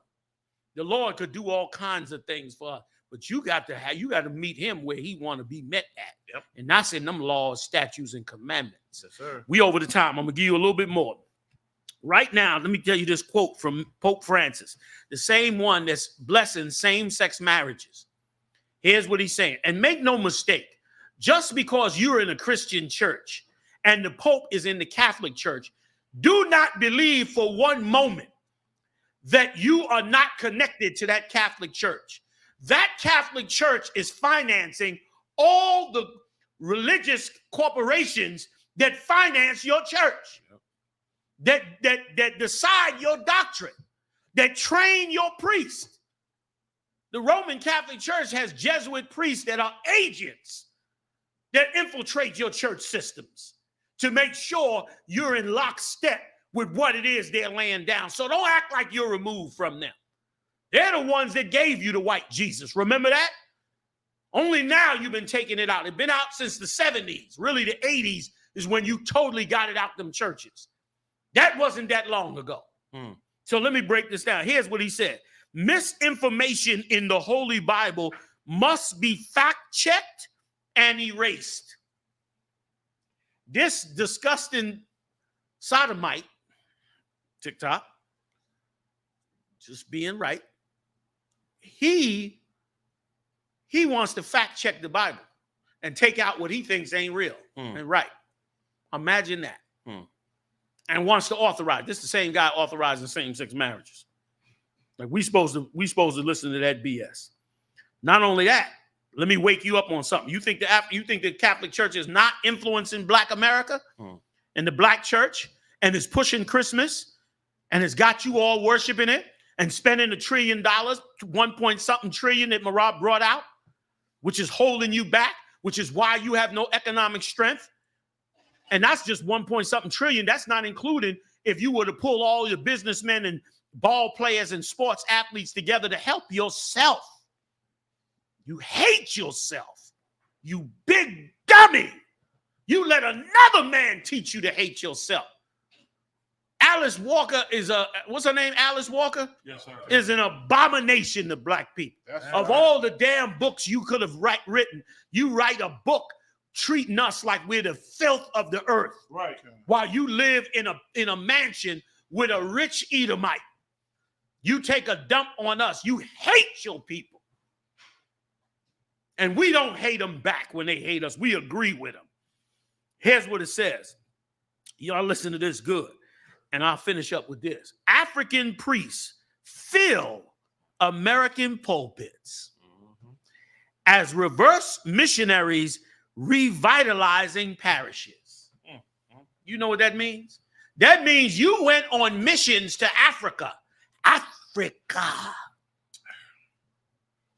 The Lord could do all kinds of things for us, but you got to meet him where he want to be met at. Yep. And that's in them laws, statutes, and commandments. Yes, sir. We over the time. I'm going to give you a little bit more. Right now, let me tell you this quote from Pope Francis, the same one that's blessing same-sex marriages. Here's what he's saying. And make no mistake, just because you're in a Christian church and the Pope is in the Catholic Church, do not believe for one moment that you are not connected to that Catholic Church. That Catholic Church is financing all the religious corporations that finance your church, that decide your doctrine, that train your priests. The Roman Catholic Church has Jesuit priests that are agents that infiltrate your church systems to make sure you're in lockstep with what it is they're laying down. So don't act like you're removed from them. They're the ones that gave you the white Jesus. Remember that? Only now you've been taking it out. It's been out since the 70s. Really, the 80s is when you totally got it out them churches. That wasn't that long ago. So let me break this down. Here's what he said. Misinformation in the Holy Bible must be fact-checked and erased. This disgusting sodomite, TikTok, just being right, he wants to fact-check the Bible and take out what he thinks ain't real and right. Imagine that. And wants to authorize. This is the same guy authorizing same-sex marriages. Like we supposed to listen to that BS. Not only that, let me wake you up on something. You think the Catholic Church is not influencing Black America and the Black church and is pushing Christmas and has got you all worshiping it and spending $1 trillion, 1-point-something trillion that Marab brought out, which is holding you back, which is why you have no economic strength. And that's just 1-point-something trillion. That's not including if you were to pull all your businessmen and ball players and sports athletes together to help yourself. You hate yourself. You big dummy. You let another man teach you to hate yourself. Alice Walker is what's her name? Alice Walker? Yes, sir. Is an abomination to Black people. Of all the damn books you could have written, you write a book treating us like we're the filth of the earth. Right. While you live in a mansion with a rich Edomite. You take a dump on us. You hate your people. And we don't hate them back when they hate us. We agree with them. Here's what it says. Y'all listen to this good. And I'll finish up with this. African priests fill American pulpits as reverse missionaries revitalizing parishes. You know what that means? That means you went on missions to Africa.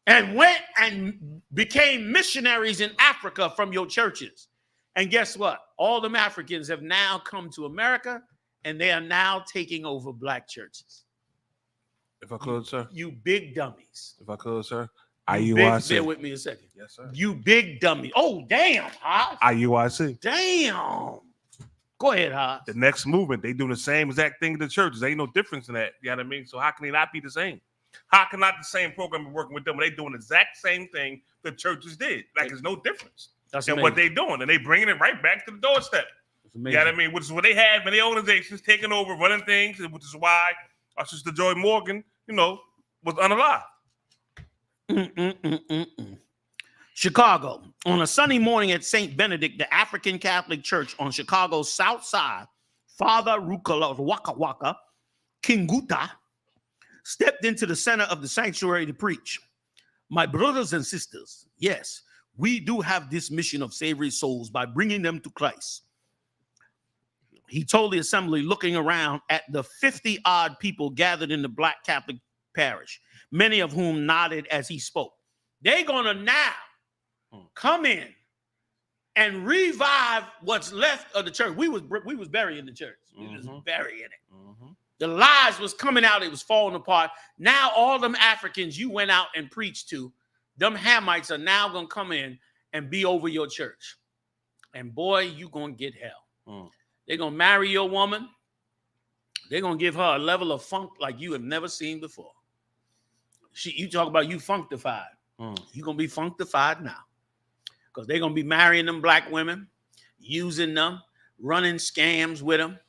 And went and became missionaries in Africa from your churches. And guess what? All them Africans have now come to America and they are now taking over Black churches. If I could, sir. You big dummies. If I could, sir. IUIC. Bear with me a second. Yes, sir. You big dummy. Oh, damn, Haas. IUIC. Damn. Go ahead, Haas. The next movement, they do the same exact thing to the churches. There ain't no difference in that. You know what I mean? So how can they not be the same? How can not the same program be working with them when they doing the exact same thing the churches did? Like there's no difference. That's and what they doing, and they bringing it right back to the doorstep. You know what I mean? Which is what they had many organizations taking over, running things, which is why our sister Joy Morgan, was unalive. Chicago. On a sunny morning at St. Benedict, the African Catholic Church on Chicago's South Side, Father Rukala Waka Waka Kinguta stepped into the center of the sanctuary to preach. My brothers and sisters, yes, we do have this mission of saving souls by bringing them to Christ. He told the assembly, looking around at the 50-odd people gathered in the Black Catholic parish, many of whom nodded as he spoke. They're going to now come in and revive what's left of the church. We was burying the church. We was burying it. The lies was coming out. It was falling apart. Now all them Africans you went out and preached to, them Hamites are now going to come in and be over your church. And boy, you going to get hell. They're going to marry your woman. They're going to give her a level of funk like you have never seen before. You talk about you functified. You're going to be functified now. Because they're going to be marrying them black women, using them, running scams with them.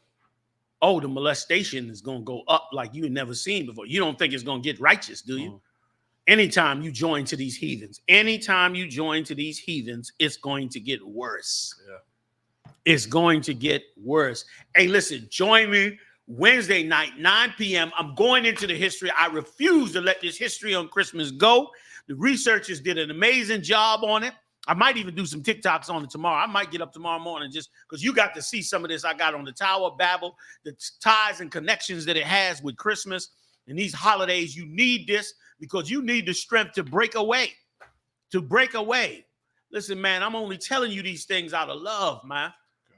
Oh, the molestation is going to go up like you had never seen before. You don't think it's going to get righteous, do you? Anytime you join to these heathens, it's going to get worse. Yeah. It's going to get worse. Hey, listen, join me Wednesday night, 9 p.m. I'm going into the history. I refuse to let this history on Christmas go. The researchers did an amazing job on it. I might even do some TikToks on it tomorrow. I might get up tomorrow morning just because you got to see some of this I got on the Tower of Babel, the ties and connections that it has with Christmas and these holidays. You need this because you need the strength to break away. Listen, man, I'm only telling you these things out of love, man.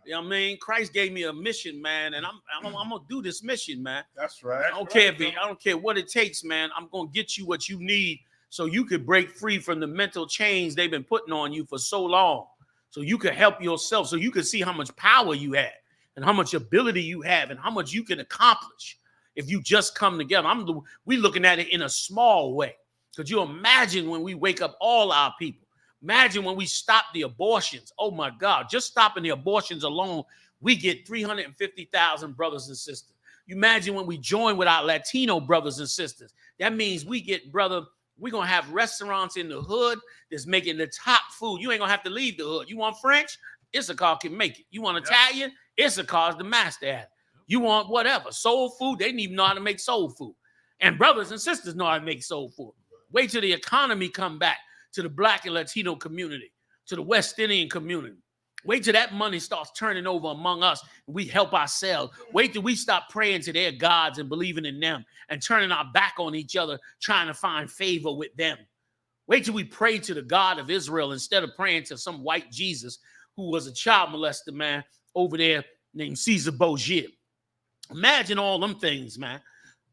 You know what I mean? Christ gave me a mission, man, and I'm gonna do this mission, man. That's right. I don't care what it takes, man. I'm gonna get you what you need so you could break free from the mental chains they've been putting on you for so long. So you could help yourself, so you can see how much power you have and how much ability you have and how much you can accomplish if you just come together. We looking at it in a small way. Could you imagine when we wake up all our people? Imagine when we stop the abortions. Oh my God, just stopping the abortions alone, we get 350,000 brothers and sisters. You imagine when we join with our Latino brothers and sisters. That means we get, brother, we're going to have restaurants in the hood that's making the top food. You ain't going to have to leave the hood. You want French? I.S.U.P.K can make it. You want Italian? I.S.U.P.K is the master at it. You want whatever, soul food? They didn't even know how to make soul food. And brothers and sisters know how to make soul food. Wait till the economy come back to the Black and Latino community, to the West Indian community. Wait till that money starts turning over among us. We help ourselves. Wait till we stop praying to their gods and believing in them and turning our back on each other, trying to find favor with them. Wait till we pray to the God of Israel instead of praying to some white Jesus who was a child molester, man, over there named Caesar Borgia. Imagine all them things, man.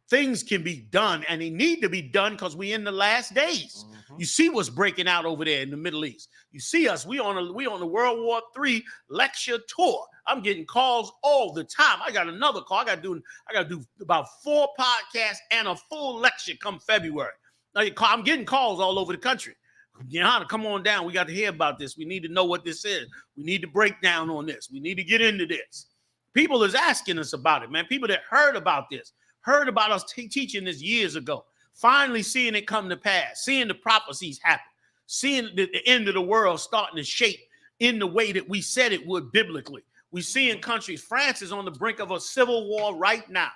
Things can be done, and they need to be done because we're in the last days. You see what's breaking out over there in the Middle East. You see us. We on the World War III lecture tour. I'm getting calls all the time. I got another call. I got to do about 4 podcasts and a full lecture come February. I'm getting calls all over the country. GEN.YAHANNA, come on down. We got to hear about this. We need to know what this is. We need to break down on this. We need to get into this. People is asking us about it, man. People that heard about this. Heard about us teaching this years ago, finally seeing it come to pass, seeing the prophecies happen, seeing the end of the world starting to shape in the way that we said it would biblically. We see in countries, France is on the brink of a civil war right now,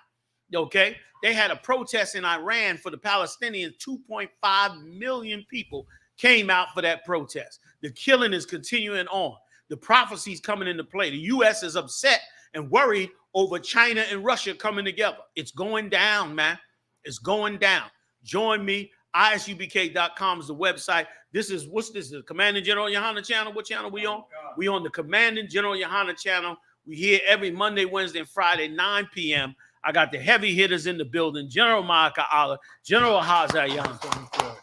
okay? They had a protest in Iran for the Palestinians. 2.5 million people came out for that protest. The killing is continuing on. The prophecies coming into play. The U.S. is upset and worried over China and Russia coming together. It's going down, man. It's going down. Join me. ISUPK.com is the website. This is the Commanding General YAHANNA channel. What channel we on? We on the Commanding General YAHANNA channel. We here every Monday, Wednesday, and Friday, 9 p.m. I got the heavy hitters in the building. General Ma'aka Allah, General Hazayan.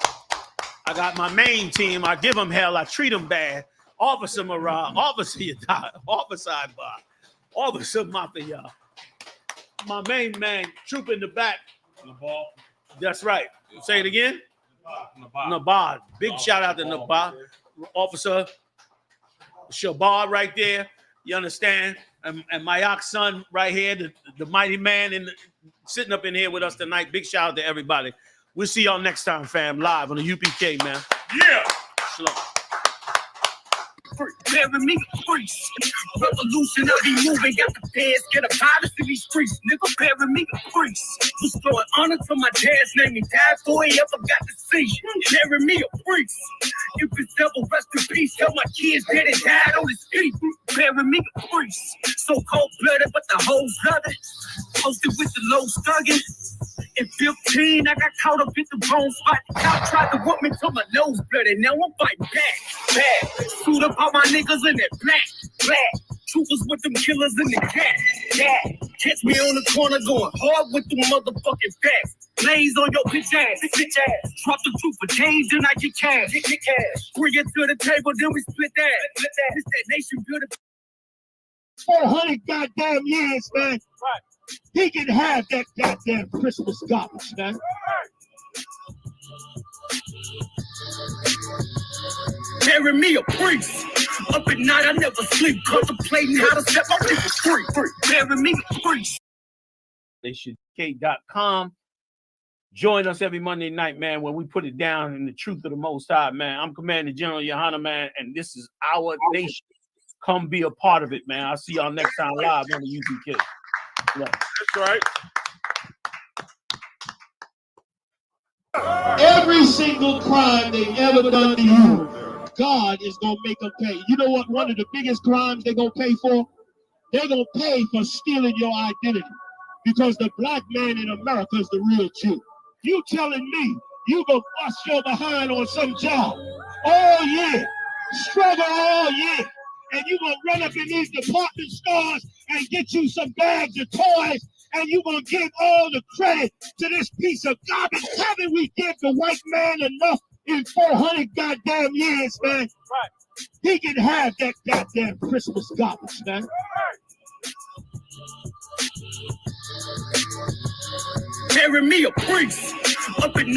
I got my main team. I give them hell. I treat them bad. Officer Marah, Officer Yadai, Officer Ibar, Officer Mafia. My main man, troop in the back. That's right. Say it again. Nabad. Big shout out to Nabad. Officer Shabad right there. You understand? And Mayak's son right here, the mighty man sitting up in here with us tonight. Big shout out to everybody. We'll see y'all next time, fam, live on the UPK, man. Yeah. Shalom. Bury me freaks. Revolution, I be moving. Got the feds, get a virus in these streets. Nigga, bury me freaks. Restoring honor to my dad's name. He died before he ever got to see. Bury me a freaks. If it's devil, rest in peace. Tell my kids that it died on his feet. Bury me freaks. So cold-blooded, but the whole blooded. Posted with the low stugging. In 15, I got caught up in the wrong spot. The cop tried to whoop me till my nose blooded. Now I'm fighting back. Suit up all my niggas in that black. Troopers with them killers in the cat. Catch me on the corner going hard with them motherfucking facts. Blaze on your bitch ass. Drop the truth for change, then I get cash. Bring it to the table, then we split that. It's that nation building. 400 goddamn years, man. Right. He can have that goddamn Christmas garbage, man. Bury me a priest. Up at night, I never sleep. Contemplating how to set my people free. Bury me a priest. ISUPK.com. Join us every Monday night, man, when we put it down in the truth of the Most High, man. I'm Commanding General Yohanna, man, and this is our nation. Come be a part of it, man. I'll see y'all next time live on the UPK. Yeah. That's right. Every single crime they've ever done to you, God is going to make them pay. You know what? One of the biggest crimes they're going to pay for? They're going to pay for stealing your identity. Because the black man in America is the real Jew. You telling me you going to bust your behind on some job all year, struggle all year, and you're going to run up in these department stores and get you some bags of toys, and you're going to give all the credit to this piece of garbage? Haven't we give the white man enough in 400 goddamn years, man? Right. He can have that goddamn Christmas garbage, man. Bury me a priest. Up at